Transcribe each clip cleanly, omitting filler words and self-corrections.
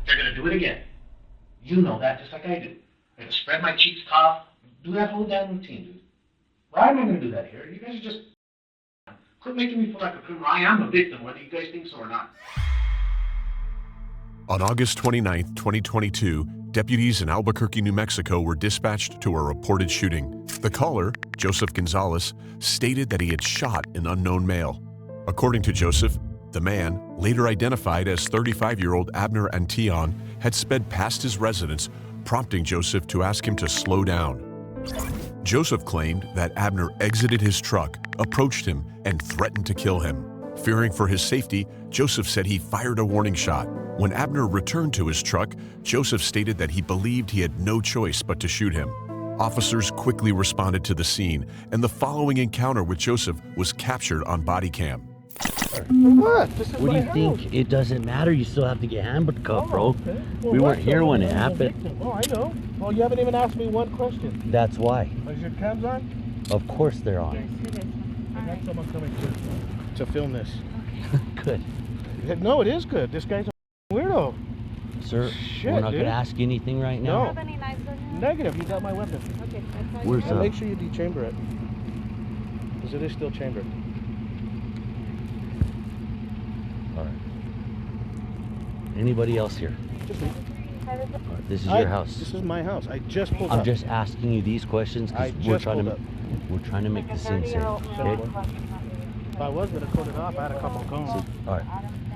They're gonna do it again. You know that just like I do. They're gonna spread my cheeks, cough, do that whole damn routine, dude. Why am I gonna do that here? You guys are just quit making me feel like a criminal. I am a victim, whether you guys think so or not. On August 29, 2022, deputies in Albuquerque, New Mexico were dispatched to a reported shooting. The caller, Joseph Gonzales, stated that he had shot an unknown male. According to Joseph, the man, later identified as 35-year-old Abner Antillon, had sped past his residence, prompting Joseph to ask him to slow down. Joseph claimed that Abner exited his truck, approached him, and threatened to kill him. Fearing for his safety, Joseph said he fired a warning shot. When Abner returned to his truck, Joseph stated that he believed he had no choice but to shoot him. Officers quickly responded to the scene, and the following encounter with Joseph was captured on bodycam. What? What do you think? It doesn't matter. You still have to get handcuffed, bro. Okay. Well, we weren't here when it happened. Oh, I know. Well, you haven't even asked me one question. That's why. Is your cams on? Of course they're on. I got someone coming to film this. Good. No, it is good. This guy's a weirdo. Sir, Shit, we're not dude. going to ask you anything right now. No. Do you have any knives in here? Negative. You got my weapon. Okay, that's all Where's you And the- make sure you dechamber it. Because it is still chambered. All right. Anybody else here? Just me. All right, this is your house. This is my house. I just pulled I'm up. just asking you these questions I because just pulled up. we're trying to make the scene safe. Okay? If I was going to cut it off, I had a couple of cones. All right.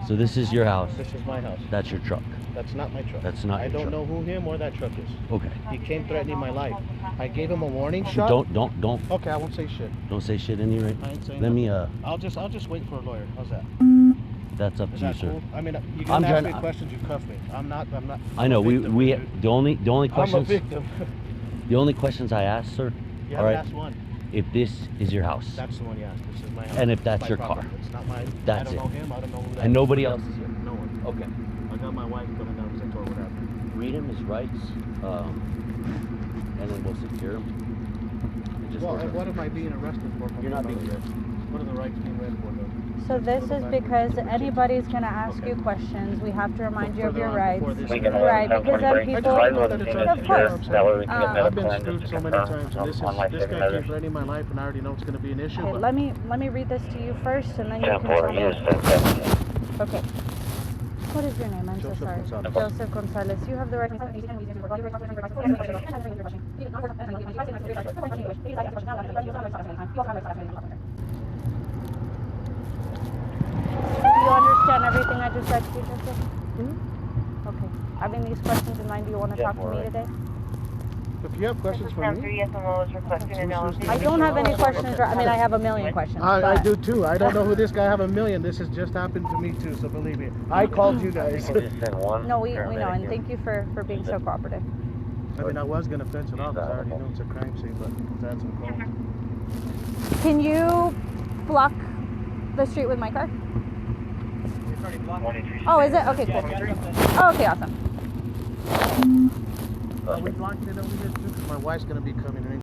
So this is your house. This is my house. That's your truck. That's not my truck. That's not I your don't truck. know who him or that truck is. Okay. He came threatening my life. I gave him a warning shot. Don't Okay, I won't say shit. say shit anyway. I ain't saying Let me I'll just wait for a lawyer. How's that? That's up Is to you, that sir. cool? I mean, you I'm can ask trying- me questions. You cuff me. I'm not. I know I'm a victim, we dude. the only I'm a questions victim. the only questions I ask, sir. You all haven't right. asked one. If this is your house That's the one you asked. This is my house. and if It's that's my your property. car, It's not mine. That's I don't it. know him. I don't know who that and is. nobody else is here. No one. Okay. I got my wife coming down because I told her what happened. Read him his rights, and then we'll secure him. It just Well, works out. what am I being arrested for? You're not being arrested. What are the rights being read for, though? So this is because anybody's going to ask you questions. We have to remind you of your rights. Right, because then people... Of course. I've been screwed so many times, and this guy keeps threatening my life, and I already know it's going to be an issue. Okay, But let me read this to you first, and then you can tell me. Okay. What is your name? I'm so Joseph sorry. Gonzalez. Joseph Gonzalez. You have the right... Do you understand everything I just said to you, Joseph? Hmm? Okay. Having these questions in mind, do you want to talk to me today? if you have questions for me, I don't have any questions. I mean, I have a million questions. I but- do too. I don't know who this guy. I have a million. This has just happened to me too, so believe me. I called you guys. No, we know, and thank you for being so cooperative. I mean, I was going to fence it off because I already know it's a crime scene, but I had some calls. Can you block the street with my car? Oh, is it? Okay, cool. Oh, okay, awesome. We blocked it over here too because my wife's going to be coming in.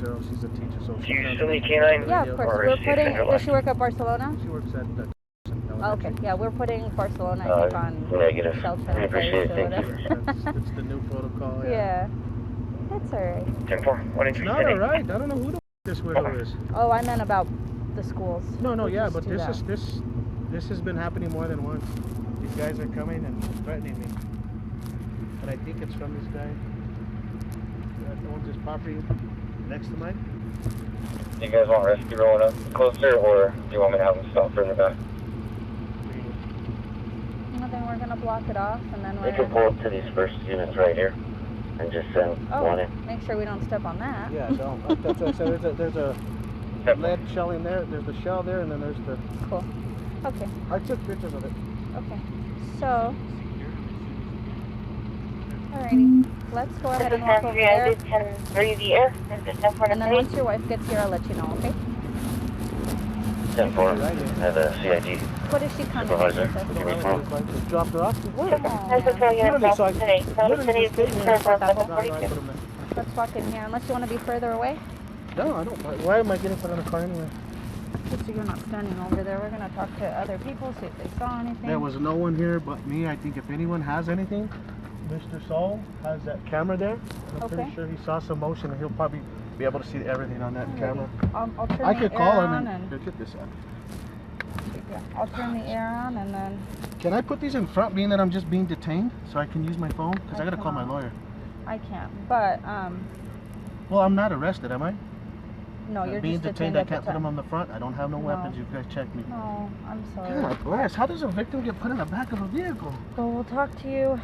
So she's a teacher, so Do you still need canine? Yeah, of course. We're putting... Does she work at Barcelona? She works at the... Oh, okay, yeah, we're putting Barcelona, I think, on Negative. shelter I appreciate place it. or Thank you. whatever. It's the new protocol. Yeah. That's alright. 10-4, It's not alright. I don't know who the this weirdo is. Oh, I meant about the schools. No, We yeah, just but do that. this has been happening more than once. These guys are coming and threatening me, and I think it's from this guy that owns this property next to mine. Do you guys want rescue rolling up closer, or do you want me to have them stop further back? Well, then we're gonna block it off, and then We we're can pull up to these first units right here and just send one in. make sure we don't step on that. Yeah, don't. That's what I said. There's a lead shell in there. There's the shell there, and then there's the. Cool. Okay. I took pictures of it. Okay. So. Alrighty. Let's go ahead and walk over there. And then once your wife gets here, I'll let you know, okay? 10-4, I have a CID. What is she coming? Supervisor. Joseph? Give me a call. Just dropped her off. Let's walk in here, unless you want to be further away. No, I don't. Why am I getting put on a car anyway? Just so you're not standing over there, we're gonna talk to other people, see if they saw anything. There was no one here but me. I think if anyone has anything, Mr. Saul has that camera there. And I'm pretty sure he saw some motion and he'll probably be able to see everything on that camera. I'll turn I the could air call on him and and get this out. yeah, I'll turn the air on and then Can I put these in front, being that I'm just being detained, so I can use my phone? Because I gotta call my cannot. lawyer. I can't. But Well, I'm not arrested, am I? no, you're being just detained. detained I at can't the put them time. on the front. I don't have no weapons. You guys check me. No, I'm sorry. God bless. How does a victim get put in the back of a vehicle? So we'll talk to you.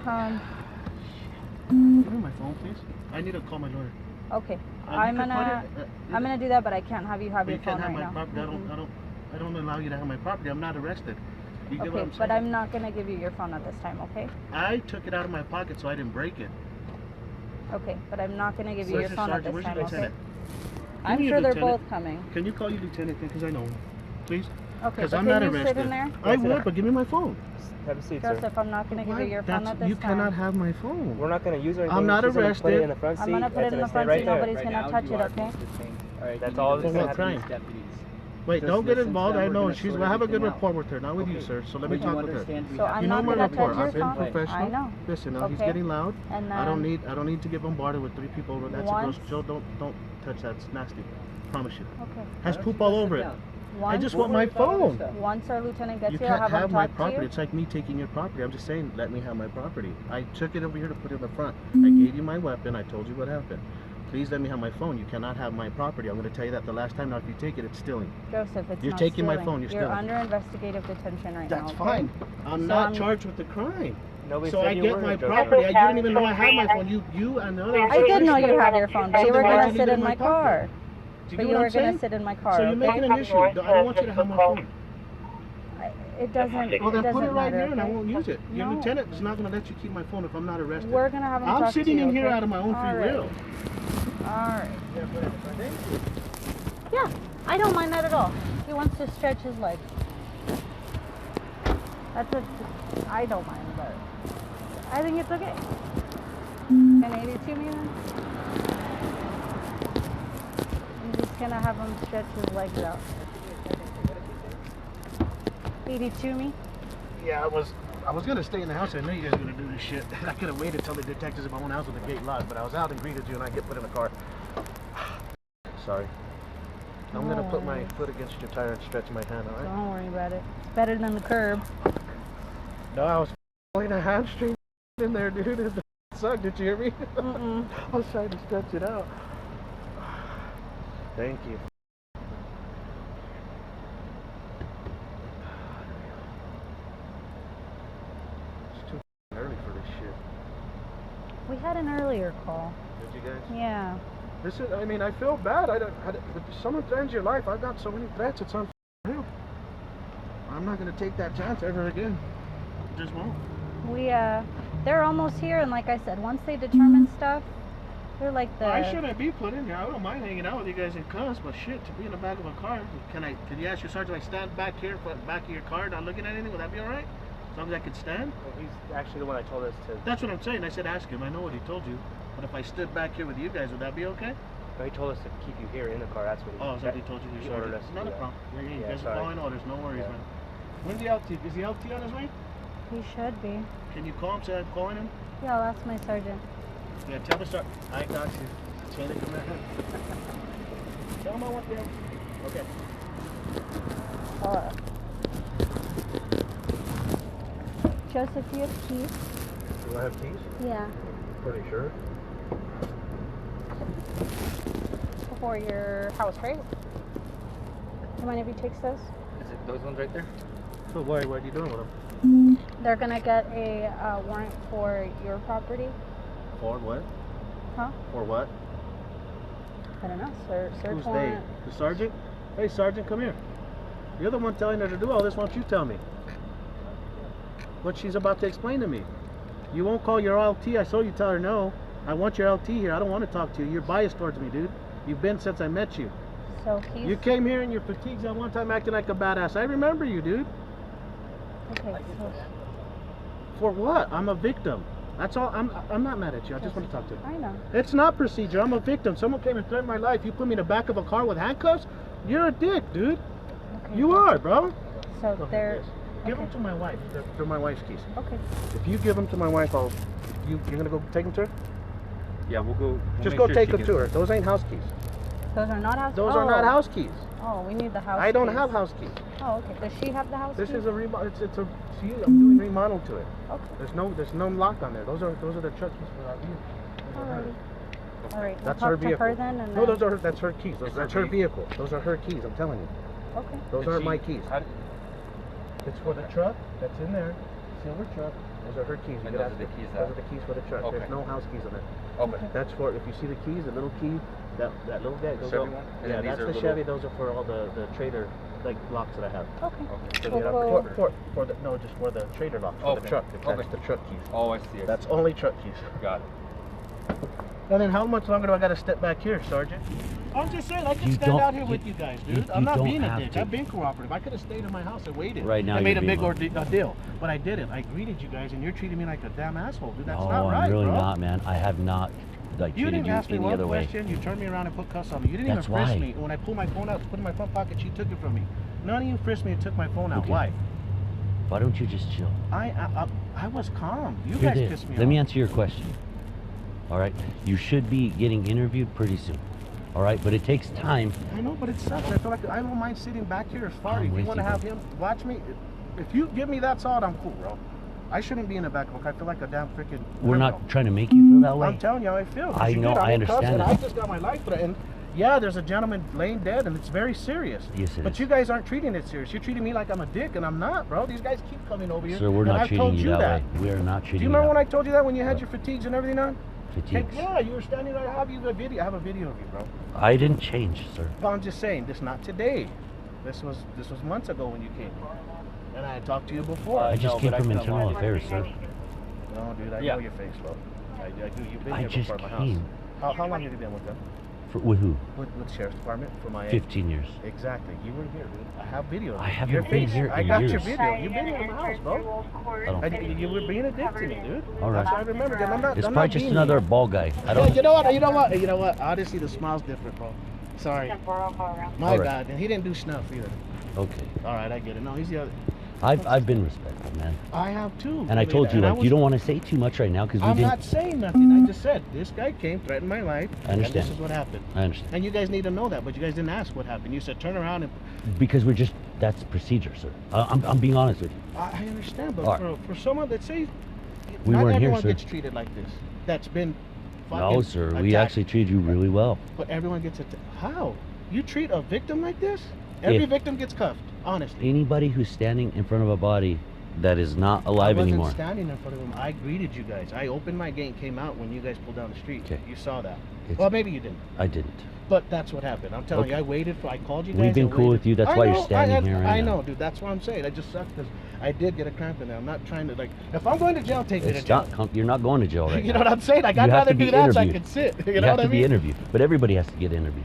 Give me my phone, please. I need to call my lawyer. Okay. You I'm can gonna put it, I'm gonna do that, but I can't have you have But your you can't phone have right my now. property. I don't allow you to have my property. I'm not arrested. You get what Okay, I'm saying? but I'm not gonna give you your phone at this time, okay? I took it out of my pocket so I didn't break it. Okay, but I'm not gonna give you Where's your your phone at sergeant? this Where's time, your okay? lieutenant? I'm me your sure they're lieutenant. both coming. Can you call your lieutenant because I know him? Please? Okay, Because but I'm can not you arrested. sit in there? I would, but give me my phone. Have a seat, sir. Joseph, I'm not gonna give you your phone That's- at this you time. cannot have my phone. We're not going to use anything. I'm not She's gonna arrested. Put it in the front seat. I'm gonna put it in the It's gonna front stay seat. right Nobody's there. gonna touch it, okay? Alright, that's all For that's what gonna crime? happen. Wait, Just don't get listen involved. to them. I We're know gonna she's. sort I have a good everything out. rapport with her, not with you, Okay. sir. So let But me you talk with her. understand we So have I'm You know not my gonna rapport. touch your I've been phone. professional. I know. Listen, now he's Okay. getting loud. And I don't then need to get bombarded with 3 people. That's a Once- gross. Joe, don't touch that. It's nasty. Promise you. okay. Has poop all over it. I Once just want my phone. once our lieutenant gets You here, I'll can't have him have my talk to property. you. It's like me taking your property. I'm just saying, let me have my property. I took it over here to put it in the front. I gave you my weapon. I told you what happened. Please let me have my phone. You cannot have my property. I'm going to tell you that the last time. Now, if you take it, it's stealing. Joseph, it's You're not taking my stealing. phone, you're stealing. under investigative detention right now. That's okay? fine. I'm So not I'm- charged with the crime. Nobody So said I you get were, my Joseph. property. You didn't even know I had my phone. You and the other. I did know you had your phone, but So you were then why gonna did you sit leave in my my pocket? car. Do you But get you what were I'm gonna saying? sit in my car. So you're okay? making an issue. I don't want you to have my phone. It doesn't. Well, it then doesn't put it right matter, here and I okay? won't use it. Your No. lieutenant is not going to let you keep my phone if I'm not arrested. We're gonna have him I'm talk sitting to you, in here okay? out of my own free Alright. will. All right. Yeah, I don't mind that at all. He wants to stretch his legs. I don't mind, but I think it's okay. Can 82 me then? I'm just gonna have him stretch his legs out. 82 me? Yeah, I was going to stay in the house. I knew you guys were going to do this shit. I could have waited till the detectives in my own house with the gate locked, but I was out and greeted you and I get put in the car. Sorry. I'm going to put my foot against your tire and stretch my hand, all right? Don't worry about it. It's better than the curb. No, I was pulling a hamstring in there, dude. It sucked. Did you hear me? Mm-mm. I was trying to stretch it out. Thank you. It's too early for this shit. We had an earlier call. Did you guys? Yeah. This is, I mean, I feel bad. If someone threatens your life, I've got so many threats, it's unreal. I'm not going to take that chance ever again. Just won't. They're almost here, and like I said, once they determine stuff, they're like the... Why should I be put in here? I don't mind hanging out with you guys in cuffs, but shit, to be in the back of a car, can you ask your sergeant if I stand back here, back of your car, not looking at anything, would that be alright? As long as I could stand? Well, he's actually the one that told us to. That's what I'm saying. I said ask him. I know what he told you. But if I stood back here with you guys, would that be okay? No, he told us to keep you here in the car. That's what he. Oh, is that what he told you? He Your ordered sergeant? us. Not a Yeah. problem. You Yeah, guys are sorry. following orders. No worries, Yeah. man. When's the LT? Is the LT on his way? He should be. Can you call him, say I'm calling him? Yeah, I'll ask my sergeant. Yeah, tell the sergeant. I got you. Chain of command. Tell him I want the LT. Okay. Joseph, do you have keys? Do I have keys? Yeah. Pretty sure. For your house, right? Do you mind if he takes those? Is it those ones right there? So what are you doing with them? They're gonna get a warrant for your property. For what? Huh? For what? I don't know. Search Who's they? warrant. The sergeant? Hey, sergeant, come here. You're the one telling her to do all this. Why don't you tell me what she's about to explain to me? You won't call your LT. I saw you tell her no. I want your LT here. I don't want to talk to you. You're biased towards me, dude. You've been since I met you. So he's... You came here in your fatigues that one time acting like a badass. I remember you, dude. Okay, so... For what? I'm a victim. That's all. I'm not mad at you. I just want to talk to you. I know. It's not procedure. I'm a victim. Someone came and threatened my life. You put me in the back of a car with handcuffs? You're a dick, dude. Okay. You are, bro. So Go they're. ahead, yes. Give them to my wife. They're my wife's keys. Okay. If you give them to my wife, you're gonna go take them to her? Yeah, we'll Just go take them to her. Those ain't house keys. Those are not house. Those are not house keys. Oh, we need the house. I don't keys. have house keys. Oh, okay. Does she have the house This keys? is a remodel. It's a. See, I'm doing remodel to it. Okay. There's no lock on there. Those are the truck keys for our vehicle. Alrighty. All right. That's we'll her talk to vehicle. her then, and No, then... that's her keys. That's her vehicle. Those are her keys. I'm telling you. Okay. Those aren't my keys. It's for the truck that's in there. Silver truck. Those are her keys. And those are the keys Those are the keys for the truck. Okay. There's no house keys on there. Okay. That's for, if you see the keys, the little key, that little guy goes Chevy up. one? And Yeah, then these that's are the little- Chevy. Those are for all the trader like locks that I have. Okay. Okay. So Cool, they have cool. for the no, just for the trader locks for the Okay. truck. That's Okay. the truck keys. Oh, I see. That's only truck keys. Got it. And then how much longer do I got to step back here, Sergeant? I'm just saying, I can You stand don't- out here you- with you guys, you- dude. I'm you not don't being a have dick. to. I've been cooperative. I could have stayed in my house and waited. Right now and made you're a big being deal, but I didn't. I greeted you guys, and you're treating me like a damn asshole, dude. That's No, not right, I'm really bro. not, man. I have not like You treated didn't you ask me any one other way. question. You turned me around and put cuffs on me. You didn't That's even frisk why. me. When I pulled my phone out to put it in my front pocket, she took it from me. None of you frisked me and took my phone out. Okay. Why? Why don't you just chill? I was calm. You Here guys it is. pissed me Let off. me answer your question. All right, you should be getting interviewed pretty soon. All right, but it takes time. I know, but it sucks. I feel like I don't mind sitting back here as far. I'm If you with want to you, have bro. him watch me, if you give me that solid, I'm cool, bro. I shouldn't be in the back of the car. I feel like a damn freaking. We're criminal. not trying to make you feel that way. I'm telling you how I feel. 'cause I you know, did. I I'm in cuffs, understand and that. I just got my life threatened. Yeah, there's a gentleman laying dead, and it's very serious. Yes, it But is. you guys aren't treating it serious. You're treating me like I'm a dick, and I'm not, bro. These guys keep coming over here. Sir, we're and not I've treating told you that way. We are not Do treating you you remember that when I told you that when you had What? your fatigues and everything on? fatigues. Yeah, you were standing right. I have you a video. I have a video of you, bro. I didn't change, sir. Well, I'm just saying, this not today. This was months ago when you came. And I had talked to you before. I just came from internal affairs, sir. No, dude, I Yeah. know your face, bro. I do. You've been I here just before at my came. house. How long have you been with them? With who? With Sheriff's Department for my 15 years. Exactly. You were here, dude. I have video. of I you. haven't Your been face. here I in got your years. video. You've been here in my house, bro. I don't. You were being a dick to me, dude. All right. That's what I remember. And I'm not. It's I'm probably not just being another mean. ball guy. I Yeah, don't. you know what? You know what? Honestly, the smile's different, bro. Sorry. My All right. bad. And he didn't do snuff either. Okay. All right, I get it. No, he's the other. I've been respectful, man. I have too. And I told you, And like, you don't want to say too much right now because we I'm didn't. not saying nothing. I just said this guy came, threatened my life. I understand. And this is what happened. I understand. And you guys need to know that, but you guys didn't ask what happened. You said turn around and. Because we're just, that's procedure, sir. I'm being honest with you. I understand, but All right. for someone that say We not weren't here, everyone sir. gets treated like this. That's been. No, fucking sir. We attacked. actually treated you really well. But everyone gets it. How? You treat a victim like this? Every If- victim gets cuffed. Honestly. Anybody who's standing in front of a body that is not I alive wasn't anymore. standing in front of him. I greeted you guys. I opened my gate and came out when you guys pulled down the street. Okay. You saw that. It's- Well, maybe you didn't. I didn't. But that's what happened. I'm telling Okay. you, I waited for. I called you guys. We've been and cool waited. with you. That's I why you're know, standing here right I now. know, dude. That's what I'm saying. I just sucked because I did get a cramp in there. I'm not trying to like. If I'm going to jail, take me to It's jail. not. You're not going to jail right You now. know what I'm saying? Like You I'd have rather to be do that so I interviewed. can sit. You You know have what to I be mean? interviewed, but everybody has to get interviewed.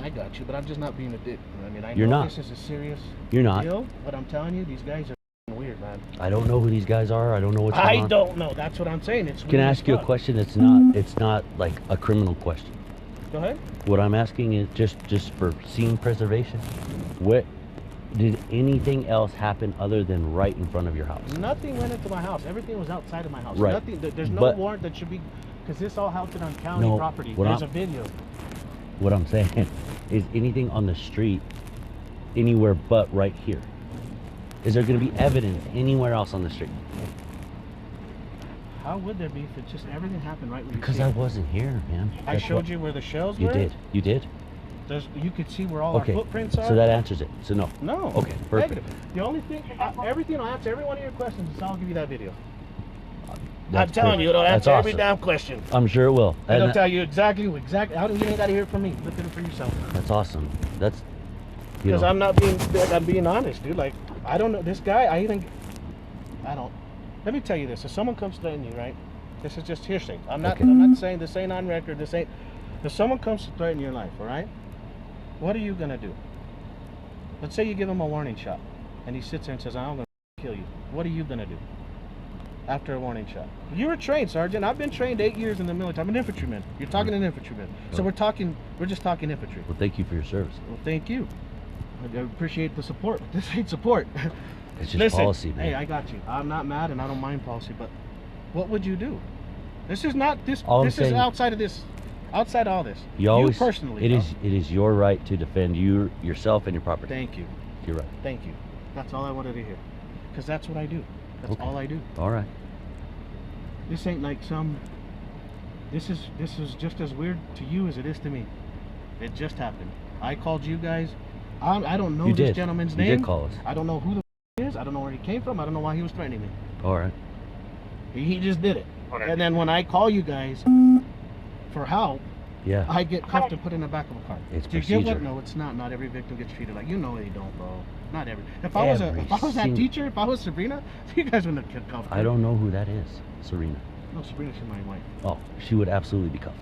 I got you, but I'm just not being a dick. I mean, I You're know not. this is a serious You're not. deal, but I'm telling you, these guys are weird, man. I don't know who these guys are. I don't know what's going I on. don't know. That's what I'm saying. It's Can I weird ask as you a fuck. question? It's not. It's not like a criminal question. Go ahead. What I'm asking is just for scene preservation. What did anything else happen other than right in front of your house? Nothing went into my house. Everything was outside of my house. Right. Nothing. There's no But- warrant that should be, because this all happened on county No, property. what There's I'm- a video. What I'm saying is anything on the street, anywhere but right here. Is there going to be evidence anywhere else on the street? How would there be if it just everything happened right when you Because see I it? wasn't here, man. I That's showed what- you where the shells You were. did. You did. You could see where all Okay. our footprints are. So that answers it. So no. No. Okay, perfect. Negative. The only thing, everything, I'll answer every one of your questions, so I'll give you that video. That's I'm telling perfect. you, it'll That's answer every awesome. damn question. I'm sure it will. It'll And tell you exactly. How do you ain't got to hear it from me? Look at it for yourself. that's awesome. That's you Because know. I'm not being, I'm being honest, dude. Like, I don't know this guy. I don't. Let me tell you this: if someone comes threatening you, right? This is just hearsay. I'm not. Okay. I'm not saying this ain't on record. This ain't. If someone comes to threaten your life, all right? What are you gonna do? Let's say you give him a warning shot, and he sits there and says, "I'm gonna kill you." What are you gonna do after a warning shot? You were trained, Sergeant. I've been trained 8 years in the military. I'm an infantryman. You're talking an infantryman. So Oh. we're just talking infantry. Well, thank you for your service. Well, thank you. I appreciate the support, but this ain't support. It's just Listen, policy, man. hey, I got you. I'm not mad and I don't mind policy, but what would you do? This is not this. All I'm this is saying- outside of this. Outside all this. You always, personally. it though. is it is your right to defend yourself and your property. Thank you. You're right. Thank you. That's all I wanted to hear. Because that's what I do. That's Okay. all I do. All right. This ain't like some. This is just as weird to you as it is to me. It just happened. I called you guys. I don't know You this did. gentleman's You name. did call us. I don't know who the he is. I don't know where he came from. I don't know why he was threatening me. All right. He just did it. And then when I call you guys for help, Yeah. I get cuffed and put in the back of a car. It's Do you get what? procedure. No, it's not. Not every victim gets treated like. You know they don't, bro. Not every. If I was that sing- teacher, if I was Sabrina, you guys wouldn't have cuffed me. I don't know who that is. Serena. No, Sabrina, she's my wife. Oh, she would absolutely be cuffed.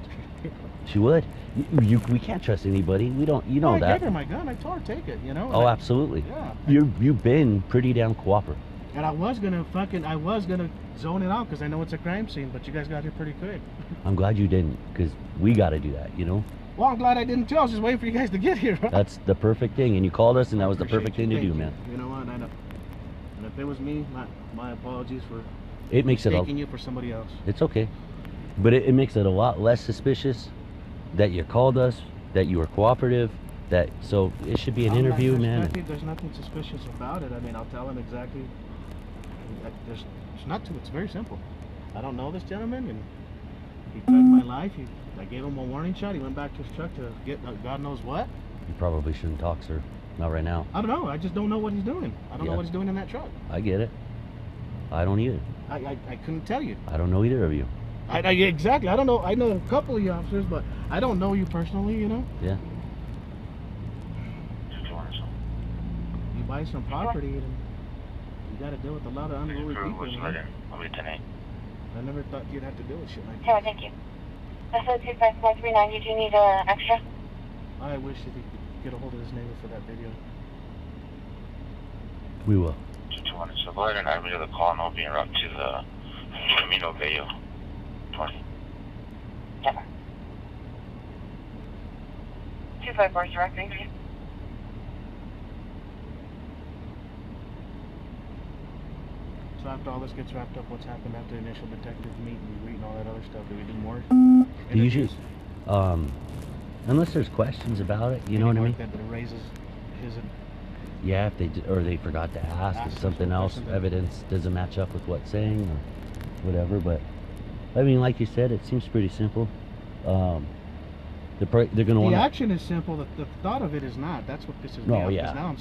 She would. We can't trust anybody. We don't. You know I that. gave her my gun. I told her take it. You know. Oh, Like, absolutely. yeah. You've been pretty damn cooperative. And I was gonna zone it out because I know it's a crime scene, but you guys got here pretty quick. I'm glad you didn't, because we got to do that. You know. Well, I'm glad I didn't too. I was just waiting for you guys to get here. That's the perfect thing, and you called us, and that was the Appreciate perfect you. thing to Thank do, you. man. You know what? I know. And if it was me, my apologies for It makes it mistaking you for somebody else. It's okay, but it makes it a lot less suspicious that you called us, that you were cooperative. That so it should be an interview, man. There's nothing suspicious about it. I mean, I'll tell him exactly. There's not too. It's very simple. I don't know this gentleman, and he threatened my life. I gave him a warning shot. He went back to his truck to get God knows what. You probably shouldn't talk, sir. Not right now. I don't know. I just don't know what he's doing. I don't know Yeah. what he's doing in that truck. I get it. I don't either. I couldn't tell you. I don't know either of you. Exactly. I don't know. I know a couple of you officers, but I don't know you personally. You know. Yeah. You buy some property and you got to deal with a lot of unruly people. Man. I never thought you'd have to deal with shit like that. Sure, thank you. SO 25439, you do need extra? I wish that you could get a hold of his neighbor for that video. We will. 220, so go ahead and add me to the call and I'll be en route to the Camino Bello 20. Yeah. 254 is direct, thank you. So after all this gets wrapped up, what's happened after the initial detective meet and greet and all that other stuff? Do we do more? Do you just, unless there's questions about it, you know what I mean? That raises his. Yeah, if they or they forgot to ask, Ask if some something else, questions. evidence doesn't match up with what's saying or whatever. But I mean, like you said, it seems pretty simple. They're going to The want to. action is simple. The thought of it is not. That's what pisses me No, off. 'Cause yeah. Now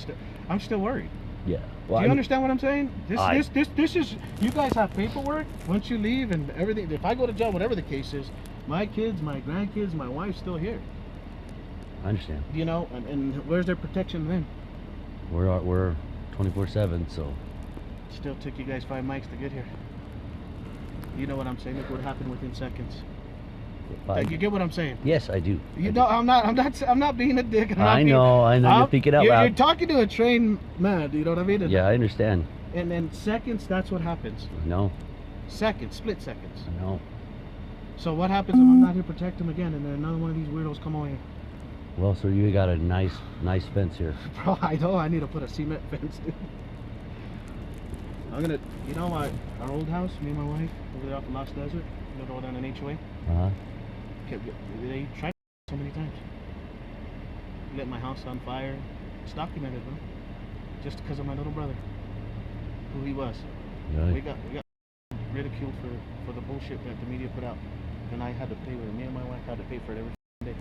I'm still worried. Yeah. Well, Do you understand what I'm saying? I- This is. You guys have paperwork. Once you leave and everything. If I go to jail, whatever the case is, my kids, my grandkids, my wife's still here. I understand. You know, and where's their protection then? We're 24/7, so Still took you guys 5 mics to get here. You know what I'm saying? Look what happened within seconds. Like, you get what I'm saying? Yes, I do. You I know, do. I'm not being a dick. I know. You're thinking out You're loud. talking to a trained man. You know what I mean? And, Yeah, I understand. And then seconds, that's what happens. No, Seconds, split seconds. no. So what happens if I'm not here to protect him again, and then another one of these weirdos come over here? Well, so you got a nice fence here. Bro, I know I need to put a cement fence, dude. I'm gonna, you know, our old house, me and my wife, over there off the Lost Desert, you know, over down in HOA. Uh-huh. They tried so many times. Lit my house on fire. It's documented, bro. Just because of my little brother, who he was. Really? We got ridiculed for the bullshit that the media put out, and I had to pay with it. Me and my wife had to pay for it every day.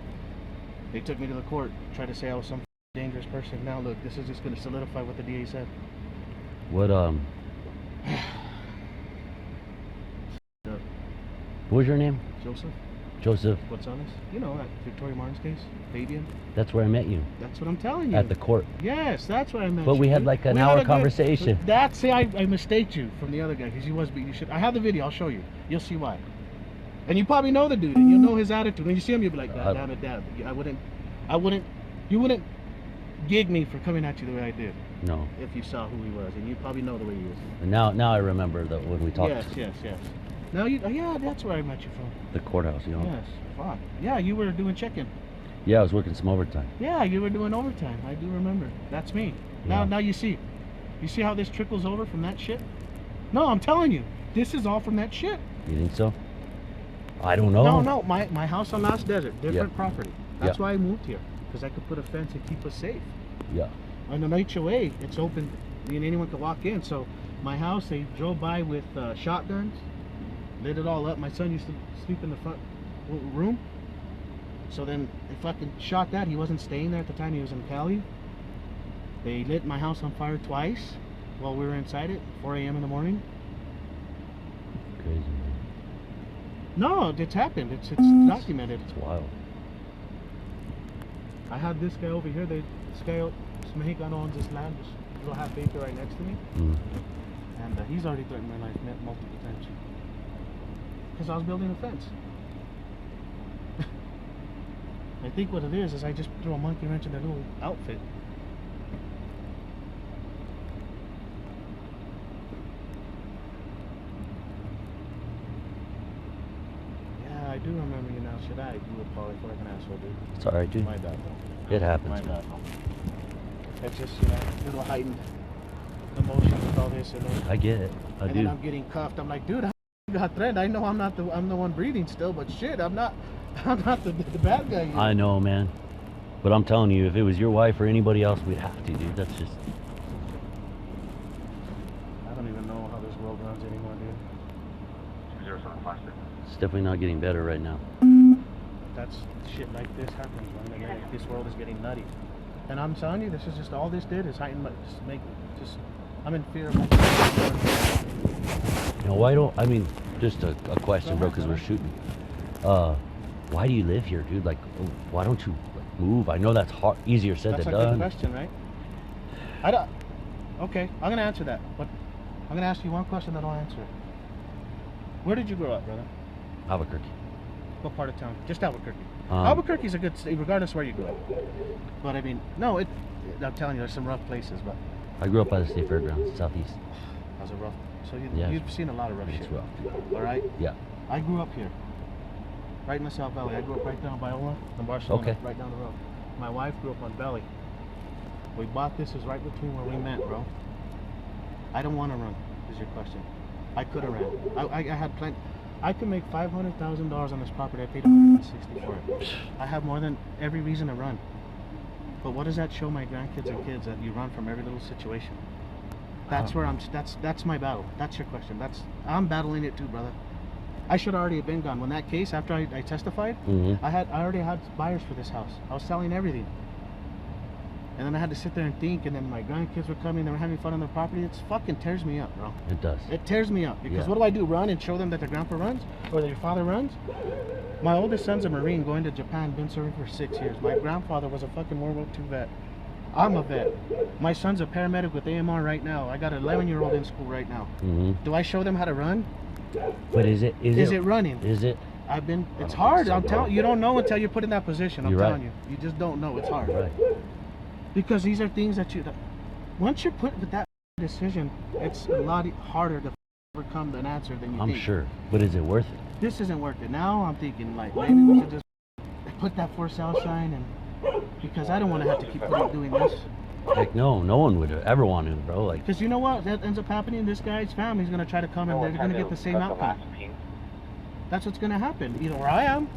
They took me to the court, tried to say I was some dangerous person. Now look, this is just going to solidify what the DA said. What what was your name? Joseph, Joseph. Gonzales. You know that Victoria Martin's case, Fabian. That's where I met you. That's what I'm telling you. At the court. Yes, that's what I meant. But we had like an hour conversation. That's see, I mistaked you from the other guy because he was. You should. I have the video. I'll show you. You'll see why. And you probably know the dude, and you know his attitude. When you see him, you'll be like, God damn it, Dad. You wouldn't gig me for coming at you the way I did. No. If you saw who he was, and you probably know the way he was. And now I remember that when we talked. Yes. Now yeah, that's where I met you from. The courthouse, you know. Yes. Fuck. Yeah, you were doing check-in. Yeah, I was working some overtime. Yeah, you were doing overtime. I do remember. That's me. Yeah. Now you see. You see how this trickles over from that shit? No, I'm telling you. This is all from that shit. You think so? I don't know. No. My house on Lost Desert, different property. That's why I moved here. Because I could put a fence and keep us safe. Yeah. On an HOA, it's open. And anyone could walk in. So my house, they drove by with shotguns. Lit it all up. My son used to sleep in the front room. So then they fucking shot that. He wasn't staying there at the time. He was in Cali. They lit my house on fire twice while we were inside it, 4 a.m. in the morning. Crazy, man. No, it's happened. It's documented. It's wild. I had this guy over here. This guy, this Mexicano owns this land, this little half acre right next to me. And he's already threatened my life multiple times. Because I was building a fence. I think what it is I just threw a monkey wrench in their little outfit. Yeah, I do remember you now. Should I do apologize for like an asshole, dude? It's alright, dude. My bad, bro. It happens. My bad, bro. It's just, you know, a little heightened emotion with all this. And then, I get it. I do. then I'm getting cuffed. I'm like, dude, I got threatened. I know I'm the one breathing still, but shit, I'm not the bad guy here. I know, man. But I'm telling you, if it was your wife or anybody else, we'd have to, dude. That's just... I don't even know how this world runs anymore, dude. It's definitely not getting better right now. That's shit like this happens, man. And then this world is getting nutty. And I'm telling you, this is just all this did is heighten my, I'm in fear of my... You know, why don't... I mean, just a question, bro, because we're shooting. Why do you live here, dude? Like, why don't you move? I know that's hard, easier said than done. That's a good question, right? I don't... Okay, I'm going to answer that. But I'm going to ask you one question that I'll answer. Where did you grow up, brother? Albuquerque. What part of town? Just Albuquerque. Albuquerque's a good state, regardless where you grew up. But I mean, no, I'm telling you, there's some rough places, but... I grew up by the state fairgrounds, southeast. That was a rough... So Yeah, you've seen a lot of rough shit. It's rough. All right? Yeah. I grew up here. Right in the South Valley. I grew up right down Biola and Barcelona, Okay. right down the road. My wife grew up on Belly. We bought this, is right between where we met, bro. I don't want to run, is your question. I could have ran. I had plenty. I could make $500,000 on this property. I paid $160 for it. I have more than every reason to run. But what does that show my grandkids and kids, that you run from every little situation? That's where I'm. That's my battle. That's your question. I'm battling it too, brother. I should already have been gone. When that case, after I testified, I already had buyers for this house. I was selling everything. And then I had to sit there and think, and then my grandkids were coming, they were having fun on their property. It fucking tears me up, bro. It does. It tears me up. Because what do? Run and show them that their grandpa runs? Or that your father runs? My oldest son's a Marine going to Japan, been serving for 6 years. My grandfather was a fucking World War II vet. I'm a vet. My son's a paramedic with AMR right now. I got an 11-year-old in school right now. Do I show them how to run? But is it running? Is it? It's hard. I'm telling you, you don't know until you put in that position. I'm telling you. You just don't know. It's hard. Right. Because these are things that once you're put with that decision, it's a lot harder to overcome an answer than you think. I'm sure. But is it worth it? This isn't worth it. Now I'm thinking, like, maybe we should just put that for sale sign, and because I don't want to have to keep doing this. Heck no, no one would ever want to, bro. Like, because you know what? That ends up happening. This guy's family's going to try to come and they're going to get the same outcome. That's what's going to happen. Either where I am,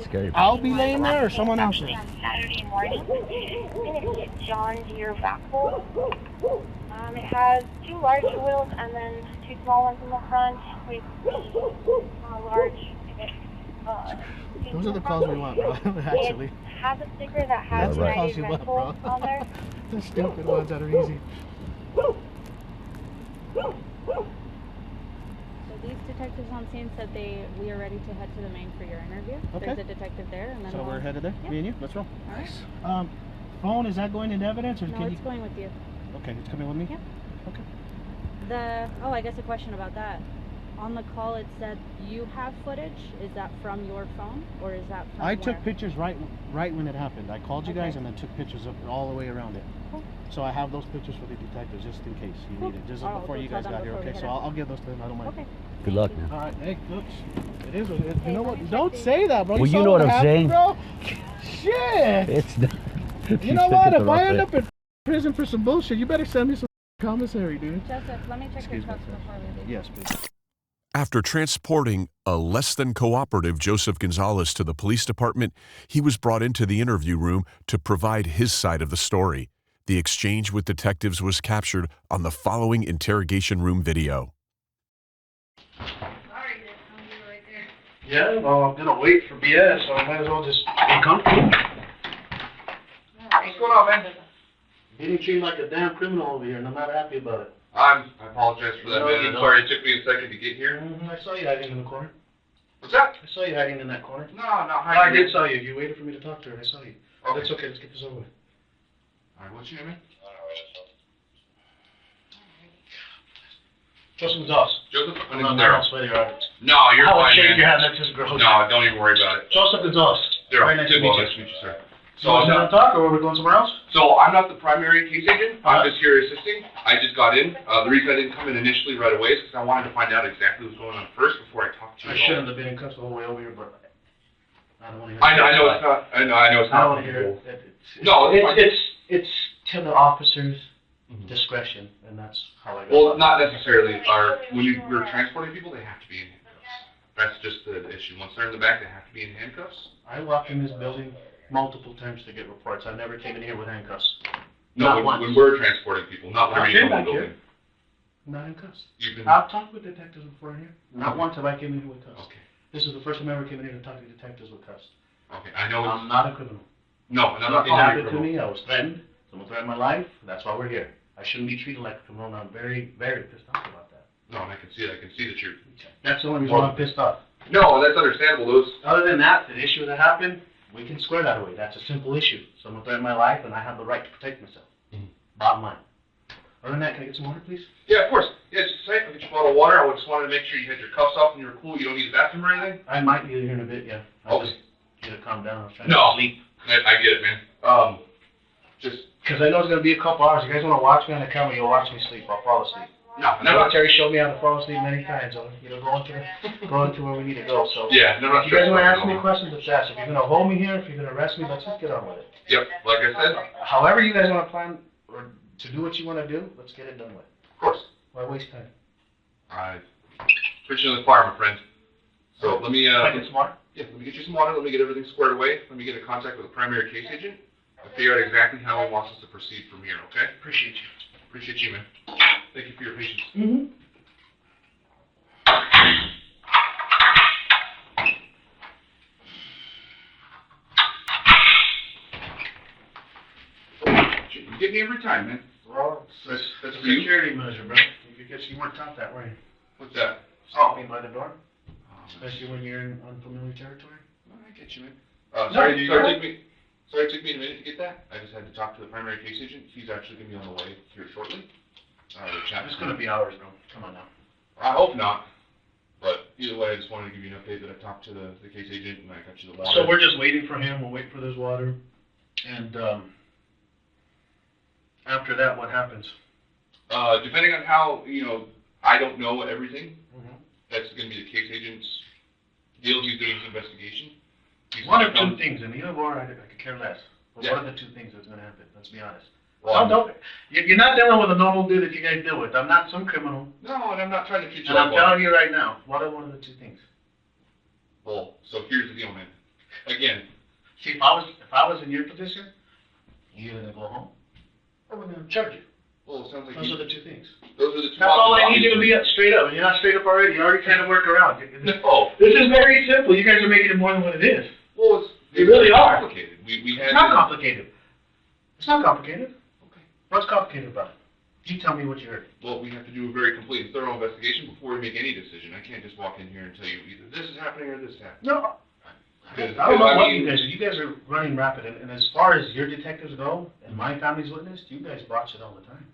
scary. I'll be laying there, or someone else is. On Saturday morning, it's a John Deere backhoe. It has 2 large wheels and then 2 small ones in the front with large. Those are the calls we want, bro. Actually, it has a sticker that has the calls you want, rental bro. on there. The stupid ones that are easy. These detectives on scene said we are ready to head to the main for your interview. Okay. There's a detective there, and then So we're headed there. Yeah. Me and you. Let's roll. All right. Phone, is that going into evidence, or No, can it's going with you. Okay, it's coming with me. Yeah. Okay. I guess a question about that. On the call, it said you have footage. Is that from your phone, or is that from I where? took pictures right when it happened. I called you guys Okay. and then took pictures of all the way around it. Cool. So I have those pictures for the detectives just in case you Cool. need it. Just I'll before go you tell guys them got here, before we okay? head So out. I'll give those to them. I don't mind. Okay. Good luck All now. right, hey, look, it is what it is. Hey, You know let what? me check Don't these. say that, bro. Well, saw you know what I'm happened, saying. bro? Shit. It's not. You know what? If I end up in prison for some bullshit, you better send me some commissary, dude. Joseph, let me check Excuse your me, cuffs sir. before we leave. Yes, please. After transporting a less than cooperative Joseph Gonzalez to the police department, he was brought into the interview room to provide his side of the story. The exchange with detectives was captured on the following interrogation room video. Yeah, well, I'm gonna wait for BS, so I might as well just be comfortable. What's going on, man? Getting treated like a damn criminal over here, and I'm not happy about it. I apologize for that, No, man. you I'm don't. sorry it took me a second to get here. I saw you hiding in the corner. What's that? I saw you hiding in that corner. No, not No, I hiding. did saw you. You waited for me to talk to her. I saw you. Okay. That's okay. Let's get this over with. Alright, what's your name, man? Joseph Gonzalez. Joseph? My I'm name's not there. Daryl. I'll swear your arms. No, you're I would fine, shake man. your hand. That's just gross. No, don't even worry about it. Joseph Gonzalez. Daryl, Very nice to good meet well, you. nice to meet you, sir. So, you want to talk, or are we going somewhere else? So I'm not the primary case agent. I'm Uh-huh. just here assisting. I just got in. The reason I didn't come in initially right away is because I wanted to find out exactly what's going on first before I talk to you. I shouldn't have been in cuffs the whole way over here, but I don't want to hear I know it's not. I know it's I not. don't want to hear it. No, it's fine. It's to the officer's discretion, and that's how I got Well, it. not necessarily. When you're transporting people, they have to be in handcuffs. That's just the issue. Once they're in the back, they have to be in handcuffs. I walked in this building multiple times to get reports. I never came in here with handcuffs. No, Not when, once. when we're transporting people, not I've when you're been in the back building. here. Not in cuffs. You've been. I've talked with detectives before in here. Not Okay. once have I came in here with cuffs. Okay. This is the first time I ever came in here to talk to detectives with cuffs. Okay. I know I'm it's. not a criminal. No, and I'm not Something calling you happened to criminal. me. I was threatened. Someone threatened my life. That's why we're here. I shouldn't be treated like a criminal, and I'm very, very pissed off about that. No, and I can see it. I can see that you're. That's the only reason why I'm pissed off. No, that's understandable. Those. Other than that, the issue that happened, we can square that away. That's a simple issue. Someone threatened my life, and I have the right to protect myself. Bottom line. Other than that, can I get some water, please? Yeah, of course. Yeah, just a second. I'll get you a bottle of water. I just wanted to make sure you had your cuffs off and you were cool. You don't need a bathroom or anything. I might be here in a bit, yeah. I Okay. just need to calm down. I was trying No. to sleep. I get it, man. Just Because I know it's going to be a couple hours. You guys want to watch me on the camera, you'll watch me sleep. I'll fall asleep. no, no, no. Terry showed me how to fall asleep many times. So, going to where we need to go. So, Yeah, no, no. if you guys want to ask me questions, let's ask. If you're going to hold me here, if you're going to arrest me, let's just get on with it. Yep, like I said, of However you guys want to plan or to do what you want to do, let's get it done with. course. Why waste time? I appreciate the fire, my friend. So let me Can I get some water? yeah, let me get you some water. Let me get everything squared away. Let me get in contact with the primary case agent and figure out exactly how he wants us to proceed from here. Okay? Appreciate you. Appreciate you, man. Thank you for your patience. Mm-hmm. You get me every time, man. Well, that's a For you? security measure, bro. You weren't taught that way. What's that? Stopping by the door, especially when you're in unfamiliar territory. I get you, man. No, Sorry you it don't. took me a minute to get that. I just had to talk to the primary case agent. He's actually going to be on the way here shortly. It's going to be hours, bro. Come on now. I hope not. But either way, I just wanted to give you an update that I talked to the case agent and I got you the water. So we're just waiting for him. We'll wait for this water. And after that, what happens? Depending on how, I don't know everything. Mm-hmm. That's going to be the case agent's deal. He's doing his investigation. He's One gonna or two come- things, and either or, I could care less. But Yeah. what are the two things that's going to happen? Let's be honest. Well, You're not dealing with a normal dude that you guys deal with. I'm not some criminal. no, and I'm not trying to treat you And I'm like one. telling you right now, what are one of the two things? Well, so here's the deal, man. Again, See, if I was in your position, you're going to go home, or we're going to charge you. well, it sounds like Those are the two things. those are the two That's all I options, need you to be obviously. straight up. And you're not straight up already. You're already trying to work around. No. This is very simple. You guys are making it more than what it is. Well, You really are. complicated. We had It's not to- complicated. It's not complicated. Okay. What's complicated about it? You tell me what you heard. Well, we have to do a very complete and thorough investigation before we make any decision. I can't just walk in here and tell you either this is happening or this is happening. No. I Because- don't know I what mean- you guys are. You guys are running rapid. And as far as your detectives go, and my family's witnessed, you guys botch it all the time.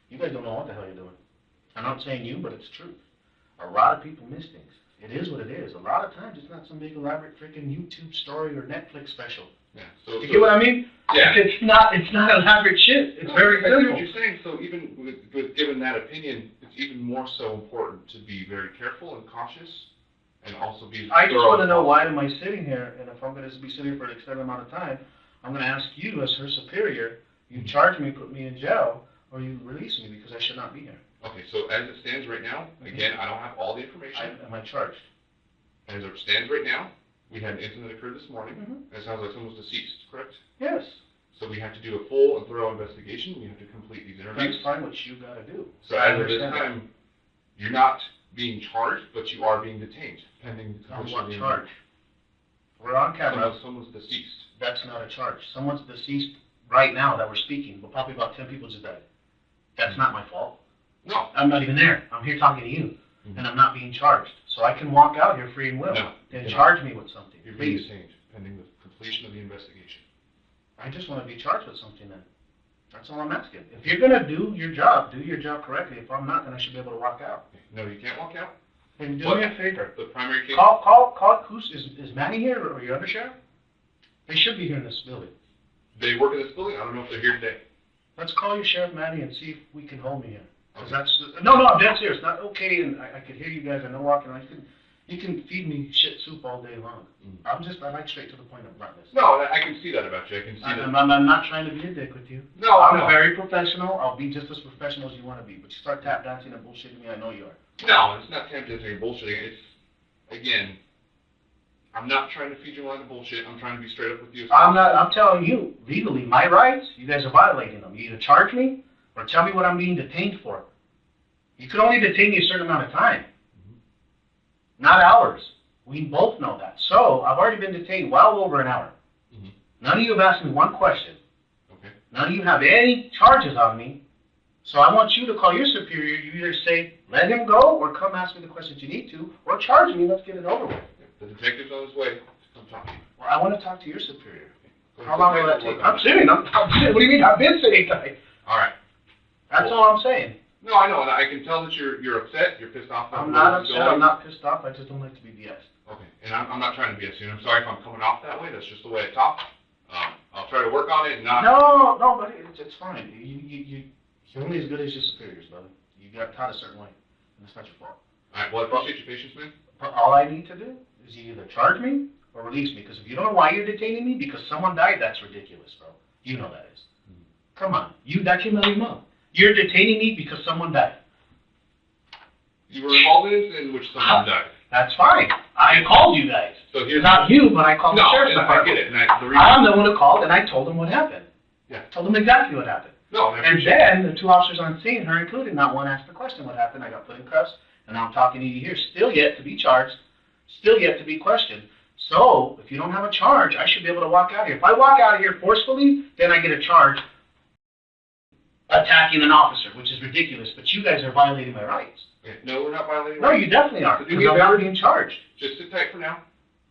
You guys don't know what the hell you're doing. I'm not saying you, but it's true. A lot of people miss things. It is what it is. A lot of times it's not some big elaborate freaking YouTube story or Netflix special. Yeah. So, You get what I mean? Yeah. It's not elaborate shit. It's very I see what simple. you're saying. So even with given that opinion, it's even more so important to be very careful and cautious, and also be. I just want to know, why am I sitting here, and if I'm going to be sitting here for an extended amount of time, I'm going to ask you as her superior, you charge me, put me in jail, or you release me because I should not be here. Okay, so as it stands right now, again, I don't have all the information. Am I charged? As it stands right now, we had an incident that occurred this morning. It sounds like someone was deceased, correct? Yes. So we have to do a full and thorough investigation. We have to complete these interviews. That's fine, what you got to do. So as of this time, you're not being charged, but you are being detained pending the I'm completion of not the charged. We're on camera. Someone's deceased. That's not a charge. Someone's deceased right now that we're speaking, but probably about 10 people just died. That's not my fault. No. I'm not even there. I'm here talking to you, and I'm not being charged. So I can walk out here free and will. No. And charge me with something. You're being Please. detained pending the completion of the investigation. I just want to be charged with something then. That's all I'm asking. If you're going to do your job correctly. If I'm not, then I should be able to walk out. No, you can't walk out. And do me a favor. The primary case. Call, is Manny here or your undersheriff? They should be here in this building. They work in this building. I don't know if they're here today. Let's call your Sheriff Manny and see if we can hold me here. Cause that's, no, I'm dead serious. Not okay, and I could hear you guys. I know walking around. You can feed me shit soup all day long. I like straight to the point of bluntness. No, I can see that about you. I can see that. I'm not trying to be a dick with you. No, I'm very professional. I'll be just as professional as you want to be. But you start tap dancing and bullshitting me, I know you are. No, it's not tap dancing or bullshitting. It's, again, I'm not trying to feed you a line of bullshit. I'm trying to be straight up with you. I'm telling you, legally, my rights, you guys are violating them. You either charge me or tell me what I'm being detained for. You can only detain me a certain amount of time. Not hours. We both know that. So, I've already been detained well over an hour. None of you have asked me one question. Okay. None of you have any charges on me. So I want you to call your superior. You either say, let him go, or come ask me the questions you need to, or charge me. Let's get it over with. The detective's on his way to come talk to you. Well, I want to talk to your superior. How long will that take? I'm sitting. I'm sitting. What do you mean? I've been sitting. All right. That's all I'm saying. No, I know, and I can tell that you're upset. You're pissed off. I'm not upset. I'm not pissed off. I just don't like to be BS. Okay, and I'm not trying to BS you. I'm sorry if I'm coming off that way. That's just the way I talk. I'll try to work on it and not. No, buddy, it's fine. You're only as good as your superiors, brother. You got taught a certain way, and it's not your fault. All right, well, I appreciate your patience, man. But all I need to do is you either charge me or release me. Because if you don't know why you're detaining me because someone died, that's ridiculous, bro. You know that is. Come on, that came out of your mouth. You're detaining me because someone died. You were involved in an incident in which someone died. That's fine. I called you guys. So here's not you, but I called the sheriff's department. I get it. I'm the one who called, and I told them what happened. Yeah. Told them exactly what happened. No, and then the two officers on scene, her included, not one asked the question what happened. I got put in cuffs, and now I'm talking to you here, still yet to be charged, still yet to be questioned. So, if you don't have a charge, I should be able to walk out here. If I walk out of here forcefully, then I get a charge attacking an officer, which is ridiculous, but you guys are violating my rights. Okay. No, we're not violating. No, you definitely are, because I'm not being charged. Just sit tight for now.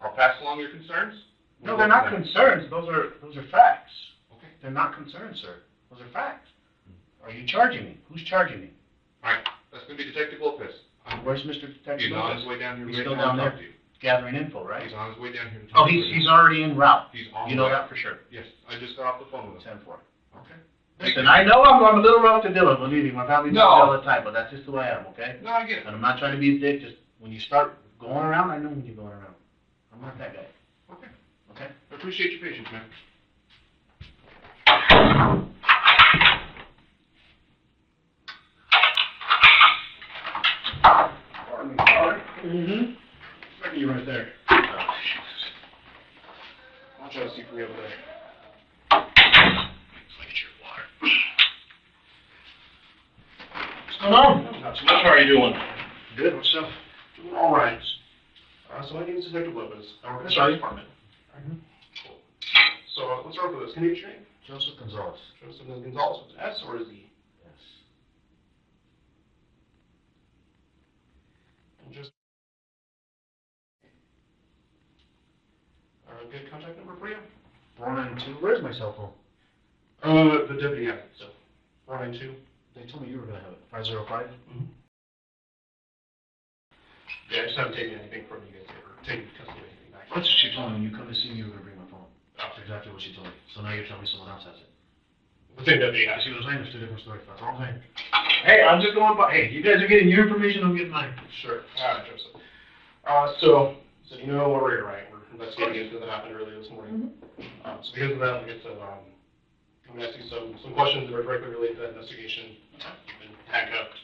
I'll pass along your concerns. No, they're not concerns. Those are facts. Okay. They're not concerns, sir. Those are facts. Are you charging me? Who's charging me? All right. That's going to be Detective Lopez. Where's Mr. Detective He's Lopez? on his way down here. He's still down there gathering info, right? He's on his way down here to talk. Oh, he's already en route. He's on. You know that for sure. Yes, I just got off the phone with him. 10-4. Okay. Listen, I know I'm a little rough to deal with, believe me. My family does it all the time, but that's just who I am, okay? No, I get it. And I'm not trying to be a dick. Just when you start going around, I know when you're going around. I'm not that guy. Okay. Okay? I appreciate your patience, man. Pardon me, sorry. Look at you right there. Oh, Jesus. I'll try to see for you over there. Inflate your water. What's going on? Not too much. How are you doing? Good. What's up? Doing all right. So my name is Detective Lopez. I work in the Sheriff's Department. Cool. So let's start with this. Can you get your name? Joseph Gonzales. Joseph Gonzales with an S or is he? Yes. And just a good contact number for you? 492. Where's my cell phone? The deputy has it. So 492. They told me you were gonna have it. 505. Yeah, I just haven't taken anything from you guys or taken custody of anything back. That's what she told me. When you come to see me, you're gonna bring my phone. That's exactly what she told me. So now you're telling me someone else has it. The same deputy You has. see what I'm saying? There's two different stories. That's all I'm saying. Hey, I'm just going by, hey, you guys are getting your information, I'm getting mine. Sure. All right, Joseph. So you know where we're here, right? We're investigating incident that happened earlier this morning. So because of that, we get some, I'm gonna ask you some questions that are directly related to that investigation. You've been handcuffed,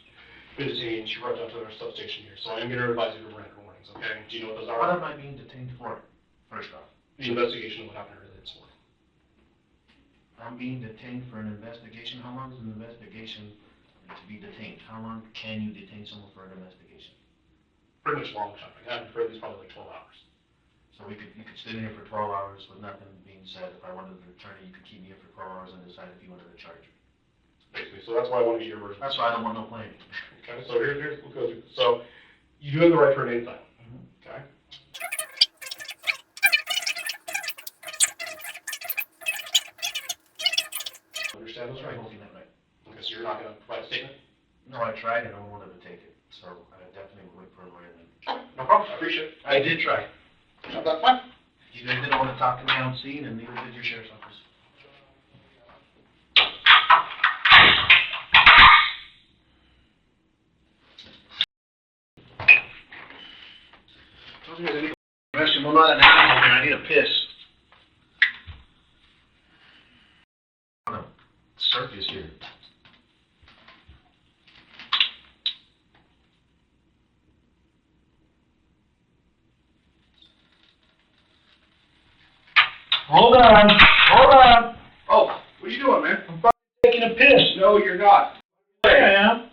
been detained, you brought down to our substation here. So I'm gonna advise you to Miranda warnings, okay? Do you know what those are? What am I being detained for, first off? The investigation of what happened earlier this morning. I'm being detained for an investigation. How long is an investigation to be detained? How long can you detain someone for an investigation? Pretty much long time. It happened for at least probably like 12 hours. So you could sit in here for 12 hours with nothing being said. If I wanted an attorney, you could keep me here for 12 hours and decide if you wanted to charge me. Basically, so that's why I want to get your version. That's why I don't want no blame. Okay, so here's we'll go through. So you do have the right for an inside. Okay. Understand those rights? Right. Okay, so you're not going to provide a statement? No, I tried and I wanted to take it. So I definitely would wait for a lawyer then. No problem. I appreciate it. I did try. No, that's fine. You guys didn't want to talk to me on scene, and neither did your sheriff's office. Told you guys I need a restroom. I'm not an animal, man. I need a piss. On a circus here. Hold on. Oh, what are you doing, man? I'm taking a piss. No, you're not. Yeah, I am.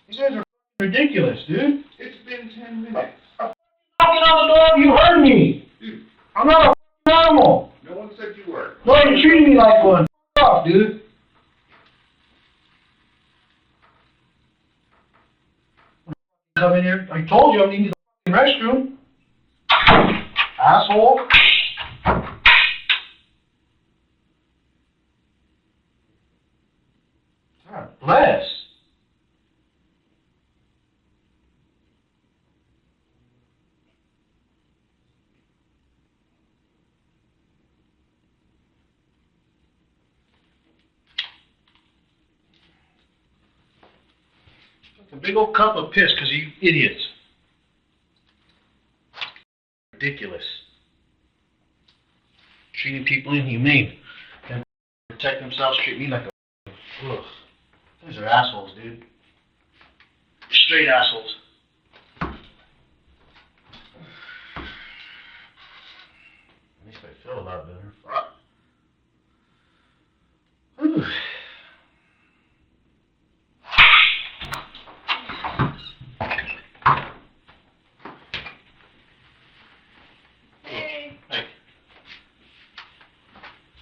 You guys are ridiculous, dude. It's been 10 minutes. Knocking on the door, you heard me. Dude, I'm not a animal. no one said you were. No, you're treating me like one. F off, dude. Come in here. I told you I need the restroom. Asshole. God bless. A big old cup of piss because of you idiots. Ridiculous. Treating people inhumane. And protect themselves, treat me like a... Ugh. These are assholes, dude. Straight assholes. At least I feel a lot better. Fuck. Whew.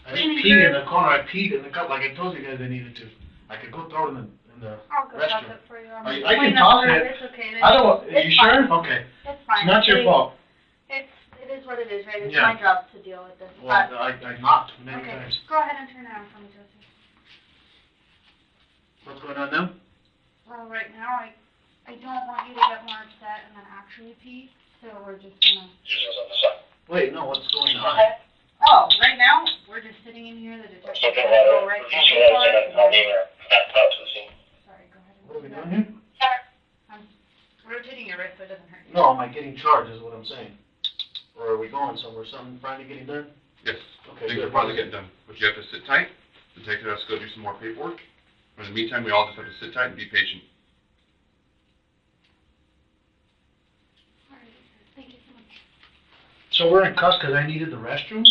Peed in the corner. I peed in the cup like I told you guys I needed to. I could go throw it in the I'll go toss restroom. it for you. I can toss it. It's okay. I don't want. Are It's you fine. sure? Okay. It's fine. It's not your fault. It is what it is, right? It's Yeah. my job to deal with this. Well, I knocked many Okay, times. go ahead and turn it on for me, Joseph. What's going on now? Well, right now, I don't want you to get more upset and then actually pee, so we're just gonna... Wait, no. What's going on? Oh, right now, we're just sitting in here, the detective's gonna go right to the car. Sorry, go ahead. What are we doing here? I'm rotating your wrist so it doesn't hurt you. No, am I getting charged is what I'm saying. Or are we going somewhere? Something finally getting done? Yes, Okay, things good. are finally getting done, but you have to sit tight. The detective has to go do some more paperwork. In the meantime, we all just have to sit tight and be patient. All right, thank you so much. So we're in cuffs because I needed the restroom?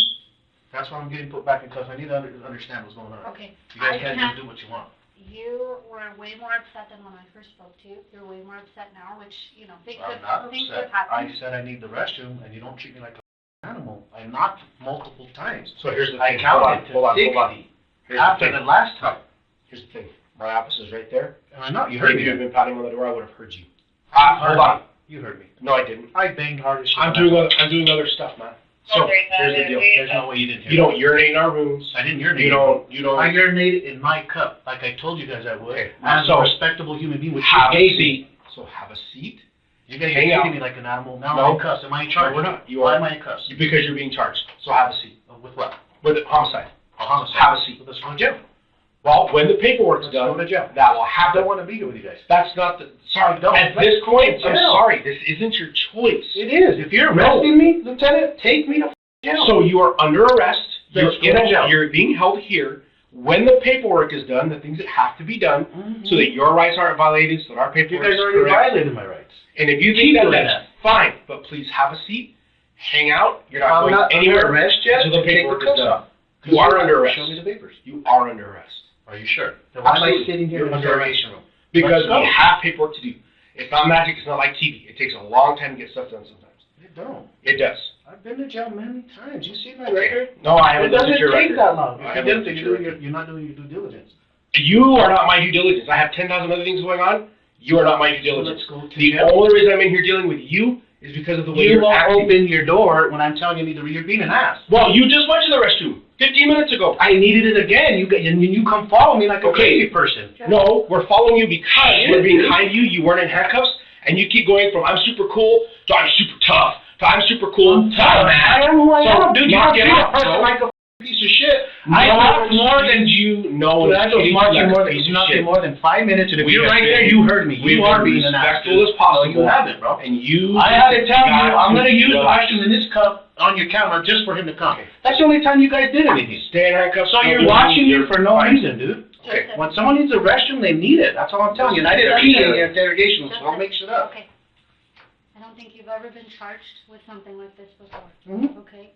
That's why I'm getting put back in cuffs. I need to understand what's going on. Okay, You guys I can't can't- just do what you want. you were way more upset than when I first spoke to you. You're way more upset now, which, you know, things I'm not could upset. happen. I said I need the restroom and you don't treat me like an animal. I knocked multiple times. So here's the I thing. counted to Hold on. 60 Here's after the the thing. last time. Here's the thing. My office is right there. And I know, you heard If you had me. been pounding on the door, I would have heard you. Hold Hold on. You heard me. No, I didn't. I banged hard as shit. I'm doing other stuff, man. So here's the deal. There's no way you didn't hear You me. don't urinate in our rooms. I didn't urinate. You don't. I urinated in my cup, like I told you guys I would. Okay, As so a respectable human being, which have you a gave me. seat. So have a seat You guys are hang out. treating me like an animal. Now No. I'm in cuffs. Am I in charge? No, we're not. You Why are. am I in cuffs? Because you're being charged. So have a seat. With what? With homicide. A homicide. Have a seat. Let's go to jail. Well, when the paperwork's Let's done, go to jail. that will I happen. don't want to be here with you guys. That's not the, sorry, Don't. at this point, I'm Jail. sorry, this isn't your choice. It is. If you're arresting me, Lieutenant, take me to jail. So you are under arrest, you're Let's go to jail. you're being held here. When the paperwork is done, the things that have to be done, so that your rights aren't violated, so that our you paperwork guys is already correct. violated my rights. And if you Keep think that, doing that's fine, but please have a seat, hang out, you're not I'm going not anywhere under arrest yet. until the Take paperwork the is cuffs done. off. You are under arrest. Show me the papers. You are under arrest. Are you sure? Then why am I Absolutely. sitting here You're in the under interrogation room? Because Let's go. we have paperwork to do. It's not magic, it's not like TV. It takes a long time to get stuff done sometimes. You don't. It does. I've been to jail many times. You see my Okay. record? No, I It haven't looked doesn't at your take record. that long. I If haven't you looked didn't, at your you're, record. you're not doing your due diligence. You are not my due diligence. I have 10,000 other things going on. You are not my due diligence. Let's go to The jail. only reason I'm in here dealing with you is because of the way You you're won't acting. open your door when I'm telling you you're being an ass. Well, you just went to the restroom 15 minutes ago. I needed it again. You come follow me like a Okay. crazy person. No, we're following you because we're being kind to you. You weren't in handcuffs, and you keep going from I'm super cool to I'm super tough to I'm super cool to I'm mad. I am who I So, am, dude. You knock don't it treat a off, person bro. like a piece of shit. I I know know more than you know. Dude, I don't mark you more than piece of nothing shit. more than 5 minutes, and if We you're have right been- there, you heard me. we've You are been being an ass. respectful as possible. No, you haven't, bro. And you. I had to tell you, got I'm gonna use the relax. restroom in this cup on your camera just for him to come. That's the only time you guys did anything. Stay in handcuffs. So you're Don't watching do me for no reason, dude. Okay. When someone needs a restroom, they need it. That's all I'm telling you. And I didn't pee in the interrogation, so don't make shit up. Okay. I don't think you've ever been charged with something like this before, Mhm. okay?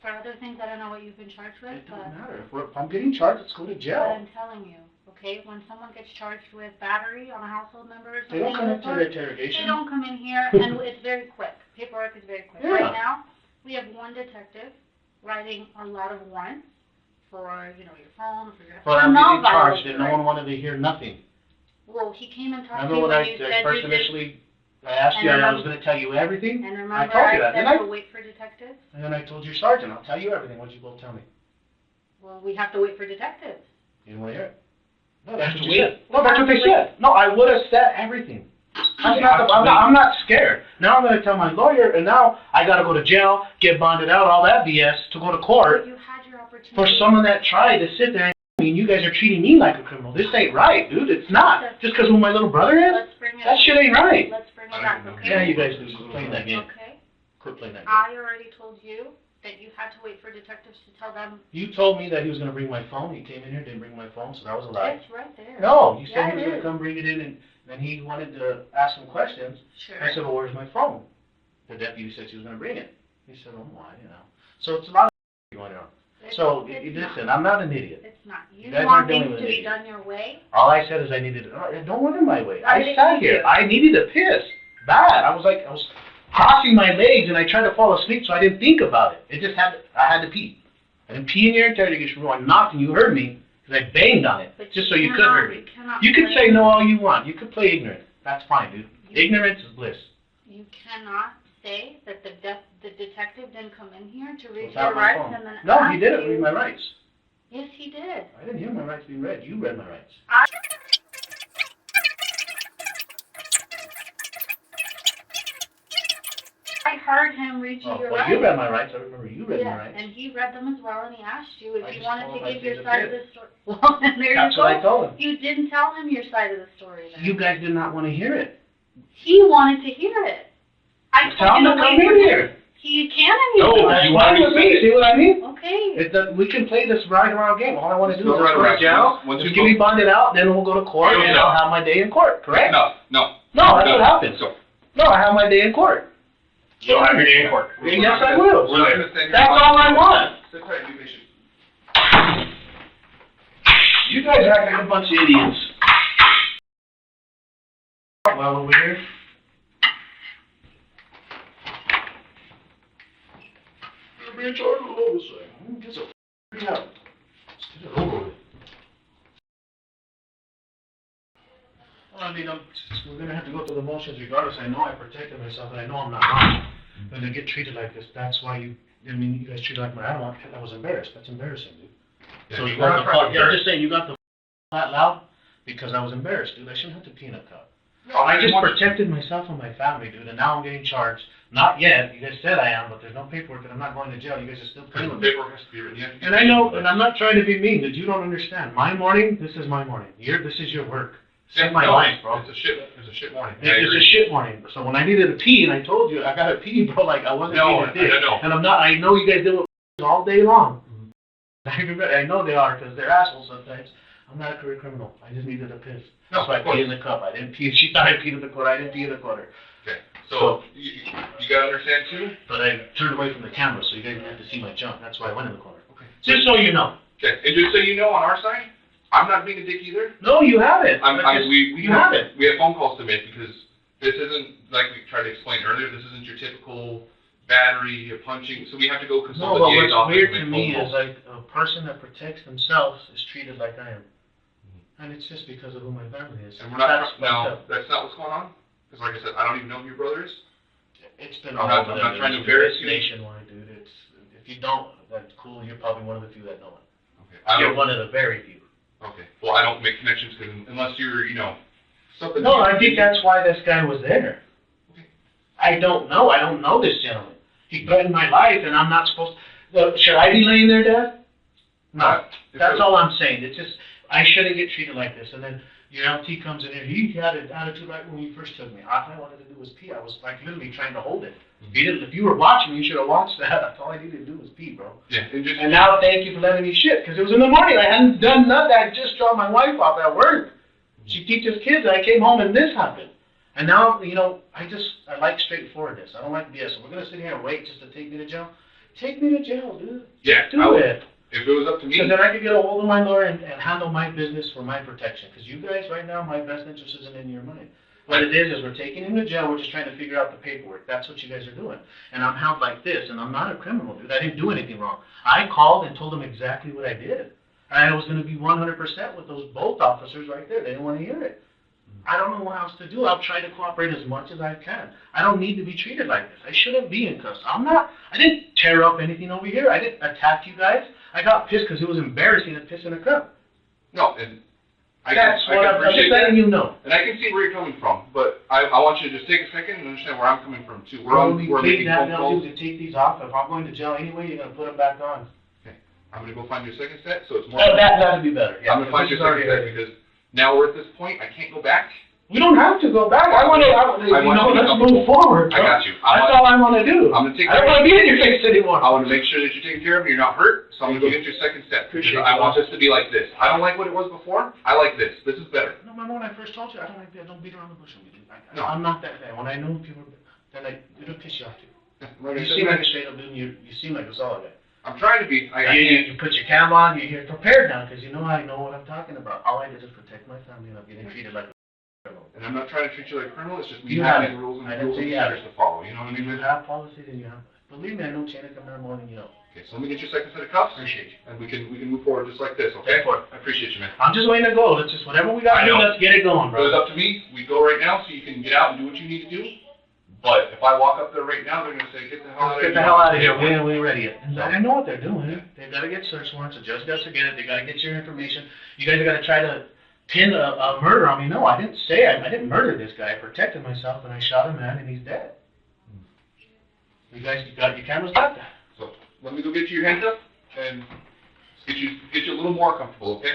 For other things, I don't know what you've been charged with, It but doesn't matter. If I'm getting charged, let's go to but jail. I'm telling you, okay? When someone gets charged with battery on a household member or They something don't come of into the the sort, they interrogation. don't come in here, and it's very quick. Paperwork is very quick. Yeah. Right now, we have one detective writing a lot of warrants for, your phone, for your But I'm non-violent getting charged, and no crime. one wanted to hear nothing. Well, he came and talked to Remember you when when I you the said first you did, initially, I asked you, and I was gonna tell you everything, and I remember told you I that, said didn't I? to wait for detectives? and then I told your sergeant, I'll tell you everything. What'd you both tell me? Well, we have to wait for detectives. You didn't wanna hear it? No, You that's have what to you wait. said. No, that's what they said. No, I would have said everything. I'm not scared. Now I'm gonna tell my lawyer, and now I gotta go to jail, get bonded out, all that BS, to go to court You had your opportunity. for someone that tried to sit there and I mean, you guys are treating me like a criminal. This ain't right, dude. It's not. Just because who my little brother is? Let's bring it. That shit ain't right. Let's bring it back, okay? Yeah, you guys can play that game. Okay. Quit playing that game. I already told you that you had to wait for detectives to tell them. You told me that he was gonna bring my phone. He came in here, didn't bring my phone, so that was a lie. It's right there. No, you said Yeah, he was it gonna is. come bring it in, and then he wanted to ask some questions. Sure. I said, well, where's my phone? The deputy said she was gonna bring it. He said, oh, why, So it's a lot of going on. So, listen, I'm not an idiot. It's not. You guys want aren't dealing things with to an be idiot. done your way. All I said is I needed, I don't want it my way. Why I did it sat take here. you? I needed to piss. Bad. I was crossing my legs and I tried to fall asleep, so I didn't think about it. I had to pee. I didn't pee in your interrogation room. I knocked and you heard me because I banged on it, But just so you could hear me. cannot You can play- say no all you want. You can play ignorant. That's fine, dude. Ignorance is bliss. You cannot say that the detective didn't come in here to read Without your my rights phone. and then No, ask he didn't you- read my rights. Yes, he did. I didn't hear my rights being read. You read my rights. I heard him read you Oh, your well, rights. you read my rights. I remember you read my Yeah, rights. and he read them as well, and he asked you I if you just wanted told to him I give your did side it. of the story. Well, and there That's you what I go. told him. You didn't tell him your side of the story then. You guys did not want to hear it. He wanted to hear it. I Tell told him you to to come wait in for here. He can and No, you That's you fine already with me. said it. See what I mean? Okay. We can play this right around game. All I want to do is No just right go to around. jail. Once Just you get me go- bonded out, then we'll go to court, No, and no. I'll have my day in court. Correct? No. No, that's what happens. So, No, I have my day in court. You'll have your day in court. Yes, I will. We're not gonna stand here. That's all I want. Sit tight, be patient. You guys are acting like a bunch of idiots. Well, over here. You're being charged with oversight. Get the f***ing out. Let's get it over with. Well, I mean, we're gonna have to go through the motions regardless. I know I protected myself, and I know I'm not wrong. But to get treated like this, that's why you guys treat like my animal. I was embarrassed. That's embarrassing, dude. So you got the, I'm just saying, you got the that loud because I was embarrassed, dude. I shouldn't have to pee in a cup. No, I just want- protected myself and my family, dude, and now I'm getting charged. Not yet. You guys said I am, but there's no paperwork, and I'm not going to jail. You guys are still Because the killing me. paperwork has to be written. You have to And I know, and I'm not trying to be mean, dude. You don't understand. My morning, this is my morning. This is your work. Save my life, bro. It's a shit morning. It's a shit morning. So when I needed to pee, and I told you I got to pee, bro, like I wasn't being a dick. No. And I'm not. I know you guys do it all day long. I know they are because they're assholes sometimes. I'm not a career criminal. I just needed a piss. No, That's why I peed in the cup. I didn't pee. She thought I peed in the quarter. I didn't pee in the quarter. Okay. So you gotta understand too. But I turned away from the camera, so you guys didn't have to see my junk. That's why I went in the corner. Okay. Just so you know. Okay. And just so you know, on our side, I'm not being a dick either. No, you haven't. We haven't. We have phone calls to make because this isn't like we tried to explain earlier. This isn't your typical battery, punching. So we have to go No, consult but the DA's what's office weird and to make me phone is calls. like a person that protects themselves is treated like I am. And it's just because of who my family is. And we're not. That's No, that's not what's going on. Because like I said, I don't even know who your brother is. It's been I'm all not- over I'm the not trying to news. embarrass It's you. nationwide, dude. It's, if you don't, that's cool. You're probably one of the few that know it. Okay. I You're don't. one of the very few. Okay. Well, I don't make connections because unless you're, something. No, I think that's why this guy was there. Okay. I don't know. I don't know this gentleman. He threatened my life, and I'm not supposed to. Should I be laying there, Dad? No. That's all I'm saying. It's just, I shouldn't get treated like this. And then your LT comes in here. He had an attitude right when you first took me. All I wanted to do was pee. I was like literally trying to hold it. If you were watching, you should have watched that. That's all I needed to do was pee, bro. Yeah. And now thank you for letting me shit, because it was in the morning. I hadn't done nothing. I just dropped my wife off at work. She teaches kids. I came home and this happened. And now, I like straightforwardness. I don't like BS. So we're going to sit here and wait just to take me to jail? Take me to jail, dude. Yeah. Do it. If it was up to me. Because then I could get a hold of my lawyer and handle my business for my protection. Because you guys, right now, my best interest isn't in your money. What it is we're taking him to jail. We're just trying to figure out the paperwork. That's what you guys are doing. And I'm held like this. And I'm not a criminal, dude. I didn't do anything wrong. I called and told them exactly what I did. And I was going to be 100% with those both officers right there. They didn't want to hear it. I don't know what else to do. I'll try to cooperate as much as I can. I don't need to be treated like this. I shouldn't be in cuffs. I didn't tear up anything over here. I didn't attack you guys. I got pissed because it was embarrassing to piss in a cup. No, and I'm just letting you know. And I can see where you're coming from, but I want you to just take a second and understand where I'm coming from too. We're Making phone calls. to take these off. If I'm going to jail anyway, you're going to put them back on. Okay, I'm going to go find your second set, so it's more. That would be better. Yeah, I'm going to find your second set because now we're at this point. I can't go back. We don't have to go back. Let's move forward. I got you. That's all I want to do. I'm gonna take I don't want to be in your face anymore. I want to make sure that you're taken care of and you're not hurt, so I'm going to get your second step. Appreciate I it. want this to be like this. I don't like what it was before. I like this. This is better. No, remember when I first told you, I don't like that. Don't beat around the bush with me. No. I'm not that guy. When I know people, then it'll piss you off too. Like I You said, seem like a straight up dude. You seem like a solid guy. I'm trying to be. You put your cam on. You're prepared now because I know what I'm talking about. All I did is protect my family, and I'm getting treated like a criminal. And I'm not trying to treat you like a criminal. It's just me You having haven't. rules and I didn't rules and say you standards to follow. You know what I mean? You have policies and you have. Believe me, I know chain of command more than you know. Okay, so let me get your second set of cuffs. Appreciate you. And we can move forward just like this, okay? I appreciate you, man. I'm just waiting to go. Let's just whatever we got to do. Let's get it going, If bro. it was up to me, we go right now so you can get out and do what you need to do. But if I walk up there right now, they're gonna say, "Get the hell out of here." Get the hell out of here. We ain't ready yet. I know what they're doing. They've got to get search warrants. The judge got to get it. They got to get your information. You guys got to try to pin a murder on me. No, I didn't say I didn't murder this guy. I protected myself and I shot a man and he's dead. You guys got your cameras got that. So let me go get you your hands up and get you a little more comfortable, okay?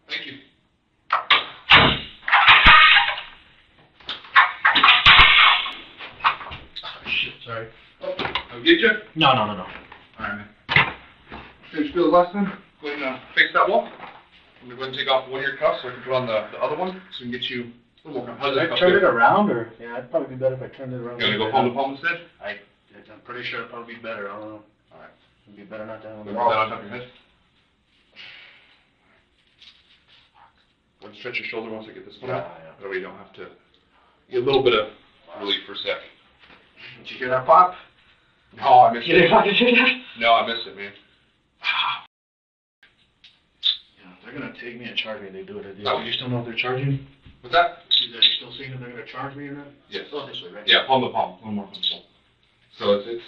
Thank you. Oh, shit, sorry. I'll get you. No. All right, man. Finish feel the last time. Go ahead and face that wall. I'm gonna go ahead and take off one of your cuffs so I can put on the other one so we can get you a little more comfortable. Did I turn it around or? Yeah, it'd probably be better if I turned it around. You wanna go palm to palm instead? I'm pretty sure it'd probably be better. I don't know. All right. It'd be better not to have Put that on top of your head. Go ahead and stretch your shoulder once I get this one out. That way you don't have to get a little bit of relief for a sec. Did you hear that pop? No, I missed You it. didn't fucking hear that? No, I missed it, man. Yeah, they're gonna take me and charge me. They do it. No. You still know if they're charging? What's that? Are you still seeing if they're gonna charge me or not? Yes. Oh, this way, right? Yeah, palm to palm, a little more comfortable. So it's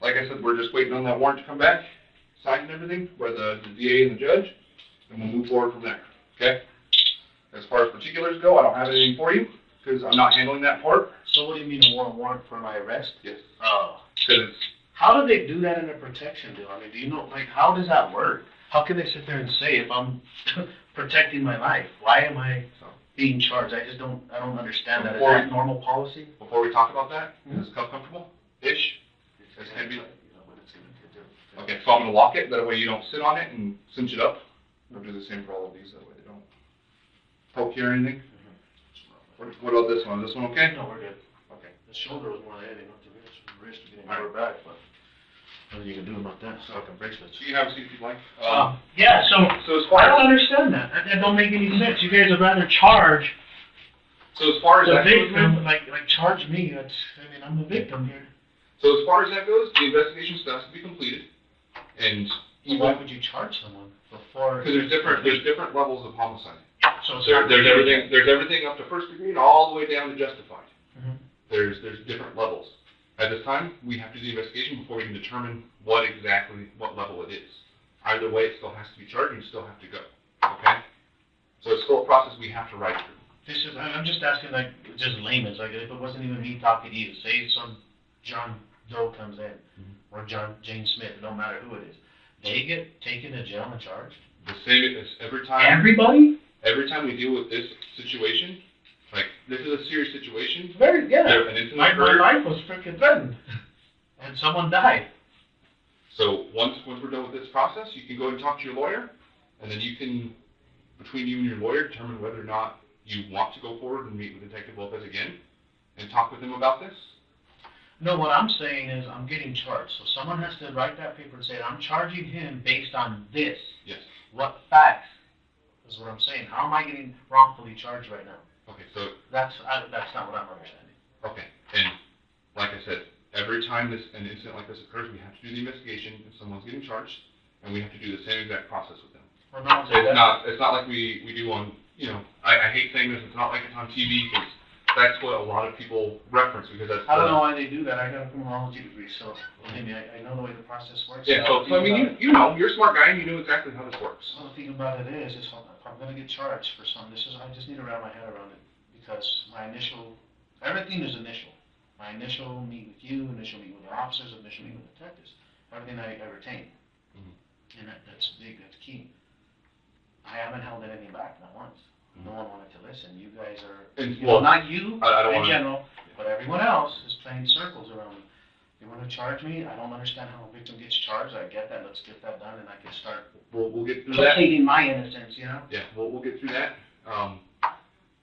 like I said, we're just waiting on that warrant to come back, signed and everything, by the DA and the judge, and we'll move forward from there, okay? As far as particulars go, I don't have anything for you, because I'm not handling that part. So what do you mean a warrant for my arrest? Yes. Oh. Because How do they do that in a protection deal? I mean, do you know, like, how does that work? How can they sit there and say if I'm protecting my life, why am I being charged? I don't understand that. Is that normal policy? before we talk about that, is this cup comfortable-ish? This can be. Okay, so I'm gonna lock it, that way you don't sit on it and cinch it up. We'll do the same for all of these, that way they don't poke you or anything. What about this one? Is this one okay? No, we're good. Okay. The shoulder was more than anything, not the wrist getting lower back, but nothing you can do about that. It's like a bracelet. So you can have a seat if you'd like. Yeah, so So as I far don't as, understand that. That don't make any sense. You guys would rather charge so as far as the that goes, victim, like charge me. That's, I mean, I'm the victim here. so as far as that goes, the investigation still has to be completed. And Why would you charge someone before? because there's different levels of homicide. So it's There's everything up to first degree and all the way down to justified. Mhm. There's different levels. At this time, we have to do the investigation before we can determine what level it is. Either way, it still has to be charged and you still have to go. Okay? So it's still a process we have to ride through. This is, I'm just asking, like, just layman's, like, if it wasn't even me talking to you, say some John Doe comes in, or Jane Smith, it don't matter who it is, they get taken to jail and charged? The same as every time. Everybody? Every time we deal with this situation, like, this is a serious situation. Very, yeah. An incident My occurred. life was freaking threatened, and someone died. So once we're done with this process, you can go and talk to your lawyer, and then you can, between you and your lawyer, determine whether or not you want to go forward and meet with Detective Lopez again and talk with him about this. No, what I'm saying is I'm getting charged. So someone has to write that paper and say, I'm charging him based on this. Yes. What facts? Is what I'm saying. How am I getting wrongfully charged right now? Okay, so, That's not what I'm understanding. okay, and like I said, every time an incident like this occurs, we have to do the investigation if someone's getting charged, and we have to do the same exact process with them. Well, no one's It's not like we do on, I hate saying this, it's not like it's on TV, because that's what a lot of people reference, because that's. I don't know why they do that. I got a criminology degree, so believe me, I know the way the process works. Yeah, so I mean, you know, you're a smart guy and you know exactly how this works. So the thing about it is if I'm going to get charged for something, I just need to wrap my head around it, because everything is initial. My initial meet with you, initial meet with the officers, initial meet with detectives, everything I retain. And that's big, that's key. I haven't held anything back, not once. No one wanted to listen. You guys are, not you in general, but everyone else is playing circles around me. You want to charge me? I don't understand how a victim gets charged. I get that. Let's get that done, and I can start We'll get through that. placating my innocence, you know? Yeah, we'll get through that.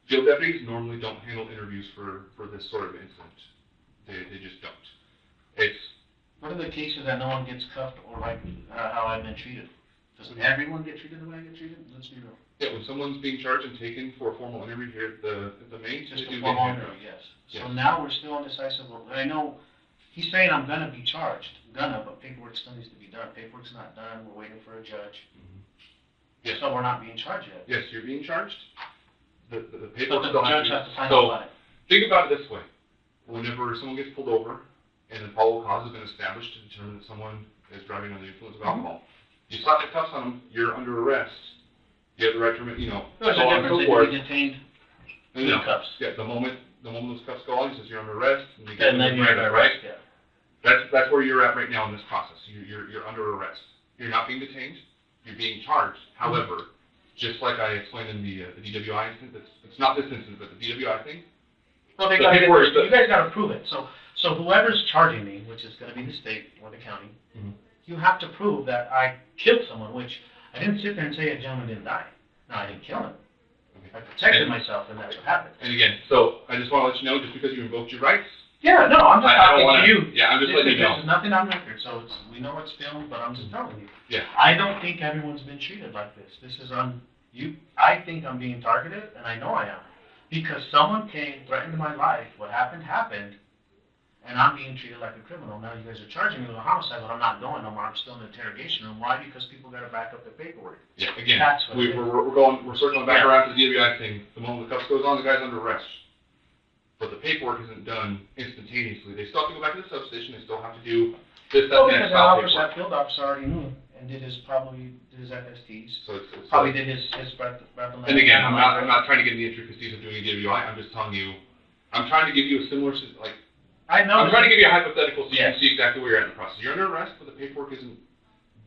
Field deputies normally don't handle interviews for this sort of incident. They just don't. What are the cases that no one gets cuffed or like how I've been treated? Does everyone get treated the way I get treated? Let's be real. Yeah, when someone's being charged and taken for a formal interview here at the main, Just they a do formal get interview, yes. So Yes. now we're still indecisive. I know he's saying I'm gonna be charged, but paperwork still needs to be done. Paperwork's not done. We're waiting for a judge. Yes. So we're not being charged yet. Yes, you're being charged. The But paperwork the still judge has has to to sign be. off So on it. think about it this way: whenever someone gets pulled over and the probable cause has been established to determine that someone is driving under the influence of alcohol, you slap the cuffs on them, you're under arrest. You have the right to, There's a so on and difference so if forth. you're detained No, with cuffs. Yeah, the moment those cuffs go on, he says you're under arrest, and you get And then you're Miranda, under right? arrest, yeah. That's where you're at right now in this process. You're under arrest. You're not being detained. You're being charged. However, just like I explained in the DWI instance, it's not this instance, but the DWI thing. Well, The paperwork is you guys gotta prove it. So whoever's charging me, which is gonna be the state or the county, you have to prove that I killed someone, which I didn't sit there and say a gentleman didn't die. No, I didn't kill him. I protected myself, and that's what happened. And again, so I just want to let you know, just because you invoked your rights. Yeah, no, I'm just I don't talking wanna- to you. yeah, I'm just letting you know. There's nothing on record, so we know it's filmed, but I'm just telling you. Yeah. I don't think everyone's been treated like this. This is I think I'm being targeted, and I know I am. Because someone came, threatened my life, what happened, and I'm being treated like a criminal. Now you guys are charging me with a homicide, but I'm not going no more. I'm still in the interrogation room. Why? Because people gotta back up their paperwork. Yeah, again, That's what it is. we're circling back around to the DWI thing. The moment the cuffs goes on, the guy's under arrest. But the paperwork isn't done instantaneously. They still have to go back to the substation. They still have to do this, that, Well, and because that that style paperwork. field officer already knew And did his FSTs. So it's Probably did his breath. And again, I'm not trying to get in the intricacies of doing a DWI. I'm just telling you, I'm trying to give you a similar, like, I know. I'm trying to give you a hypothetical so you Yes. can see exactly where you're at in the process. You're under arrest, but the paperwork isn't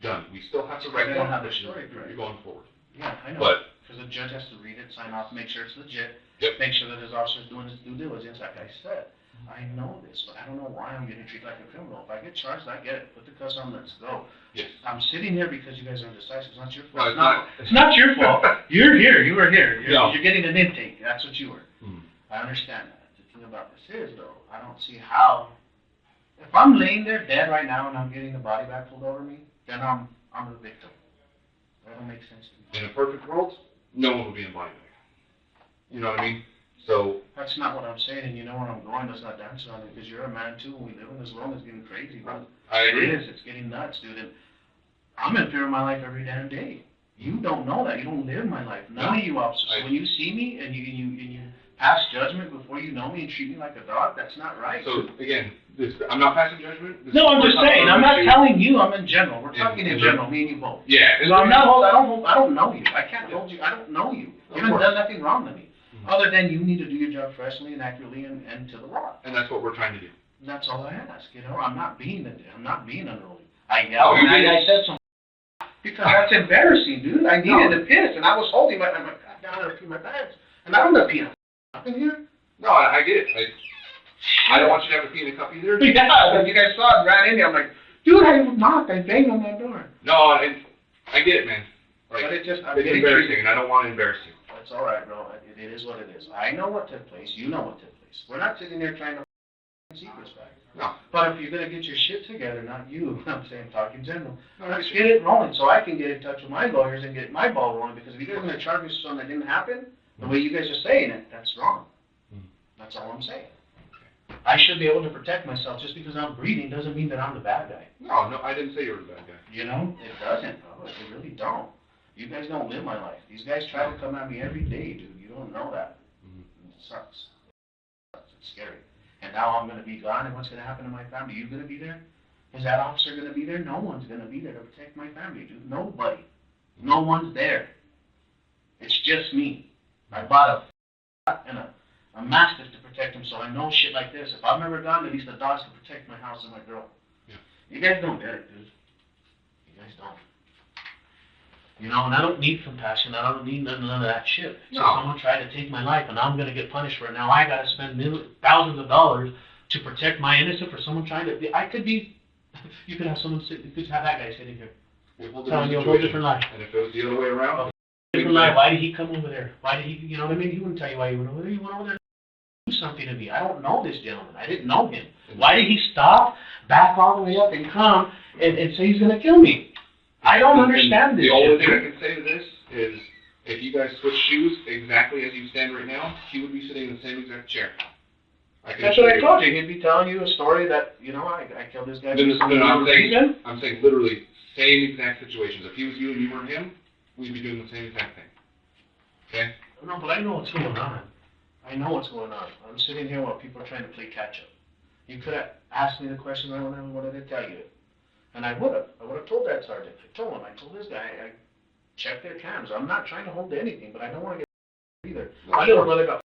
done. We still have to write They down don't have that the story you're correct. going forward. Yeah, I know. But Because the judge has to read it, sign off, make sure it's legit. Yep. Make sure that his officer's doing his due diligence, like I said. I know this, but I don't know why I'm getting treated like a criminal. If I get charged, I get it. Put the cuffs on, let's go. yes. I'm sitting here because you guys are indecisive. It's not your fault. No, it's not. It's not your fault. You're here. You were here. No. You're getting an intake. That's what you were. Hmm. I understand that. The thing about this is, though, I don't see how. If I'm laying there dead right now and I'm getting the body bag pulled over me, then I'm the victim. That don't make sense to me. In a perfect world, no one would be in body bag. You know what I mean? So That's not what I'm saying, and you know where I'm going. Let's not dance on it, because you're a man too. We live in this world. It's getting crazy, bro. I agree. It is. It's getting nuts, dude. And I'm in fear of my life every damn day. You don't know that. You don't live my life. None of you officers. So when you see me and you pass judgment before you know me and treat me like a dog, that's not right. So again, I'm not passing judgment. No, I'm just saying. I'm not issue. telling you. I'm in general. We're talking in in general. Me and you both. Yeah. So I'm not. I don't know you. I can't hold you. I don't know you. You haven't done nothing wrong to me. Other than you need to do your job professionally and accurately and to the law. And that's what we're trying to do. That's all I ask, you know. I'm not being unruly. I yelled and I said some because that's embarrassing, dude. I needed to piss and I was holding my God down there to pee my pants. And I'm gonna pee up in here. No, I get it. I don't want you to have to pee in a cup either. Yeah, when you guys saw it, ran in there, I'm like, dude, I knocked, I banged on that door. No, and I get it, man. Like, But it just, I'm it's getting embarrassing, treated. and I don't want to embarrass you. That's all right, bro. It is what it is. I know what took place. You know what took place. We're not sitting there trying to secrets back. No. But if you're gonna get your shit together, not you, I'm saying talk in general, No, let's I get it rolling so I can get in touch with my lawyers and get my ball rolling. Because if you guys are gonna charge me for something that didn't happen, the way you guys are saying it, that's wrong. That's all I'm saying. I should be able to protect myself. Just because I'm breathing doesn't mean that I'm the bad guy. No, I didn't say you were the bad guy. You know, it doesn't, bro. It really don't. You guys don't live my life. These guys try to come at me every day, dude. You don't know that. It sucks. It's scary. And now I'm gonna be gone, and what's gonna happen to my family? You gonna be there? Is that officer gonna be there? No one's gonna be there to protect my family, dude. Nobody. No one's there. It's just me. I bought a mastiff to protect him, so I know shit like this. If I'm ever gone, at least the dogs can protect my house and my girl. Yeah. You guys don't get it, dude. You guys don't. You know, and I don't need compassion. I don't need none of that shit. So No. someone tried to take my life, and I'm gonna get punished for it. Now I gotta spend thousands of dollars to protect my innocent for someone trying to. I could be. You could have someone sit. You could have that guy sitting here telling you a whole different life. And if it was the other way around, Different life. Why did he come over there? Why did he? You know what I mean? He wouldn't tell you why he went over there. He went over there to do something to me. I don't know this gentleman. I didn't know him. Why did he stop, back all the way up, and come and say he's gonna kill me? I don't understand this. The only shit, thing I dude. can say to this is, if you guys switch shoes exactly as you stand right now, he would be sitting in the same exact chair. That's what I told you. He'd be telling you a story that, you know, I killed this guy. I'm saying literally same exact situations. If he was you and you were him, we'd be doing the same exact thing. Okay? No, but I know what's going on. I know what's going on. I'm sitting here while people are trying to play catch up. You could have asked me the question I wanted to tell you. And I would have. I would have told that sergeant. I told him. I told this guy. I checked their cams. I'm not trying to hold anything, but I don't want to get either. My little brother got.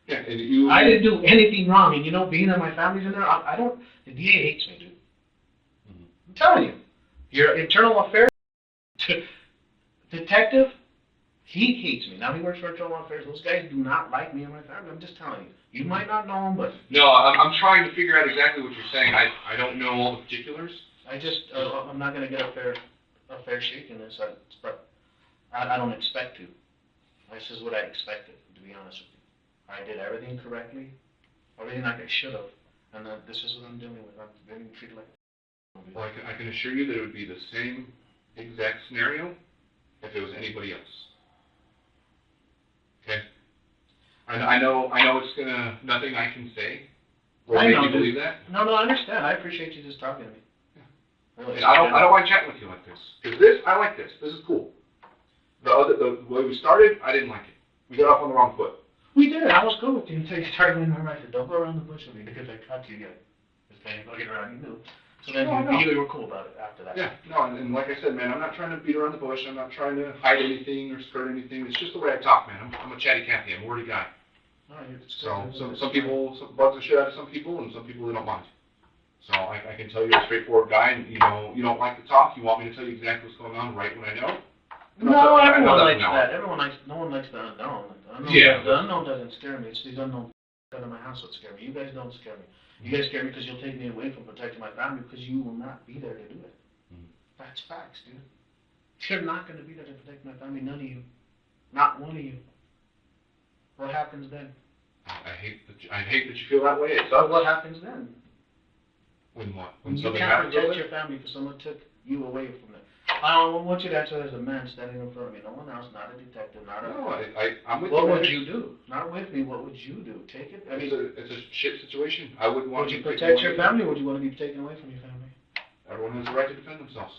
Yeah, and you. I didn't do anything wrong, and you know, being that my family's in there, I don't. The DA hates me, dude. I'm telling you. Your internal affairs detective, he hates me. Now he works for internal affairs. Those guys do not like me and my family. I'm just telling you. You might not know him, but No, I'm trying to figure out exactly what you're saying. I don't know all the particulars. I just I'm not gonna get a fair shake in this. I don't expect to. This is what I expected, to be honest with you. I did everything correctly, everything like I should have, and this is what I'm dealing with. I'm getting treated like. Well, I can assure you that it would be the same exact scenario if it was anybody else. Okay? I know it's gonna, nothing I can say will make you believe that. No, I understand. I appreciate you just talking to me. Yeah. Really, I don't mind chatting with you like this. Because this, I like this. This is cool. The way we started, I didn't like it. We got off on the wrong foot. We did. I was cool with you until you started going around. I said, don't go around the bush with me because I caught you yet. This guy ain't gonna get around. You knew. So then No, no. you were cool about it after that. Yeah, no, and like I said, man, I'm not trying to beat around the bush. I'm not trying to hide anything or skirt anything. It's just the way I talk, man. I'm a chatty Cathy. I'm a wordy guy. No, So some people bug the shit out of some people, and some people they don't mind. So I can tell you're a straightforward guy, and you don't like to talk. You want me to tell you exactly what's going on right when I know. No, everyone likes now. that. No one likes the unknown. The unknown doesn't scare me. It's these unknown out of my house that scare me. You guys don't scare me. You guys scare me because you'll take me away from protecting my family because you will not be there to do it. That's facts, dude. You're not going to be there to protect my family. None of you. Not one of you. What happens then? I hate that you feel that way. It So sucks. what happens then? When what? When you something can't happens protect over your family because someone took you away from them. I want you to answer as a man standing in front of me. No one else, not a detective, not a... No, I'm with what you. What would you do? Not with me, what would you do? Take it? I mean, it's a shit situation. I wouldn't want would you to take protect away. your family or would you want to be taken away from your family? Everyone has the right to defend themselves.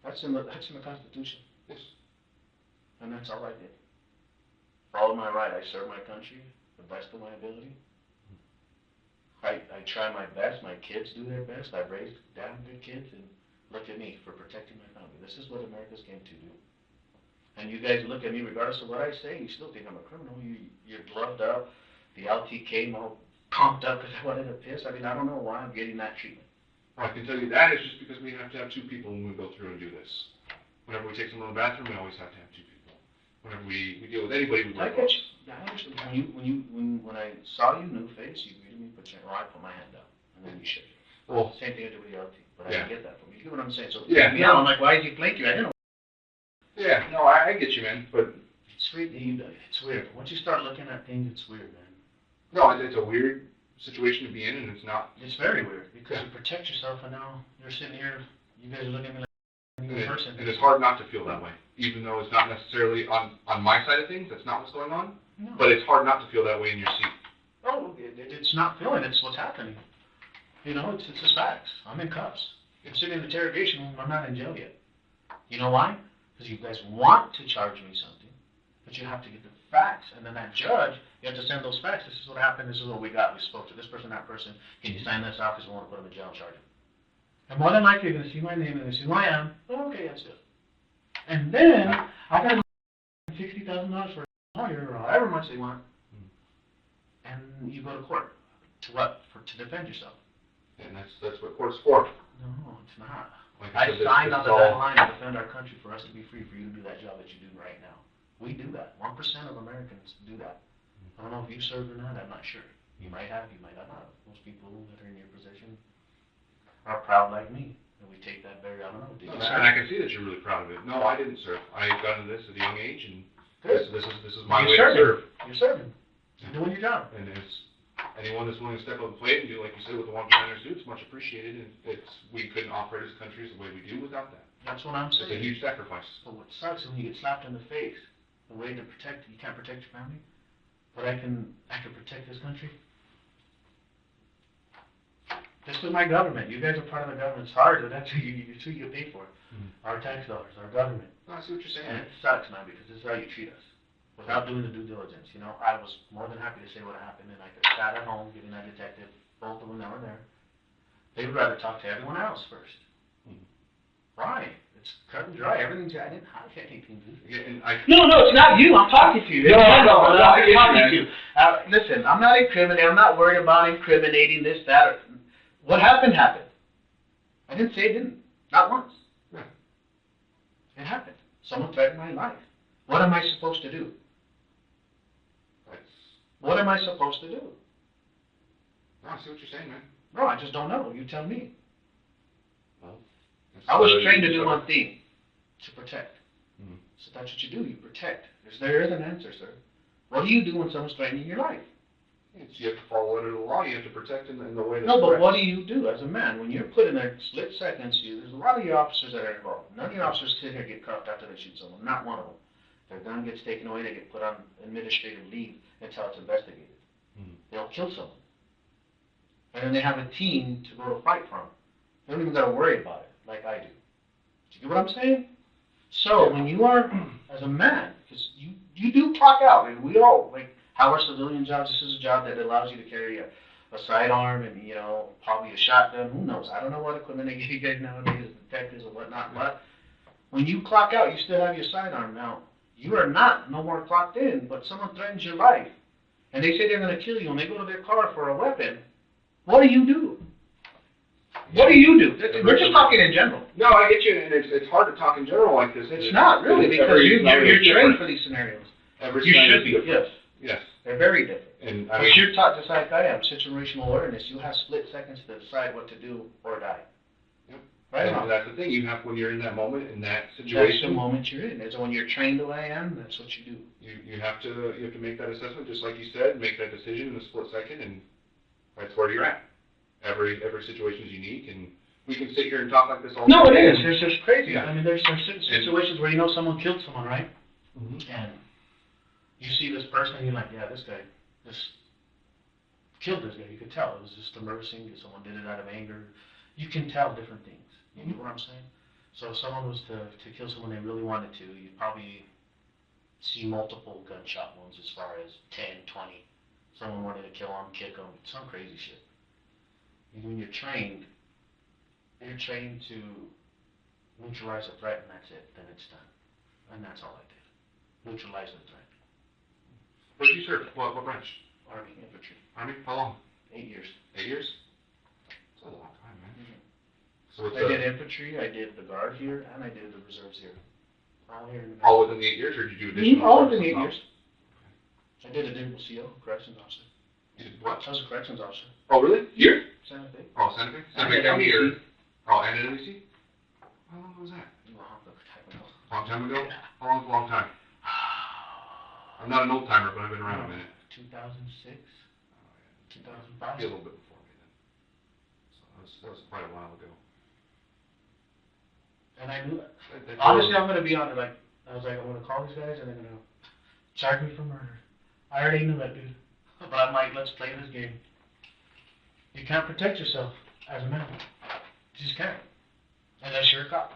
That's in the Constitution. Yes. And that's all I did. Followed my right. I served my country the best of my ability. I try my best. My kids do their best. I've raised damn good kids, and look at me for protecting my family. This is what America's came to do. And you guys look at me, regardless of what I say, you still think I'm a criminal. You're gloved up. The LT came all pumped up because I wanted to piss. I mean, I don't know why I'm getting that treatment. Well, I can tell you that is just because we have to have two people when we go through and do this. Whenever we take someone to the bathroom, we always have to have two people. Whenever we deal with anybody, we I work get close. you. I understand. When I saw you new face, you greeted me, I put my hand up, and then you shook it. Well, Same thing I did with the LT, but I yeah. didn't get that from you. You get what I'm saying? So Yeah, yeah, I'm like, why did you flake you? I didn't know. Yeah, no, I get you, man, but It's weird. It's weird. Once you start looking at things, it's weird, man. no, it's a weird situation to be in, and it's not. It's very weird because you protect yourself, and now you're sitting here. You guys are looking at me like a new person. And it's hard not to feel that way, even though it's not necessarily on my side of things. That's not what's going on. No. But it's hard not to feel that way in your seat. Oh, it's not feeling. It's what's happening. You know, it's just facts. I'm in cuffs. I'm sitting in interrogation room. I'm not in jail yet. You know why? Because you guys want to charge me something, but you have to get the facts. And then that judge, you have to send those facts. This is what happened. This is what we got. We spoke to this person, that person. Can you sign this off because we want to put them in jail and charge them? And more than likely, you're going to see my name and see who I am. Oh, okay, that's it. And then I got $60,000 for a lawyer or however much they want. And you go to court. To what? To defend yourself. And that's what court's for. No, it's not. Like I said, signed this on is the all- dotted line to defend our country for us to be free, for you to do that job that you do right now. We do that. 1% of Americans do that. I don't know if you served or not, I'm not sure. You might have, you might not have. Most people that are in your position are proud like me. And we take that very, I don't know. Did you And serve? I can see that you're really proud of it. No, I didn't serve. I got into this at a young age, and Good. this is my You're way serving. to serve. You're serving. You're doing your job. And it's anyone that's willing to step up and play it and do, like you said, what the 1%ers do, it's much appreciated. And we couldn't operate as countries the way we do without that. That's what I'm It's a saying. huge sacrifice. But what sucks is when you get slapped in the face, the way to protect, you can't protect your family, but I can protect this country. This is my government. You guys are part of the government. It's hard, but that's who you get paid for. Our tax dollars, our government. No, I see what you're saying. And it sucks, man, because this is how you treat us. Without doing the due diligence, you know, I was more than happy to say what happened, and I could sat at home getting that detective, both of them that were there. They would rather talk to everyone else first. Why? It's cut and dry. Everything's, I didn't have anything to do. Yeah, and I, No, it's not you. I'm talking to you. No, I'm I get you, talking man. to you. Listen, I'm not incriminating. I'm not worried about incriminating this, that. Or, what happened, happened. I didn't say it didn't. Not once. Yeah. It happened. Someone threatened my life. What am I supposed to do? What am I supposed to do? no, I see what you're saying, man. No, I just don't know. You tell me. Well, I was that's trained to what do you one thing, to protect. Mhm. So that's what you do, you protect. There is an answer, sir. What do you do when someone's threatening your life? You have to follow under the law. You have to protect in the way that's No, but correct. what do you do as a man? When you're put in a split second, there's a lot of your officers that are involved. None of your officers sit here and get cuffed after they shoot someone. Not one of them. Their gun gets taken away, they get put on administrative leave until it's investigated. Mhm. They'll kill someone. And then they have a team to go to fight for them. They don't even got to worry about it like I do. Do you get what I'm saying? So when you are, as a man, because you do talk out, and we all, like, how are civilian jobs? This is a job that allows you to carry a sidearm and, you know, probably a shotgun, who knows? I don't know what equipment they give you guys nowadays, detectives or whatnot, but when you clock out, you still have your sidearm. Now, you are not no more clocked in, but someone threatens your life, and they say they're going to kill you, and they go to their car for a weapon. What do you do? What do you do? We're just talking in general. No, I get you, and it's hard to talk in general like this. It's not really, because you're trained for these scenarios. You should be, yes. Yes. They're very different. And But you're taught, just like I am, situational awareness. You have split seconds to decide what to do or die. Yep. Right And on. that's the thing, you have, when you're in that moment, in that That's the situation, moment you're in. It's when you're trained the way I am, that's what you do. you have to make that assessment, just like you said, make that decision in a split second, and that's where you're at. Every situation is unique, and we can sit here and talk like this all No, it day. is. It's just crazy. Yeah. I mean, there's situations where you know someone killed someone, right? Mhm. And you see this person, and you're like, yeah, this guy just killed this guy. You could tell. It was just a murder scene. Someone did it out of anger. You can tell different things. You know what I'm saying? So if someone was to kill someone they really wanted to, you'd probably see multiple gunshot wounds as far as 10, 20. Someone wanted to kill him, kick him, some crazy shit. And when you're trained to neutralize the threat, and that's it. Then it's done. And that's all I did. Neutralize the threat. Where did you serve? What branch? Army, infantry. Army? How long? 8 years. 8 years? That's a long time, man. So I did infantry, I did the guard here, and I did the reserves here. All here in the all within the 8 years, or did you do additional? All within service 8 on years. I did a divisional CO, corrections officer. You did what? I was a corrections officer. Oh, really? Here? Santa Fe. Oh, Santa Fe? Santa I Fe did County, or? NBC. Oh, and at NBC? How long was that? Long time ago? How long's a long time? I'm not an old timer, but I've been around a minute. 2006, 2005. Be a little bit before me then. So that was quite a while ago. And I knew, That honestly, drove- I'm gonna be on it, like, I was like, I'm gonna call these guys and they're gonna charge me for murder. I already knew that, dude. But I'm like, let's play this game. You can't protect yourself as a man. You just can't. Unless you're a cop.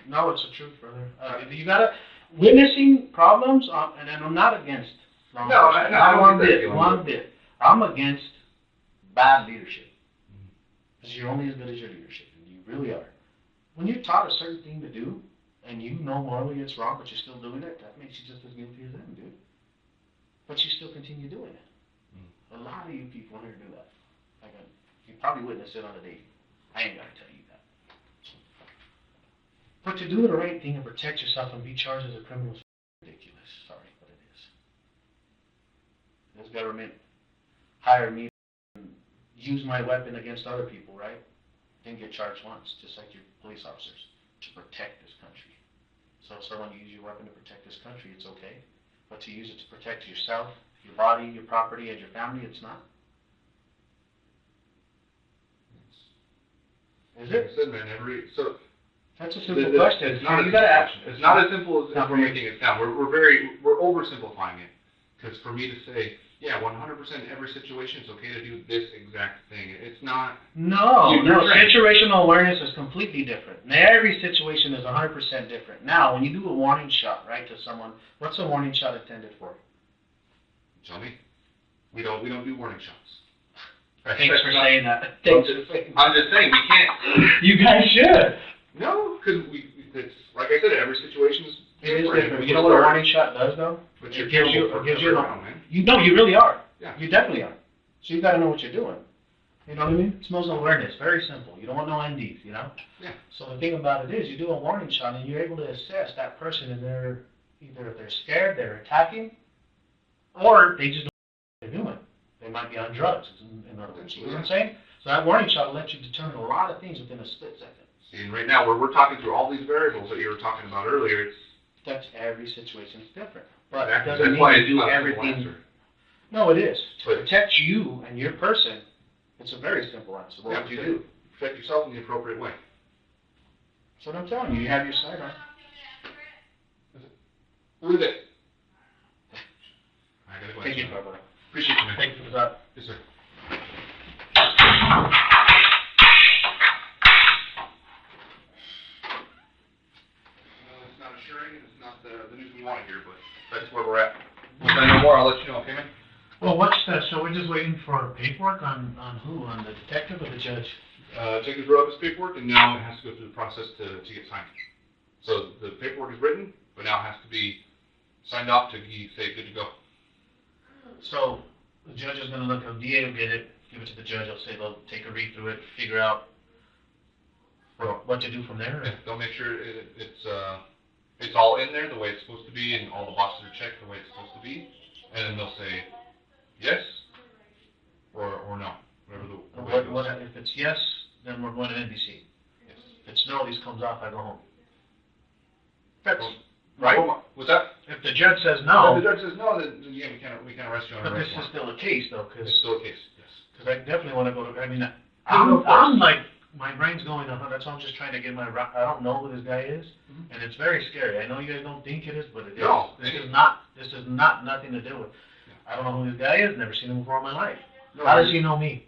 No, it's the truth, brother. You gotta, witnessing problems, and I'm not against law enforcement. I don't one get that bit, feeling, one but- bit. I'm against bad leadership. Because you're only as good as your leadership, and you really are. When you're taught a certain thing to do, and you know morally it's wrong, but you're still doing it, that makes you just as guilty as them, dude. But you still continue doing it. A lot of you people here do that. Like, you probably witness it on a daily. I ain't gotta tell you that. But to do the right thing and protect yourself and be charged as a criminal is ridiculous. Sorry, but it is. This government hired me to use my weapon against other people, right? Didn't get charged once, just like your police officers, to protect this country. So if someone uses your weapon to protect this country, it's okay. But to use it to protect yourself, your body, your property, and your family, it's not. Is Like it? I said, man, That's a simple question. It's not, You gotta ask. it's not as simple as Not we're for me. making it sound. We're oversimplifying it. Because for me to say, yeah, 100% in every situation, it's okay to do this exact thing. It's not. No, You're right. situational awareness is completely different. Now, every situation is 100% different. Now, when you do a warning shot, right, to someone, what's a warning shot intended for? Tell me. We don't do warning shots. Thanks for saying that. I'm just saying, we can't. You guys should. No, because it's, like I said, every situation is It is different. You know what a warning shot does, though? But It you're gives you, killable it gives forever you, now, man. you really are. Yeah. You definitely are. So you gotta know what you're doing. You know what I mean? It smells awareness. Very simple. You don't want no NDs, you know? Yeah. So the thing about it is, you do a warning shot and you're able to assess that person and they're, either if they're scared, they're attacking, or they just don't know what they're doing. They might be on drugs, in other words. You know what I'm saying? So that warning shot will let you determine a lot of things within a split second. See, and right now, we're talking through all these variables that you were talking about earlier. It's That's every situation is different. But Exactly. it doesn't That's why I mean do you have do a simple everything. answer. No, it is. To But- protect you and your person, it's a very simple answer. What would you do? Protect yourself in the appropriate way. That's what I'm telling you. You have your sidearm. Who is it? I gotta go. Thank you, answer. brother. Appreciate you, man. Thank you for that. Yes, sir. Well, it's not assuring, and it's not the news we want to hear, but that's where we're at. Once I know more, I'll let you know, okay, man? Well, what's the, so we're just waiting for paperwork on who? On the detective or the judge? Detective drew up his paperwork, and now it has to go through the process to get signed. So the paperwork is written, but now it has to be signed off to say good to go. So the judge is gonna look, the DA will get it, give it to the judge, they'll say, they'll take a read through it, figure out what to do from there. Yeah, they'll make sure it's all in there the way it's supposed to be, and all the boxes are checked the way it's supposed to be, and then they'll say yes or no, whatever the way it goes. If it's yes, then we're going to NBC. Yes. If it's no, these comes off, I go home. That's right. What's that? If the judge says no. If the judge says no, then yeah, we can't arrest you on But a this arrest is warrant. still a case though, It's still a case, yes. Cause I definitely wanna go to, I mean, of I'm course. like, my brain's going 100, that's why I'm just trying to get I don't know who this guy is, and it's very scary. I know you guys don't think it is, but it is. No. This is not nothing to do with. I don't know who this guy is, never seen him before in my life. No, How does he know me?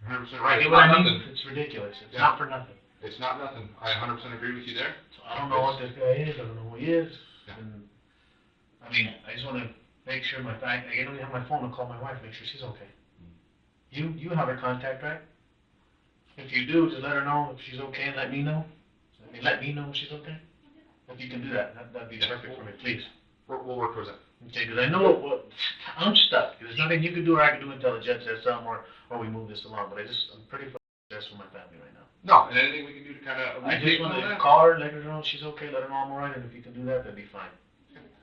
100% right. You It's know what not I mean? nothing. It's ridiculous. It's Yeah. not for nothing. It's not nothing. I 100% agree with you there. So I don't know what this guy is, I don't know who he is, Yeah. and, I mean, I just wanna make sure I don't even have my phone to call my wife, make sure she's okay. You have her contact, right? If you do, just let her know if she's okay and let me know. Let me know if she's okay. If you can do that, that'd be perfect for me, please. We'll work towards that. Okay, because I know I'm stuck. There's nothing you can do or I can do until the judge says something or we move this along. But I'm pretty stressed for my family right now. No, and anything we can do to kind of I just want to call her, let her know she's okay, let her know I'm alright, and if you can do that, that'd be fine.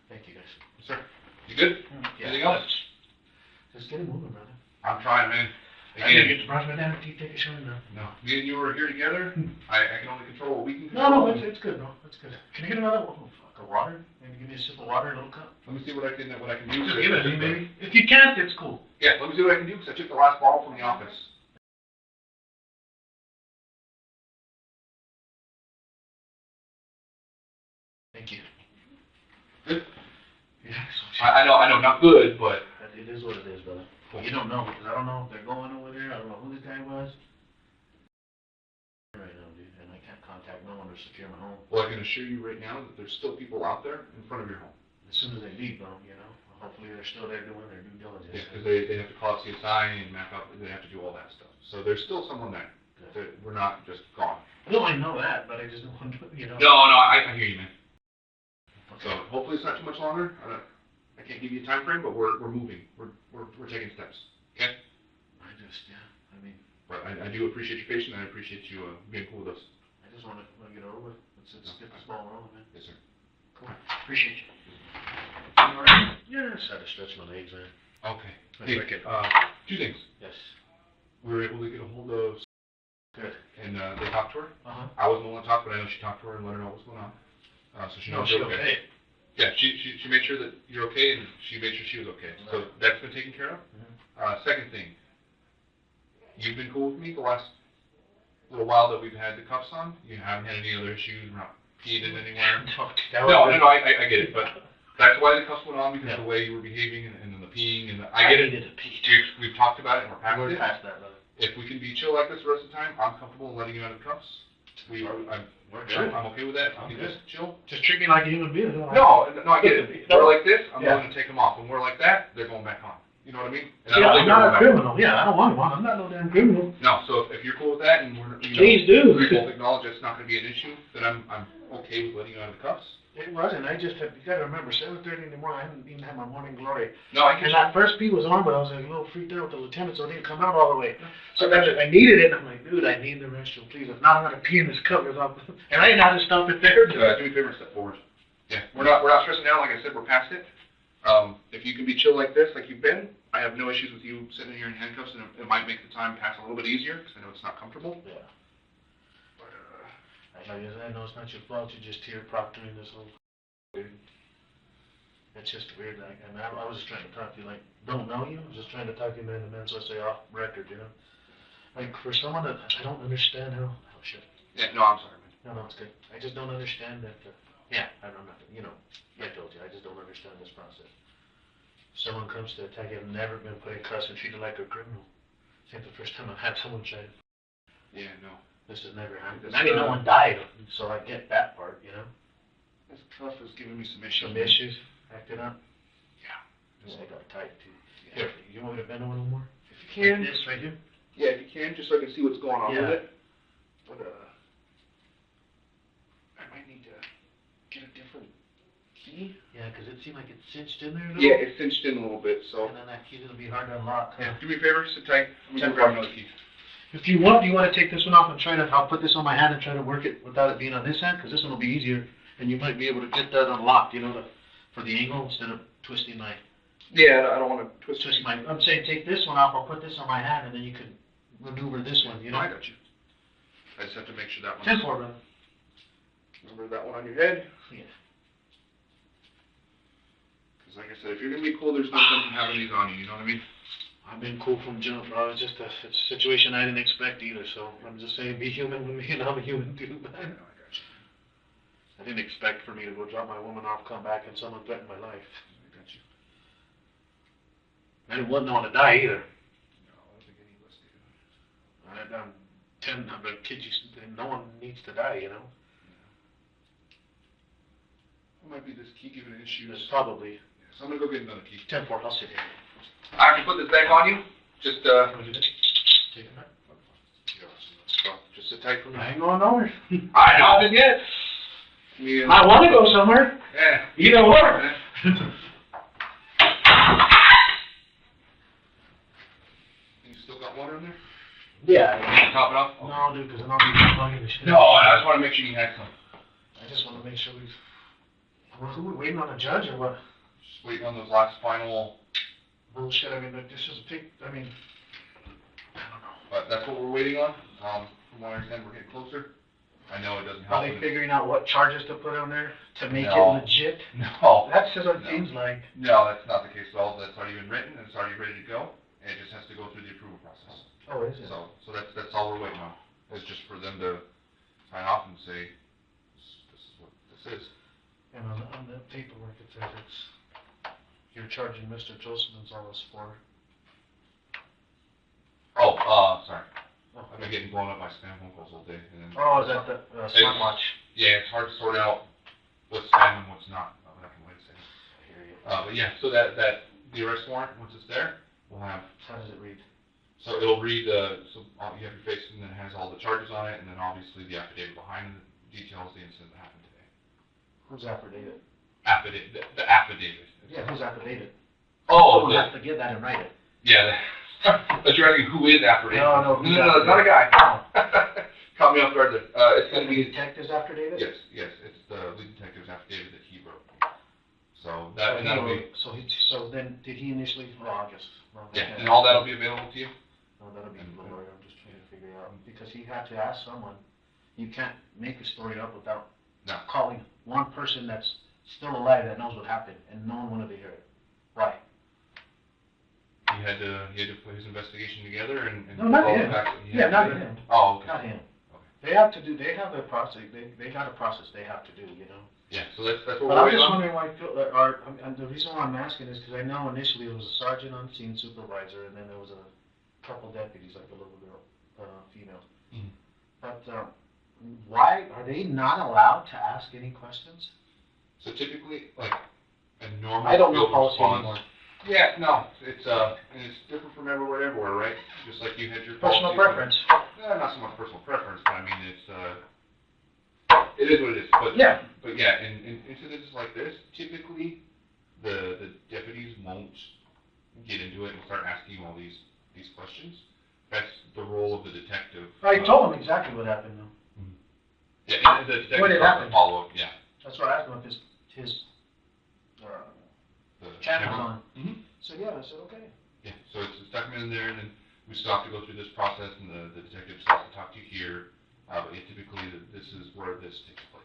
Thank you, guys. Yes, sir. You good? Yeah. Anything else? Just get it moving, brother. I'm trying, man. I gotta get to brush my damn teeth, take a shower now. No, me and you are here together. I can only control what we can No, control. it's good, bro. It's good. Can I get another one? Oh, fuck, a water? Maybe give me a sip of water, a little cup. Let me see what I can do. Just give it to me, baby. If you can't, it's cool. Yeah, let me see what I can do because I took the last bottle from the office. Thank you. Good. Yeah, I know, not good, but it is what it is, brother. You don't know because I don't know if they're going over there. I don't know who this guy was. Right now, dude, and I can't contact no one or secure my home. well, I can assure you right now that there's still people out there in front of your home. As soon as they leave, though, you know, hopefully they're still there doing their due diligence. Yeah, because they have to call out CSI and map out. They have to do all that stuff. So there's still someone there. We're not just gone. No, I know that, but I just don't want to, you know. No, I hear you, man. So hopefully it's not too much longer. I can't give you a time frame, but we're moving. We're taking steps. Okay. I mean. But I do appreciate your patience, and I appreciate you being cool with us. I just want to get over with. Let's get this ball rolling, man. Yes, sir. Cool. Appreciate you. You all right? Yeah, I just had to stretch my legs, man. Okay. Hey, two things. Yes. We were able to get a hold of. Good. And they talked to her. Uh-huh. I wasn't the one to talk, but I know she talked to her and let her know what's going on. So she knows you're okay. Yeah, she made sure that you're okay, and she made sure she was okay. So that's been taken care of. Second thing, you've been cool with me the last little while that we've had the cuffs on. You haven't had any other issues. We're not peed in anywhere. No, I get it, but that's why the cuffs went on, because of the way you were behaving and then the peeing and I get it. We've talked about it and we're past it. that, brother. If we can be chill like this the rest of the time, I'm comfortable in letting you out of the cuffs. I'm okay with that. We can just chill. Just treat me like a human being. No, I get it. We're like this, I'm going to take them off. When we're like that, they're going back on. You know what I mean? And I'm not a criminal. Yeah, I don't want one. I'm not no damn criminal. No, so if you're cool with that, and Please do. We both acknowledge that's not going to be an issue, then I'm okay with letting you out of the cuffs. It wasn't. You got to remember, 7:30 in the morning. I didn't even have my morning glory. No, and that first pee was on, but I was like a little freaked out with the lieutenant, so it didn't come out all the way. So I needed it. I'm like, dude, I need the restroom, please. If not, I'm gonna pee in this cup. And I didn't have to stop it there. Do me a favor and step forward. Yeah, we're not stressing out. Like I said, we're past it. If you can be chill like this, like you've been, I have no issues with you sitting here in handcuffs, and it might make the time pass a little bit easier because I know it's not comfortable. Yeah. But I know it's not your fault. You're just here proctoring this whole. It's just weird. I was just trying to talk to you. Like, don't know you. I was just trying to talk to you man to man, so I say off record. You know, like for someone that I don't understand how. Oh shit. Yeah. No, I'm sorry, man. No, it's good. I just don't understand that. Yeah, I don't know. You know, I told you. I just don't understand this process. Someone comes to attack you, I've never been put in cuffs and treated like a criminal. I think the first time I've had someone try to. Yeah, no. This has never happened. I mean, no one died, so I get that part, you know. This cuff is giving me some issues. Some issues, acting up. Yeah. I got tight too. Yeah. Here, you You want me to bend over a little more? If you can. Like this right here? Yeah, if you can, just so I can see what's going on with Yeah. it. But, I might need to get a different key. Yeah, because it seemed like it cinched in there. Yeah, it's cinched in a little bit, so. And then that key's gonna be hard to unlock. Yeah, do me a favor, sit tight. I'm gonna 10-4. grab another key. If you want, do you want to take this one off and try to, I'll put this on my hand and try to work it without it being on this hand, because this one will be easier, and you might be able to get that unlocked, you know, for the angle, instead of twisting my, Yeah, I don't want to twist I'm saying take this one off, I'll put this on my hand, and then you can maneuver this one, you know? I got you. I just have to make sure that one's. 10-4, brother. Remember that one on your head? Yeah. Because like I said, if you're gonna be cool, there's no sense in having these on you. You know what I mean? I've been cool from jump, bro. It's just a situation I didn't expect either, so I'm just saying be human with me, and I'm a human too, man. I got you. I didn't expect for me to go drop my woman off, come back, and someone threaten my life. I got you. I didn't want no one to die either. No, I don't think any of us do. I'm gonna kid you, no one needs to die, you know? What might be this key giving issues? There's probably. Yeah, so I'm gonna go get another key. 10-4, I'll sit here. I have to put this back on you. Just Can we do this? Take it back. just sit tight for me. I ain't going nowhere. I haven't yet. Yeah. I want to go somewhere. Yeah. Either or. You still got water in there? Yeah. Top it off? No, dude, because then I'll be plugging the shit. No, I just want to make sure you had some. I just want to make sure who we waiting on a judge or what? Just waiting on those last final. Bullshit. I mean, like, this is a big. I mean, I don't know. But that's what we're waiting on. From what I understand, we're getting closer. I know it doesn't Are help. they figuring out what charges to put on there to make No. it legit? No. That's just what it No. seems like. No, that's not the case at all. That's already been written and it's already ready to go. And it just has to go through the approval process. Oh, is it? So that's all we're waiting on. It's just for them to sign off and say, this is what this is. And on the paperwork it says you're charging Mr. Joseph Gonzalez for. Oh, sorry. I've been getting blown up by spam phone calls all day. And then Oh, is that the smartwatch? Yeah, it's hard to sort out what's spam and what's not. I'm not gonna wait a second. But yeah, so that the arrest warrant, once it's there, we'll have. How does it read? So it'll read, so you have your face and then it has all the charges on it, and then obviously the affidavit behind it details the incident that happened today. Who's affidavit? The affidavit. Yeah, who's affidavit? Oh, Someone has to get that and write it. yeah. But you're asking who is affidavit? No, No, it's not a guy. Caught me off guard there. It's gonna be. Detective's affidavit? Yes, it's the lead detective's affidavit that he wrote. So that, and that'll be. So then, did he initially, well, I guess. Well, Yeah, and all that'll be available to you? No, that'll be lower, I'm just trying to figure out, because he had to ask someone, you can't make a story up without No. calling one person that's still alive that knows what happened, and no one wanted to hear it. Why? He had to put his investigation together and. No, not all the him. facts that he Yeah, had not to- him. Oh, okay. Not him. Okay. They have to do, they have a process, they got a process they have to do, you know? Yeah, so that's what But we're I'm waiting just on. wondering why, and the reason why I'm asking is because I know initially it was a sergeant on scene supervisor, and then there was a couple deputies, like a little girl, female. Mhm. But why are they not allowed to ask any questions? So typically, like, a normal. I don't know field policy response- anymore. Yeah, no, and it's different from everywhere, right? Just like you had your. Personal policies. preference. Not so much personal preference, but I mean, it is what it is, but. Yeah. But yeah, in incidents like this, typically, the deputies won't get into it and start asking you all these questions. That's the role of the detective. I told him exactly what happened though. Yeah, and the detective When it starts happened. to follow up, yeah. That's what I asked him if his The camera's camera. on. Mhm. So yeah, I said, okay. Yeah, so it's documented in there, and then we still have to go through this process, and the detective still has to talk to you here. But yeah, typically, this is where this takes place.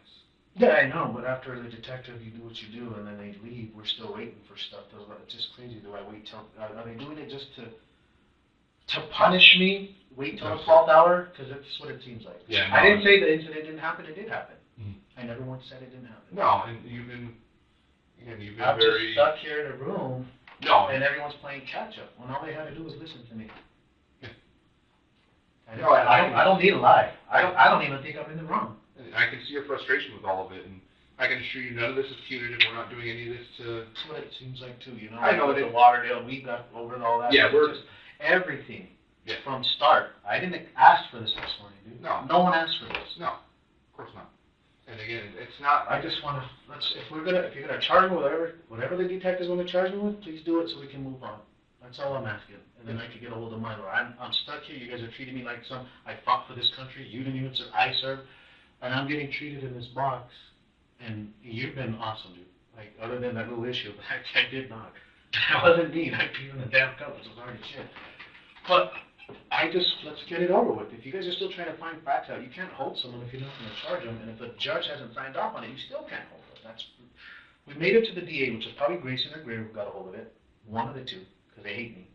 Yeah, I know, but after the detective, you do what you do, and then they leave, we're still waiting for stuff. It's just crazy. Do I wait till, are they doing it just to punish me? Wait till the 12th hour? Because that's what it seems like. Yeah, I no, didn't say the incident didn't happen, it did happen. Mhm. I never once said it didn't happen. No, and you've been I'm just very. stuck here in a room, No, and everyone's playing catch up, when all they had to do was listen to me. Yeah. No, I don't need a lie. I don't even think I'm in the wrong. I can see your frustration with all of it, and I can assure you, none of this is punitive. We're not doing any of this to. That's what it seems like too, you know? I know with it the is. Lauderdale, we got over and all that. Yeah, but we're- it's just everything Yeah. from start. I didn't ask for this morning, dude. No. No one asked for this. No, of course not. And again, it's not. I just wanna, if you're gonna charge me with whatever the detectives wanna charge me with, please do it so we can move on. That's all I'm asking. And then I can get a hold of my lawyer. I'm stuck here. You guys are treating me like I fought for this country. You didn't even serve, I served. And I'm getting treated in this box. And you've been awesome, dude. Like, other than that little issue, but I did not. That wasn't mean. I peed in the damn cup. It was already shit. But let's get it over with. If you guys are still trying to find facts out, you can't hold someone if you're not going to charge them. And if the judge hasn't signed off on it, you still can't hold them. We made it to the DA, which is probably Grayson or Greer who got a hold of it. One of the two, because they hate me.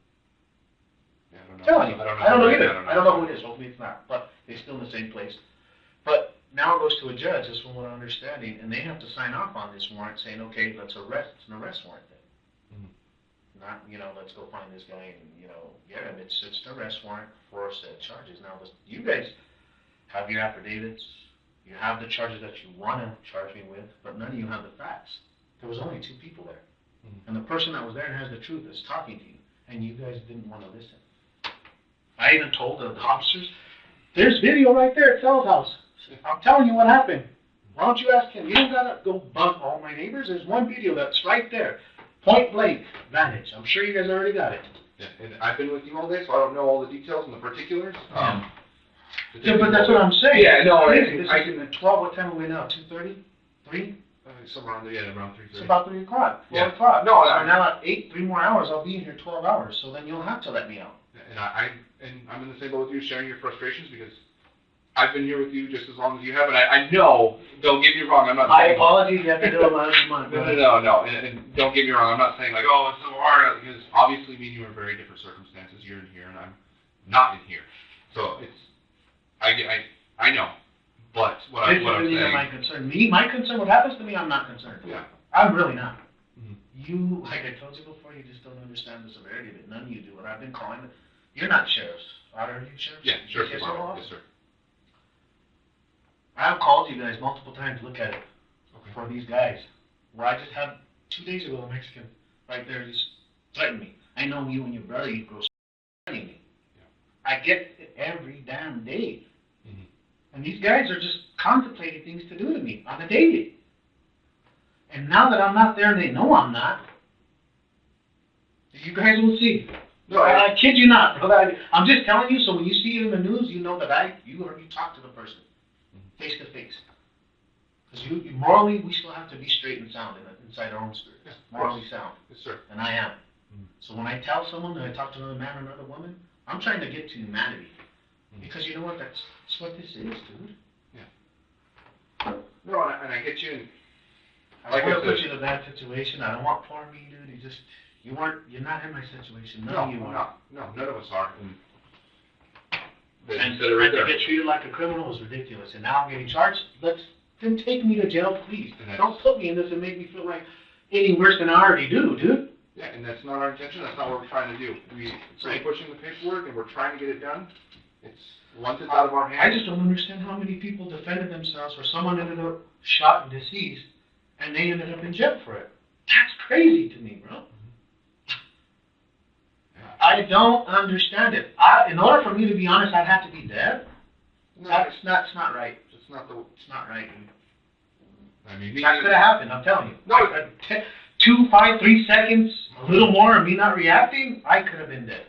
Yeah, I don't know. Telling you, I don't know either. I I don't know who it is. Hopefully it's not. But they're still in the same place. But now it goes to a judge, is from what I'm understanding, and they have to sign off on this warrant saying, okay, let's arrest. It's an arrest warrant then. Not, let's go find this guy and, get him. It's an arrest warrant for said charges. Now, you guys have your affidavits. You have the charges that you want to charge me with, but none of you have the facts. There was only 2 people there. And the person that was there and has the truth is talking to you, and you guys didn't want to listen. I even told the officers, there's video right there at Sal's house. I'm telling you what happened. Why don't you ask him? You don't gotta go bug all my neighbors. There's one video that's right there. Point blank vantage. I'm sure you guys already got it. Yeah, and I've been with you all day, so I don't know all the details and the particulars. Yeah, but that's what I'm saying. Yeah, no, this is in the 12. What time are we now? 2:30? 3? Somewhere around around 3:30. It's about 3 o'clock. 4 Yeah. o'clock. No, so now at 8, 3 more hours, I'll be in here 12 hours. So then you'll have to let me out. And I'm in the same boat with you, sharing your frustrations, because I've been here with you just as long as you have, and I know, don't get me wrong, I'm not My saying... apologies, you have to do it last month. No, and don't get me wrong, I'm not saying like, oh, it's so hard, because obviously me and you are in very different circumstances. You're in here, and I'm not in here. So I know, but what I'm saying... my concern. My concern, what happens to me, I'm not concerned. Yeah. I'm really not. Mm-hmm. You, like I told you before, you just don't understand the severity of it. None of you do. And I've been calling it. You're not sheriffs. Are you sheriffs? Yeah, sheriff's Yes, department. Yes, sir. I've called you guys multiple times to look at it Okay. for these guys. Where I just had 2 days ago a Mexican right there just threatened me. I know you and your brother, you grow threatening me. Yeah. I get it every damn day. Mm-hmm. And these guys are just contemplating things to do to me on a daily. And now that I'm not there and they know I'm not, you guys will see. No, I kid you not, brother. I'm just telling you, so when you see it in the news, you know that you talk to the person, face to face. Because you morally, we still have to be straight and sound inside our own spirit. Yeah, morally sound. Yes, sir. And I am. So when I tell someone that I talk to another man or another woman, I'm trying to get to humanity. Because you know what? That's what this is, dude. Yeah. No, and I get you. And I don't want to put you in a bad situation. I don't want poor me, dude. You're not in my situation. None of you are. No, none of us are. And to get treated like a criminal is ridiculous. And now I'm getting charged. Then take me to jail, please. Don't put me in this and make me feel like any worse than I already do, dude. Yeah, and that's not our intention. That's not what we're trying to do. We're pushing the paperwork and we're trying to get it done. Once it's out of our hands. I just don't understand how many people defended themselves, or someone ended up shot and deceased, and they ended up in jail for it. That's crazy to me, bro. I don't understand it. In order for me to be honest, I'd have to be dead. No, That's not right. It's not right. I mean, that could have happened. I'm telling you. No, 2, 5, 3 seconds, a little more, of me not reacting, I could have been dead.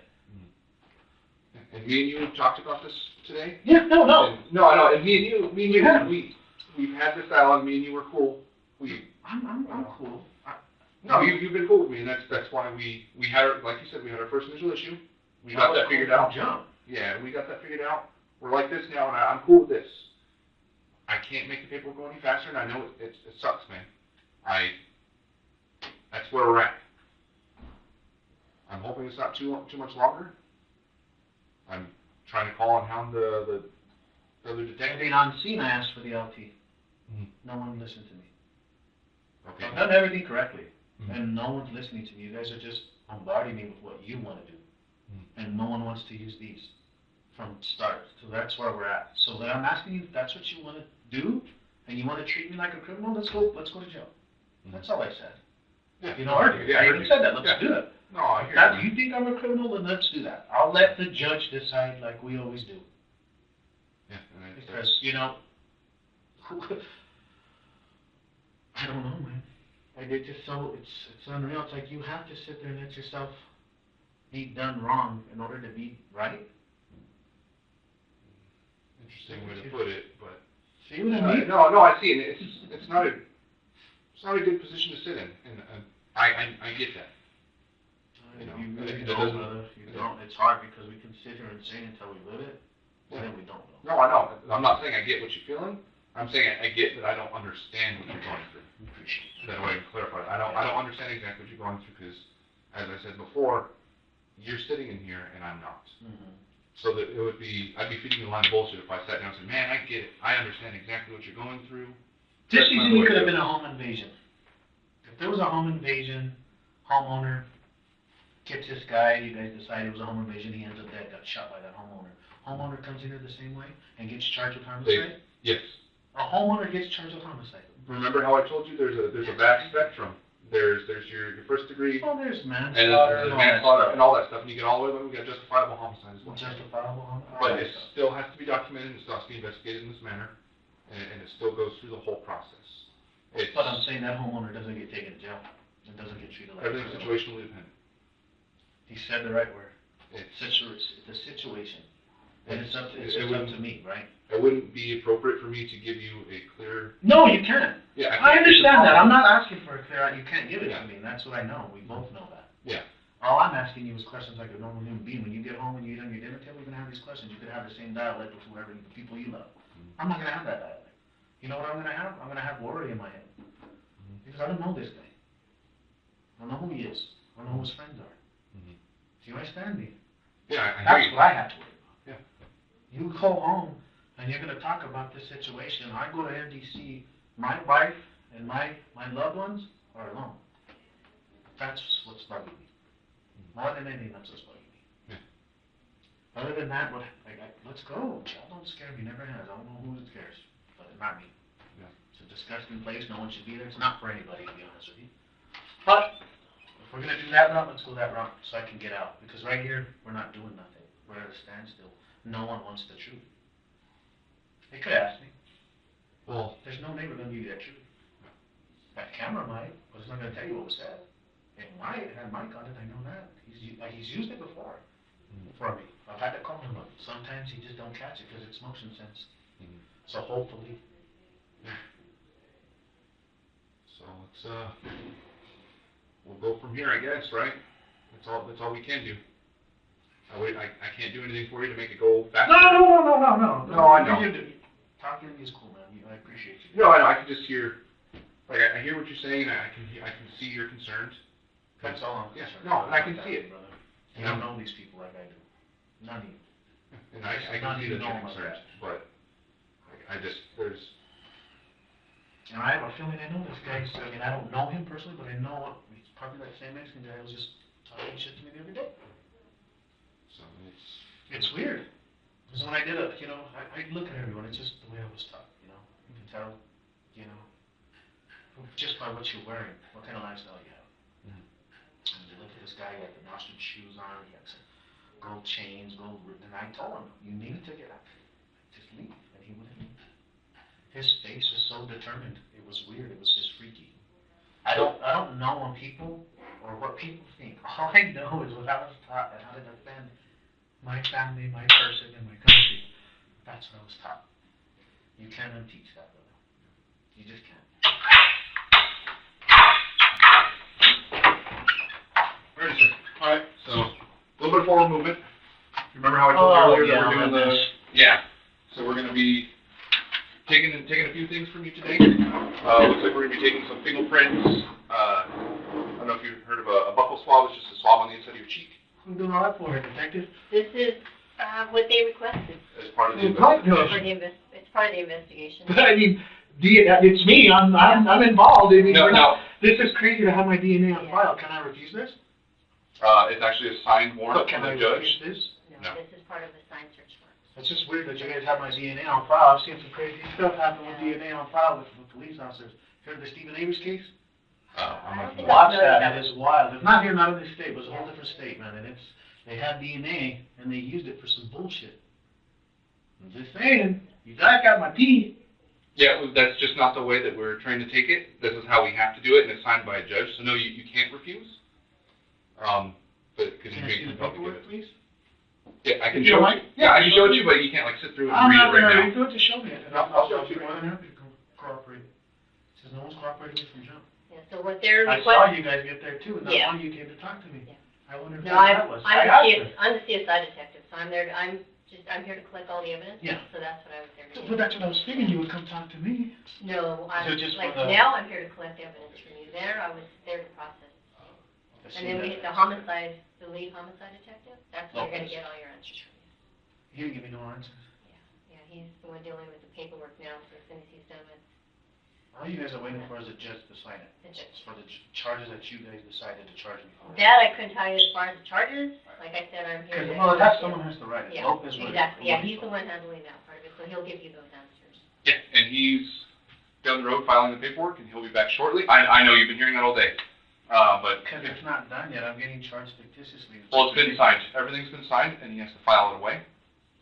And me and you talked about this today. Yeah, no. No, I know. And me and you, we've had this dialogue. Me and you were cool. I'm cool. No, you've been cool with me, and that's why we had, like you said, we had our first initial issue. We got that figured out. Yeah, we got that figured out. We're like this now, and I'm cool with this. I can't make the paperwork go any faster, and I know it sucks, man. That's where we're at. I'm hoping it's not too much longer. I'm trying to call and hound the other detective. I mean, on scene, I asked for the LT. Mm-hmm. No one listened to me. Okay. I've done everything correctly, and no one's listening to me. You guys are just bombarding me with what you want to do, and no one wants to use these from start. So that's where we're at. So then I'm asking you if that's what you want to do, and you wanna treat me like a criminal, let's go to jail. That's all I said. Yeah, You know, I even said that, let's do it. No, I hear That, you. you think I'm a criminal, then let's do that. I'll let the judge decide like we always do. Yeah, and Because, you know, I don't know, man. Like, it's just so, it's unreal. It's like you have to sit there and let yourself be done wrong in order to be right. Interesting way to put it, but. See what I mean? No, I see, and it's not a good position to sit in, and I get that. You know, You really it don't, doesn't- brother. You don't. It's hard because we can sit here and say it until we live it, but then we don't know. No, I know. I'm not saying I get what you're feeling. I'm saying I get that I don't understand what you're going through. That way I can clarify. I don't understand exactly what you're going through because, as I said before, you're sitting in here and I'm not. So that I'd be feeding you a line of bullshit if I sat down and said, man, I get it. I understand exactly what you're going through. This easily could have been a home invasion. If there was a home invasion, homeowner gets this guy, you guys decide it was a home invasion, he ends up dead, got shot by that homeowner. Homeowner comes in here the same way and gets charged with homicide? Yes. A homeowner gets charged with homicide. Remember how I told you there's a vast spectrum. There's your first degree. Oh, there's And manslaughter there's manslaughter and all that stuff, and you get all the way to we got justifiable homicide as well. Justifiable homicide. But it still has to be documented, and it still has to be investigated in this manner, and it still goes through the whole process. But I'm saying that homeowner doesn't get taken to jail. It doesn't get treated like a Everything's criminal. situationally dependent. He said the right word. It's The situation. And it's up to me, right? It wouldn't be appropriate for me to give you a clear. No, you can't. Yeah, I understand that. I'm not asking for a clear, you can't give it Yeah. to me. That's what I know. We both know that. Yeah. All I'm asking you is questions like a normal human being. When you get home and you eat on your dinner table, you're gonna have these questions. You could have the same dialect with whoever, the people you love. I'm not gonna have that dialect. You know what I'm gonna have? I'm gonna have worry in my head. Because I don't know this guy. I don't know who he is. I don't know who his friends are. Do you understand me? Yeah, That's what I have to worry about. Yeah. You go home and you're gonna talk about this situation. I go to NDC, my wife and my loved ones are alone. That's what's bugging me. More than anything, that's what's bugging me. Yeah. Other than that, let's go. Child don't scare me, never has. I don't know who it scares, but not me. Yeah. It's a disgusting place. No one should be there. It's not for anybody, to be honest with you. But if we're gonna do that route, let's go that route so I can get out. Because right here, we're not doing nothing. We're at a standstill. No one wants the truth. They could ask me. Well, There's no neighbor gonna give you that truth. That camera might, but it's not gonna tell you what was said. It might, it had mic on it, I know that. He's used it before for me. I've had to call him up. Sometimes he just don't catch it because it's motion sense. So hopefully. So it's we'll go from here, I guess, right? That's all we can do. I can't do anything for you to make it go faster. No. No, I know. Talking to me is cool, man. I appreciate you. No, I know. I can just hear, like, I hear what you're saying, and I can see your concerns. That's all I'm Yeah, concerned no, about. and I can see it. Brother. You don't know these people like I do. None of you. And I can see that you're concerned, but I just, there's. And I have a feeling I know this guy, so, I mean, I don't know him personally, but I know he's probably that same Mexican guy who was just talking shit to me the other day. So It's weird. Because when I did it, you know, I look at everyone, it's just the way I was taught, you know. You can tell, you know, just by what you're wearing, what kind of lifestyle you have. And you look at this guy, he had the Nostrum shoes on, he had some gold chains, and I told him, you need to get out. Just leave. And he wouldn't leave. His face was so determined. It was weird. It was just freaky. I don't know on people or what people think. All I know is what I was taught and how to defend my family, my person, and my country. That's what I was taught. You can't unteach that, brother. You just can't. Alright, sir. Alright, so a little bit of forward movement. Remember how I told you earlier that we're doing the. Yeah. So we're going to be taking a few things from you today. Looks like we're going to be taking some fingerprints. I don't know if you've heard of a buccal swab. It's just a swab on the inside of your cheek. Who's doing all that for, detective? This is what they requested. As part of the investigation. It's part of the investigation. I mean, it's me. I'm involved. I mean, No. This is crazy to have my DNA on file. Can I refuse this? It's actually a signed warrant Can from I the judge. refuse this? No, No. this is part of the signed search warrant. It's just weird that you guys have my DNA on file. I've seen some crazy stuff happen with DNA on file with police officers. Heard the Stephen Avery case? I'm not familiar. Watch that, it is wild. It's not here, not in this state, but it's a whole different state, man, and they had DNA, and they used it for some bullshit. I'm just saying, you guys got my pee. Yeah, well, that's just not the way that we're trying to take it. This is how we have to do it, and it's signed by a judge, so no, you can't refuse. But, because you Can I make see the the public paperwork, please? Yeah, I can If you show don't it. mind. Yeah, I can show it to you, but you can't like sit through it and I'm read not it right gonna now. read through it, just show me it, and I'll show it to you. I'm happy to cooperate. It says no one's cooperating from jump. Yeah, so what they're I requesting. saw you guys get there too, and not Yeah. one of you came to talk to me. Yeah. I wonder No, who that was. I'm the CSI detective, so I'm there, I'm here to collect all the evidence. Yeah. So that's what I was there to do. But that's what I was figuring, you would come talk to me. No, So just for like the- now I'm here to collect evidence from you. There, I was there to process. And then we hit the homicide, the lead homicide detective. That's where you're gonna get all your answers from. You didn't give me no answers. Yeah, he's the one dealing with the paperwork now, so as soon as he's done with All you guys are waiting for is a judge to sign it. the judge. For the charges that you guys decided to charge me for. That I couldn't tell you as far as the charges. Like I said, I'm here to. Well, someone has to write it. Yeah, Lopez would- exactly. Yeah, he's the one handling that part of it, so he'll give you those answers. Yeah, and he's down the road filing the paperwork, and he'll be back shortly. I know you've been hearing that all day, but. Because it's not done yet, I'm getting charged fictitiously. Well, it's been signed. Everything's been signed, and he has to file it away.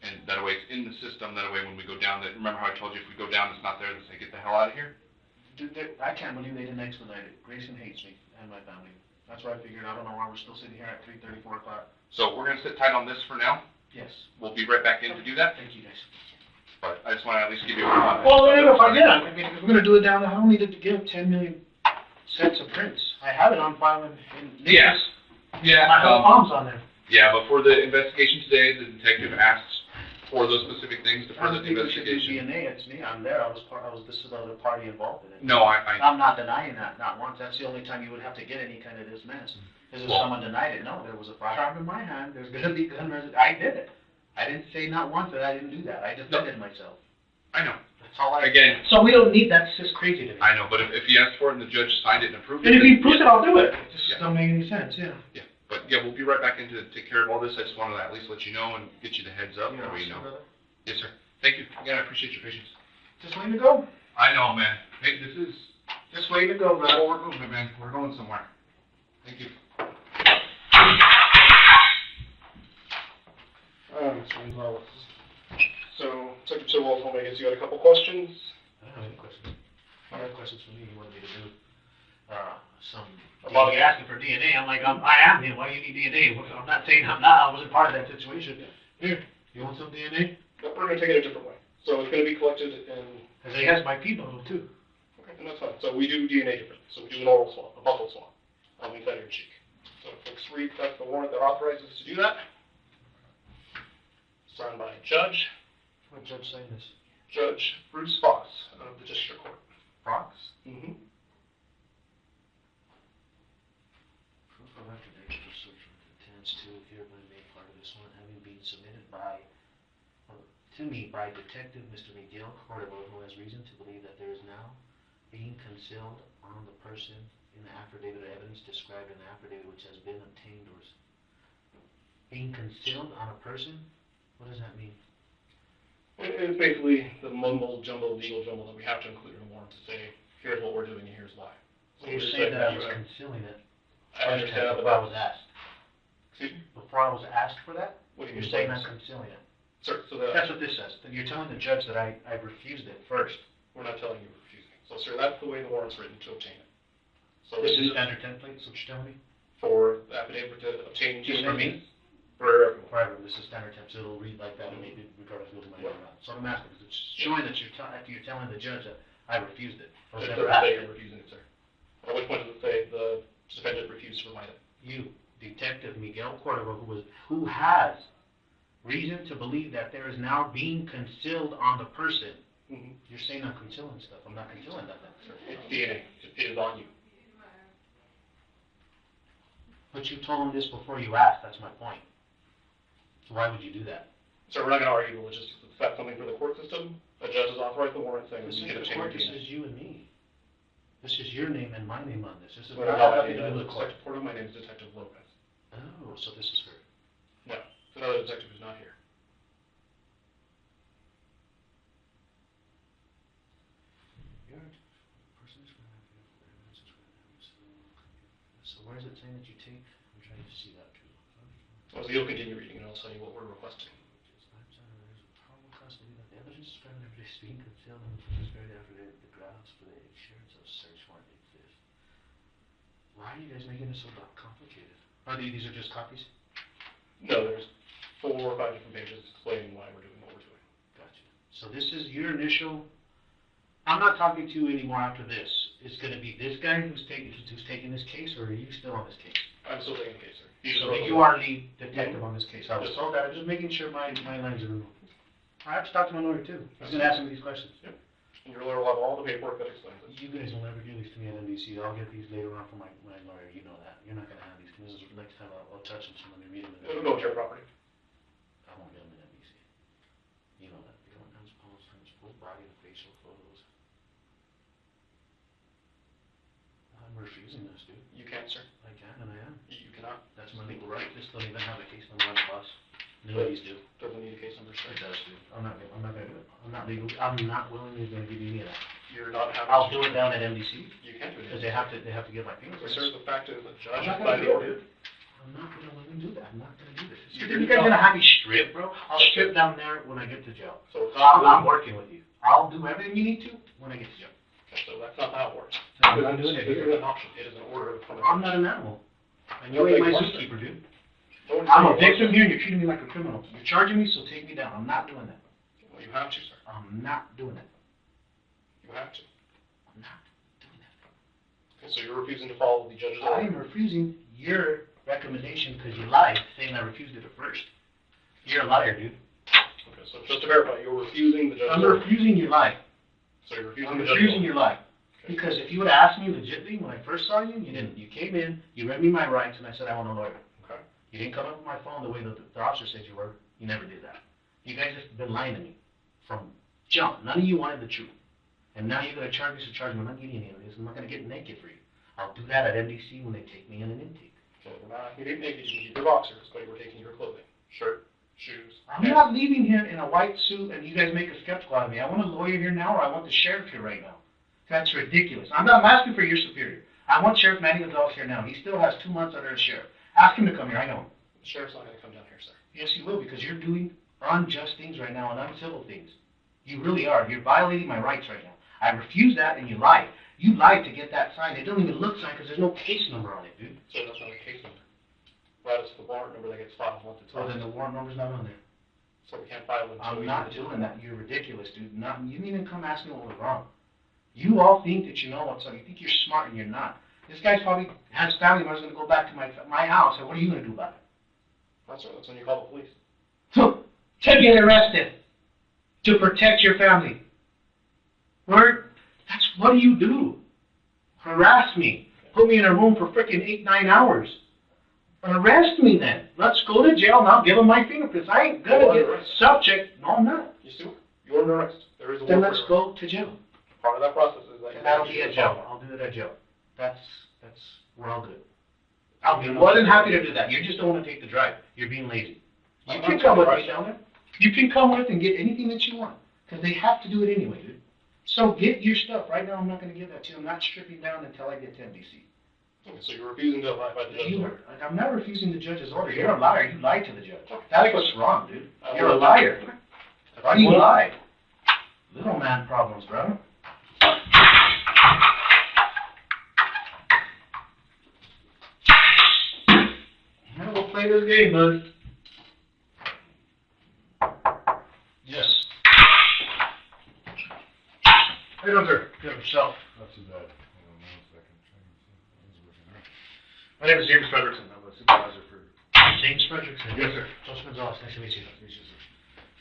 And that way it's in the system, that way when we go down, remember how I told you if we go down, it's not there, they say, get the hell out of here? Dude, I can't believe they didn't expedite it. Grayson hates me and my family. That's why I figured, I don't know why we're still sitting here at 3:30, 4 o'clock. So we're gonna sit tight on this for now. Yes. We'll be right back in to do that, Thank you, guys. but I just wanna at least give you a call. Well, if I did, I mean, if we're gonna do it down, I don't need to give 10 million sets of prints. I have it on file in. Yes. Yeah. I have palms on there. Yeah, but for the investigation today, the detective asked for those specific things to I further don't the think we should do investigation. DNA, it's me, I'm there, this is the other party involved in it. No, I'm not denying that, not once, that's the only time you would have to get any kind of this mess. Is if Well- someone denied it, no, there was a firearm in my hand, there's gonna be gun I did it. I didn't say not once that I didn't do that, I defended myself. I know. That's all I. Again. So we don't need, that's just crazy to me. I know, but if he asked for it and the judge signed it and approved it. And if he then proves it, yeah. I'll do it, it just Yeah. don't make any sense, yeah. Yeah, but yeah, we'll be right back in to take care of all this. I just wanted to at least let you know and get you the heads up, that way you know. Yes, sir. Thank you. Again, I appreciate your patience. Just way to go, I know, man. Hey, this is just way to go, brother. forward movement, man. We're going somewhere. Thank you. Mr. Gonzalez. So, Secretary Waltham, I guess you got a couple questions? I don't have any questions. I have questions for me, you wanted me to do, some, Well, you're asking for DNA, I'm like, I am him, why do you need DNA? I'm not saying I'm not, I wasn't part of that situation. Here, you want some DNA? But we're gonna take it a different way. So it's gonna be collected in, Cause he has my pee bottle too. okay, and that's fine. So we do DNA differently. So we do an oral swab, a buccal swab, on the inside of your cheek. So folks read, that's the warrant that authorizes us to do that. Signed by Judge What judge saying this? Judge Bruce Fox of the District Court. Fox? Mm-hmm. Proof of affidavit of search intends to hereby made part of this one having been submitted by, to me by Detective Mr. Miguel Cordova, who has reason to believe that there is now being concealed on the person in the affidavit of evidence described in the affidavit which has been obtained or being concealed on a person? What does that mean? It's basically the mumble jumble, legal jumble that we have to include in a warrant to say, here's what we're doing and here's why. So you're saying that I was concealing it? I understand, Before I was asked? Excuse me? Before I was asked for that? What do you You're mean? saying I'm concealing it? Sir, so that, That's what this says. That you're telling the judge that I refused it first. we're not telling you we're refusing. So sir, that's the way the warrant's written to obtain it. So This is standard template, is what you're telling me? for the affidavit to obtain. Just for me? For everyone. For everyone, this is standard template, so it'll read like that and maybe regardless of my name or not. So I'm asking, because it's showing that you're telling the judge that I refused it. I was It never doesn't say asked you're it. refusing it, sir. At which point does it say the defendant refused to provide it? You, Detective Miguel Cordova, who has reason to believe that there is now being concealed on the person. Mm-hmm. You're saying I'm concealing stuff. I'm not concealing nothing, sir. It's DNA. It is on you. But you told him this before you asked, that's my point. So why would you do that? Sir, we're not gonna argue the logistics. If that's something for the court system, a judge has authorized the warrant saying This we is can the obtain your court, this DNA. is you and me. This is your name and my name on this. This is Well, not no, nothing to do with the court. my name is Detective Lopez. Oh, so this is her. No, it's another detective who's not here. where is it saying that you take? I'm trying to see that too. So you'll continue reading and I'll tell you what we're requesting. Probable custody that the evidence described in every being concealed in the described affidavit, the grounds for the assurance of search warrant exist. Why are you guys making it so complicated? These are just copies? No, there's 4 or 5 different pages explaining why we're doing what we're doing. Gotcha. So this is your initial. I'm not talking to you anymore after this. It's going to be this guy who's taking this case, or are you still on this case? I'm still taking the case, sir. So you are lead detective on this case. I was told that. I'm just making sure my lines are removed. I have to talk to my lawyer too. He's going to ask me these questions. Yep. And your lawyer will have all the paperwork that explains it. You guys will never give these to me at NBC. I'll get these later on from my lawyer. You know that. You're not going to have these. This is next time I'll touch them so when we meet them. It'll go to your property. I won't get them in NBC. You know that. You don't have full body and facial photos. I'm refusing this, dude. You can't, sir. I can and I am. You cannot. That's my legal right. This doesn't even have a case number on the bus. None of these do. Doesn't need a case number, sir. It does, dude. I'm not gonna do it. I'm not legal. I'm not willingly gonna give you any of that. You're not having. I'll do it down at NBC. You can't do it. Because they have to get my fingerprints. Sir, the fact is, the judge, I'm not by gonna the do order. it, dude. I'm not gonna let him do that. I'm not gonna do this. You're You guys not- gonna have me strip, bro? I'll strip down there when I get to jail. So I'm working with you. I'll do everything you need to when I get to jail. So that's not how it works. I'm not doing it This here. is an option. It is an order. I'm not an animal. And you ain't my zookeeper, dude. Don't I'm a say victim here and you're treating me like a criminal. You're charging me, so take me down. I'm not doing that. Well, you have to, sir. I'm not doing that. You have to. I'm not doing that. Okay, so you're refusing to follow the judge's I order. am refusing your recommendation because you lied, saying I refused it at first. You're a liar, dude. Okay, so just to verify, you're refusing the judge's I'm order. refusing your lie. So you're refusing I'm the judge's refusing order. your lie. Okay. Because if you would have asked me legitimately when I first saw you, you didn't. You came in, you read me my rights, and I said I want a lawyer. Okay. You didn't come up with my phone the way the officer said you were. You never did that. You guys have been lying to me from jump. None of you wanted the truth. And now you're going to charge me to charge me. I'm not getting any of this. I'm not going to get naked for you. I'll do that at NDC when they take me in an intake. Okay, we're not, you didn't make it, you can keep your boxers, but you were taking your clothing, shirt, shoes. I'm not leaving here in a white suit and you guys make a skeptical out of me. I want a lawyer here now or I want the sheriff here right now. That's ridiculous. I'm not asking for your superior. I want Sheriff Manny Gonzalez here now. He still has 2 months under a sheriff. Ask him to come here. I know him. The sheriff's not going to come down here, sir. Yes, he will because you're doing unjust things right now and uncivil things. You really are. You're violating my rights right now. I refuse that and you lied. You lied to get that signed. It doesn't even look signed because there's no case number on it, dude. So that's not a case number. Right, it's the warrant number that gets filed once it's Oh, then the warrant number's not on there. So we can't file it until I'm we not do the doing that. You're ridiculous, dude. You didn't even come ask me what was wrong. You all think that you know what's up. You think you're smart and you're not. This guy's probably has family members going to go back to my house. And what are you going to do about it? That's right, that's when you call the police. To get arrested. To protect your family. What do you do? Harass me. Put me in a room for freaking 8-9 hours. Arrest me then. Let's go to jail and I'll give them my fingerprints. I ain't gonna get subject. No, I'm not. You still, you're under arrest. There is a Then warrant let's for your go to jail. arrest. Part of that process is that And that'll be at jail. I'll do it at jail. We're all good. I'll be more than happy to do that. You just don't want to take the drive. You're being lazy. You can come with me down there. You can come with and get anything that you want. Because they have to do it anyway, dude. So get your stuff. Right now I'm not going to give that to you. I'm not stripping down until I get to NBC. Okay, so you're refusing to abide by the judge's order. I'm not refusing the judge's order. You're a liar. You lied to the judge. That's what's wrong, dude. You're a liar. Why do you lie? Little man problems, bro. Now we'll play this game, bud. Yes. How you doing, sir? Good, yourself. Not too bad. My name is James Frederickson. I'm a supervisor for James Frederickson. Yes, sir. Joseph Gonzales. Nice to meet you. Nice to meet you, sir.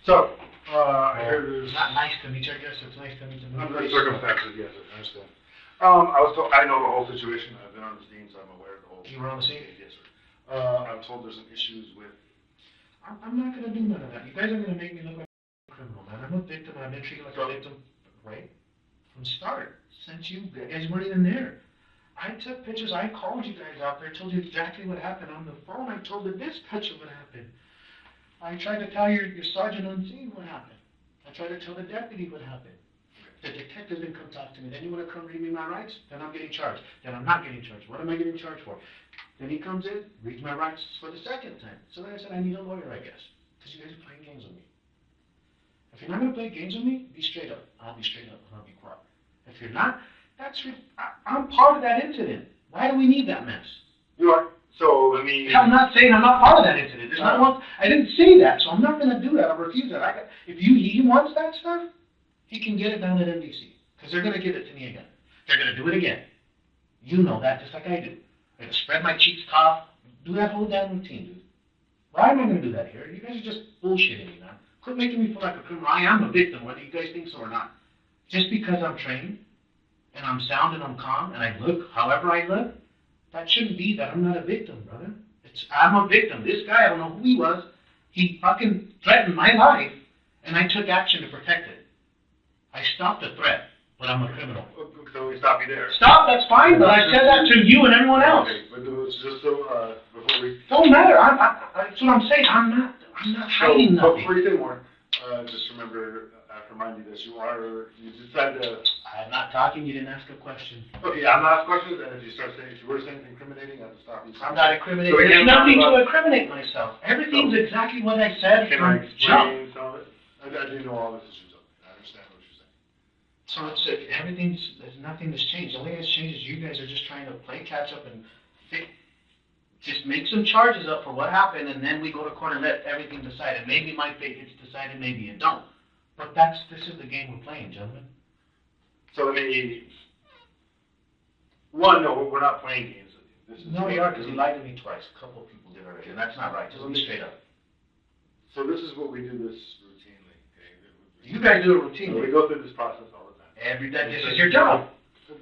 So, I heard there's not nice to meet you, I guess. It's nice to meet you. under circumstances, yes, sir. I understand. I know the whole situation. I've been on the scene, so I'm aware of the whole. You were on the scene? Yes, sir. I'm told there's some issues with. I'm not going to do none of that. You guys are going to make me look like a criminal, man. I'm a victim, and I've been treated like a victim, right? From start. Since you guys weren't even there. I took pictures. I called you guys out there, told you exactly what happened on the phone. I told the dispatcher what happened. I tried to tell your sergeant on scene what happened. I tried to tell the deputy what happened. The detective didn't come talk to me. Then you want to come read me my rights? Then I'm getting charged. Then I'm not getting charged. What am I getting charged for? Then he comes in, reads my rights for the second time. So then I said, I need a lawyer, I guess. Because you guys are playing games with me. If you're not going to play games with me, be straight up. I'll be straight up and I'll be quiet. If you're not, I'm part of that incident. Why do we need that mess? You are. So, I mean... I'm not saying I'm not part of that incident. There's not one, I didn't say that, so I'm not going to do that. I'll refuse that. If he wants that stuff, he can get it down at NBC. Because they're going to give it to me again. They're going to do it again. You know that, just like I do. They're going to spread my cheeks, cough, do that whole damn routine, dude. Why am I going to do that here? You guys are just bullshitting me, man. Quit making me feel like a criminal. I am a victim, whether you guys think so or not. Just because I'm trained, and I'm sound and I'm calm, and I look however I look, that shouldn't be that I'm not a victim, brother. I'm a victim. This guy, I don't know who he was, he fucking threatened my life, and I took action to protect it. I stopped the threat, but I'm a criminal. So we stop you there. Stop, that's fine, but I said that to you and everyone else. Okay, but it's just so, before we... Don't matter, that's what I'm saying, I'm not hiding nothing. Before you say more, just remember, I have to remind you that you decided to... I'm not talking, you didn't ask a question. Okay, I'm not asking questions, and if you were saying incriminating, I have to stop you. I'm not incriminating, So there's nothing to incriminate myself. Everything's exactly what I said Can from I jump. explain some of it? I do know all this is yours. I understand what you're saying. So there's nothing that's changed. The only thing that's changed is you guys are just trying to play catch up and just make some charges up for what happened, and then we go to court and let everything decide. And maybe my fate gets decided, maybe it don't. But this is the game we're playing, gentlemen. So let me... One, no, we're not playing games with you. No, you are, because he lied to me twice. A couple of people did already, and that's not right. Just be straight up. So this is what we do this routinely, okay? You guys do it routinely. So we go through this process all the time. Every day. This is your job.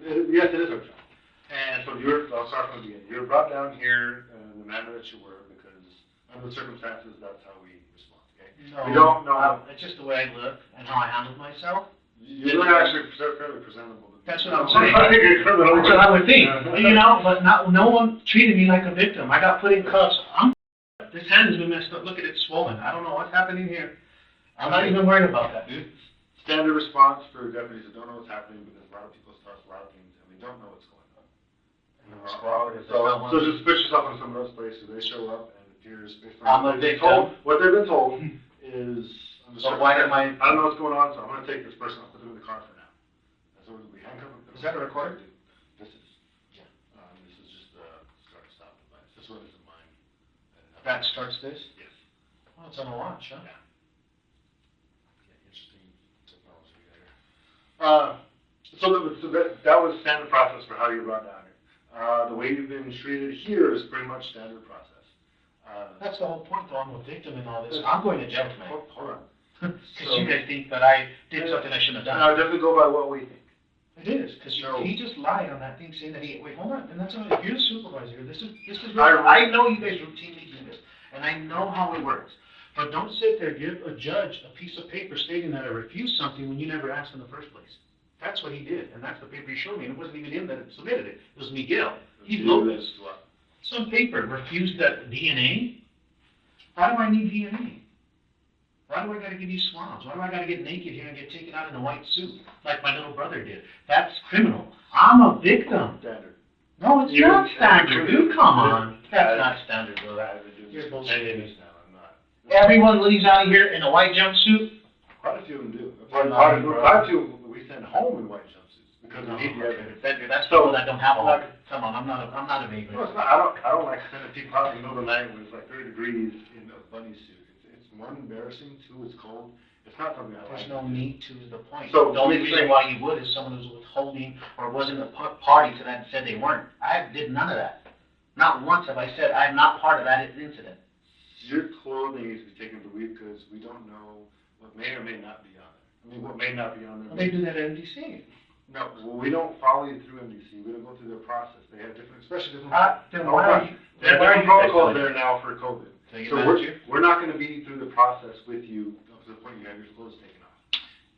Yes, it is our job. And so I'll start from the beginning. You're brought down here in the manner that you were, because under the circumstances, that's how we respond, okay? No, we don't know. It's just the way I look and how I handled myself. You look actually fairly presentable. That's what I'm saying. That's what I would think. You know, but no one treated me like a victim. I got put in cuffs. This hand has been messed up. Look at it, swollen. I don't know what's happening here. I'm not even worried about that, dude. Standard response for deputies that don't know what's happening, because a lot of people start a lot of things and we don't know what's going on. So just put yourself in some of those places. They show up and it appears based on what they've been told is. So why am I don't know what's going on, so I'm going to take this person and put them in the car for now. So we handcuff them. Is that a record? This is. Yeah. This is just the start-stop device. This one is in mine. That starts this? Yes. Oh, it's on a watch, huh? Yeah. Interesting technology there. So that was standard process for how you brought down here. The way you've been treated here is pretty much standard process. That's the whole point, though. I'm a victim in all this. I'm going to jail tonight. Hold on. Because you guys think that I did something I shouldn't have done. No, it doesn't go by what we think. It is, because he just lied on that thing saying that wait, hold on, and that's all, if you're the supervisor, this is I know you guys routinely do this, and I know how it works. But don't sit there, give a judge a piece of paper stating that I refused something when you never asked in the first place. That's what he did, and that's the paper he showed me, and it wasn't even him that had submitted it. It was Miguel. He wrote this. Some paper, refused that DNA? Why do I need DNA? Why do I gotta give you swabs? Why do I gotta get naked here and get taken out in a white suit, like my little brother did? That's criminal. I'm a victim. Standard. No, it's not standard, dude, come on. That's not standard, bro. You're bullshit. Everyone leaves out of here in a white jumpsuit? Quite a few of them do. Quite a few we send home in white jumpsuits, because we need the evidence. That's people that don't have a lot. Come on, I'm not a vagrant. No, it's not. I don't like sending people out in the middle of the night when it's like 30 degrees in a bunny suit. It's one, embarrassing, two, it's cold. It's not something I like. There's no need to, is the point. So the only reason why you would is someone who's withholding or wasn't a party to that and said they weren't. I did none of that. Not once have I said I'm not part of that incident. Your clothing needs to be taken to weed, because we don't know what may or may not be on there. I mean, what may not be on there. Well, they do that at MDC. No, well, we don't follow you through MDC. We don't go through their process. They have different, especially different. Then why are you? They have different protocols there now for COVID. So we're not going to be through the process with you up to the point you have your clothes taken off.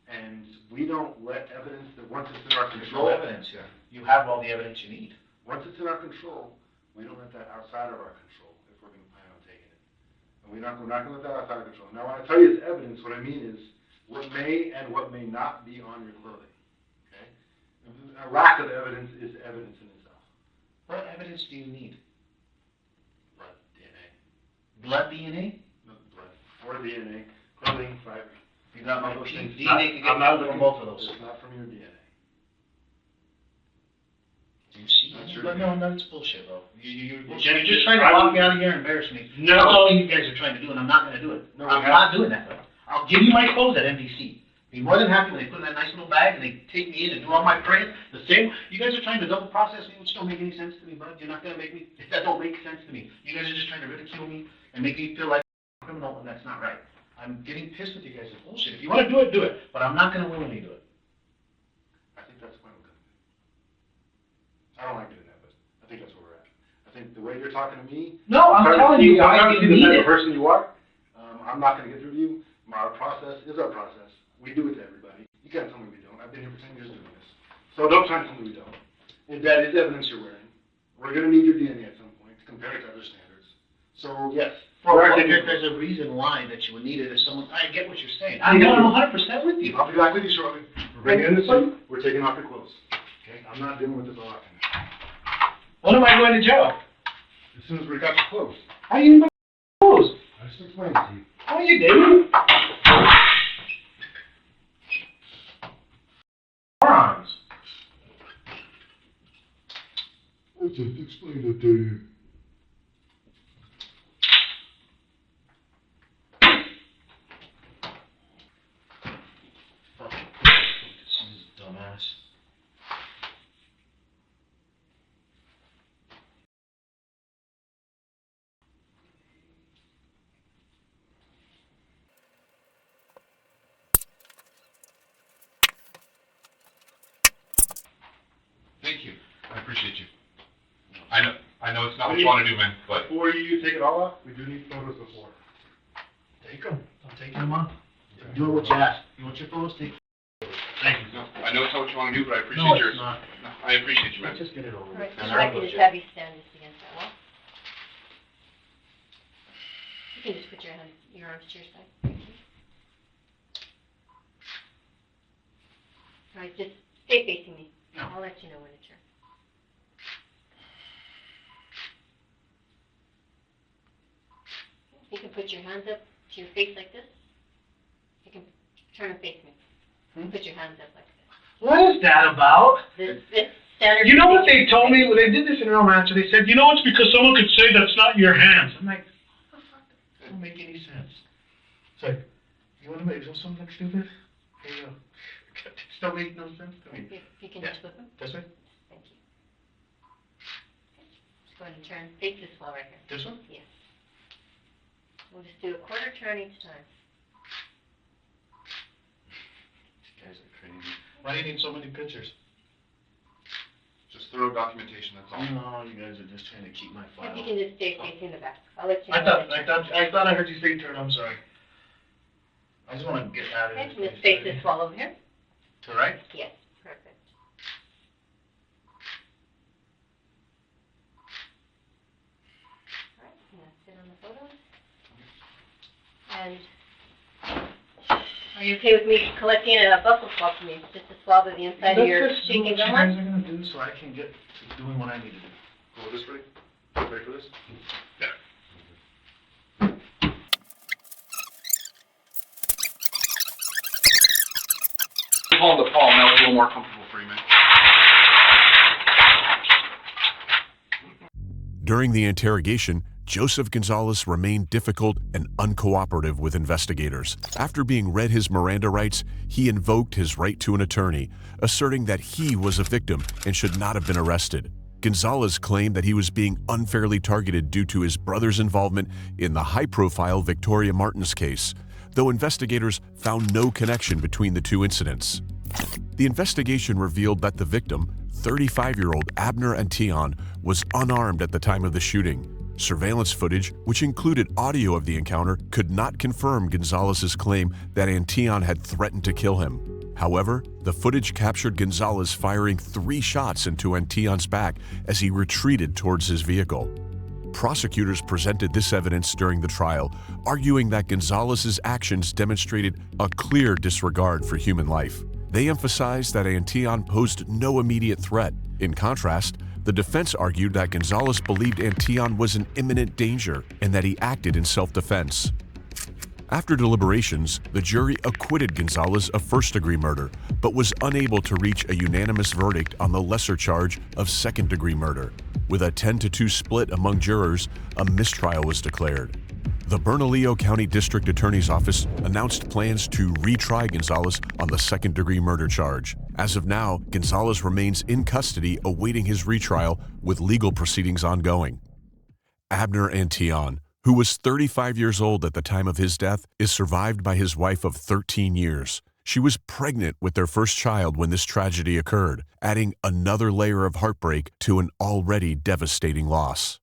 And we don't let evidence that once it's in our control. There's no evidence here. You have all the evidence you need. Once it's in our control, we don't let that outside of our control if we're going to plan on taking it. And we're not going to let that outside of control. Now, when I tell you it's evidence, what I mean is what may and what may not be on your clothing. A lack of evidence is evidence in itself. What evidence do you need? Blood DNA. Blood DNA? No, blood. Or DNA, clothing, fiber. You got my Those things. DNA can get pulled from both of those. It's not from your DNA. Do you see? That's your But DNA. no, that's bullshit, bro. You're Bullshit. just trying to lock me out of here and embarrass me. No. That's all you guys are trying to do, and I'm not gonna do it. No, I'm we not have- doing that, bro. I'll give you my clothes at NBC. Be more than happy when they put in that nice little bag and they take me in and do all my prayers. The same, you guys are trying to double process me, which don't make any sense to me, bud. You're not gonna make me, that don't make sense to me. You guys are just trying to ridicule me and make me feel like a criminal, and that's not right. I'm getting pissed with you guys. It's bullshit. If you wanna do it, do it, but I'm not gonna willingly do it. I think that's the point we're coming to. I don't like doing that, but I think that's where we're at. I think the way you're talking to me. No, I'm telling you, I'm why trying to you see the need type it. of person you are. I'm not gonna get through to you. Our process is our process. We do it to everybody. You can't tell me we don't. I've been here for 10 years doing this. So don't try and tell me we don't. If that is evidence you're wearing, we're gonna need your DNA at some point to compare it to other standards. So yes. There's a reason why that you would need it if someone, I get what you're saying. I'm 100% with you. I'll be back with you shortly. We're bringing in the suit. We're taking off your clothes. Okay? I'm not dealing with this all afternoon. When am I going to jail? As soon as we got your clothes. How do you get my clothes? I just explained it to you. How you doing? Morons. I just explained it to you. Dumbass. Thank you. I appreciate you. I know it's not what you want to do, man, but. Before you take it all off, we do need photos before. Take them. I'm taking them off. Do what you asked. You want your photos? Take. Thank you. No, I know it's not what you want to do, but I appreciate No, yours. it's not. No, I appreciate you, man. Let's just get it over with. Alright, And so I I'll can go just jail. have you stand this against that wall. You can just put your arms to your side. Alright, just stay facing me. No. I'll let you know when to turn. You can put your hands up to your face like this. You can turn and face me. Put your hands up like this. What is that about? This standard. You know what they told me when they did this in Romance? They said, you know, it's because someone could say that's not your hands. I'm like, what the fuck? That doesn't make any sense. It's like, you want to make something like stupid? Here you go. It still makes no sense to me. If you can Yeah. just flip them. This way? Thank you. Just go ahead and turn. Face this wall right here. This one? Yes. We'll just do a quarter turn each time. These guys are crazy. Why do you need so many pictures? Just thorough documentation, that's all. No, you guys are just trying to keep my file. If you can just stay facing the back. I'll let you know. I thought I heard you say turn. I'm sorry. I just want to get out of Okay, this. just face this wall over here. To the right? Yes, perfect. All right, now sit on the photos. And are you okay with me collecting a buccal swab from you? Just a swab of the inside of your Let's just do cheek what and you gum guys line? are gonna do so I can get to doing what I need to do. Go this way? Ready for this? Yeah. Hold the palm, that was a little more comfortable for you, man. During the interrogation, Joseph Gonzalez remained difficult and uncooperative with investigators. After being read his Miranda rights, he invoked his right to an attorney, asserting that he was a victim and should not have been arrested. Gonzalez claimed that he was being unfairly targeted due to his brother's involvement in the high-profile Victoria Martins case, though investigators found no connection between the two incidents. The investigation revealed that the victim, 35-year-old Abner Antillon, was unarmed at the time of the shooting. Surveillance footage, which included audio of the encounter, could not confirm Gonzalez's claim that Antillon had threatened to kill him. However, the footage captured Gonzalez firing 3 shots into Antillon's back as he retreated towards his vehicle. Prosecutors presented this evidence during the trial, arguing that Gonzalez's actions demonstrated a clear disregard for human life. They emphasized that Antillon posed no immediate threat. In contrast, the defense argued that Gonzalez believed Antillon was in imminent danger and that he acted in self-defense. After deliberations, the jury acquitted Gonzalez of first-degree murder, but was unable to reach a unanimous verdict on the lesser charge of second-degree murder. With a 10-2 split among jurors, a mistrial was declared. The Bernalillo County District Attorney's Office announced plans to retry Gonzalez on the second-degree murder charge. As of now, Gonzalez remains in custody awaiting his retrial with legal proceedings ongoing. Abner Antillon, who was 35 years old at the time of his death, is survived by his wife of 13 years. She was pregnant with their first child when this tragedy occurred, adding another layer of heartbreak to an already devastating loss.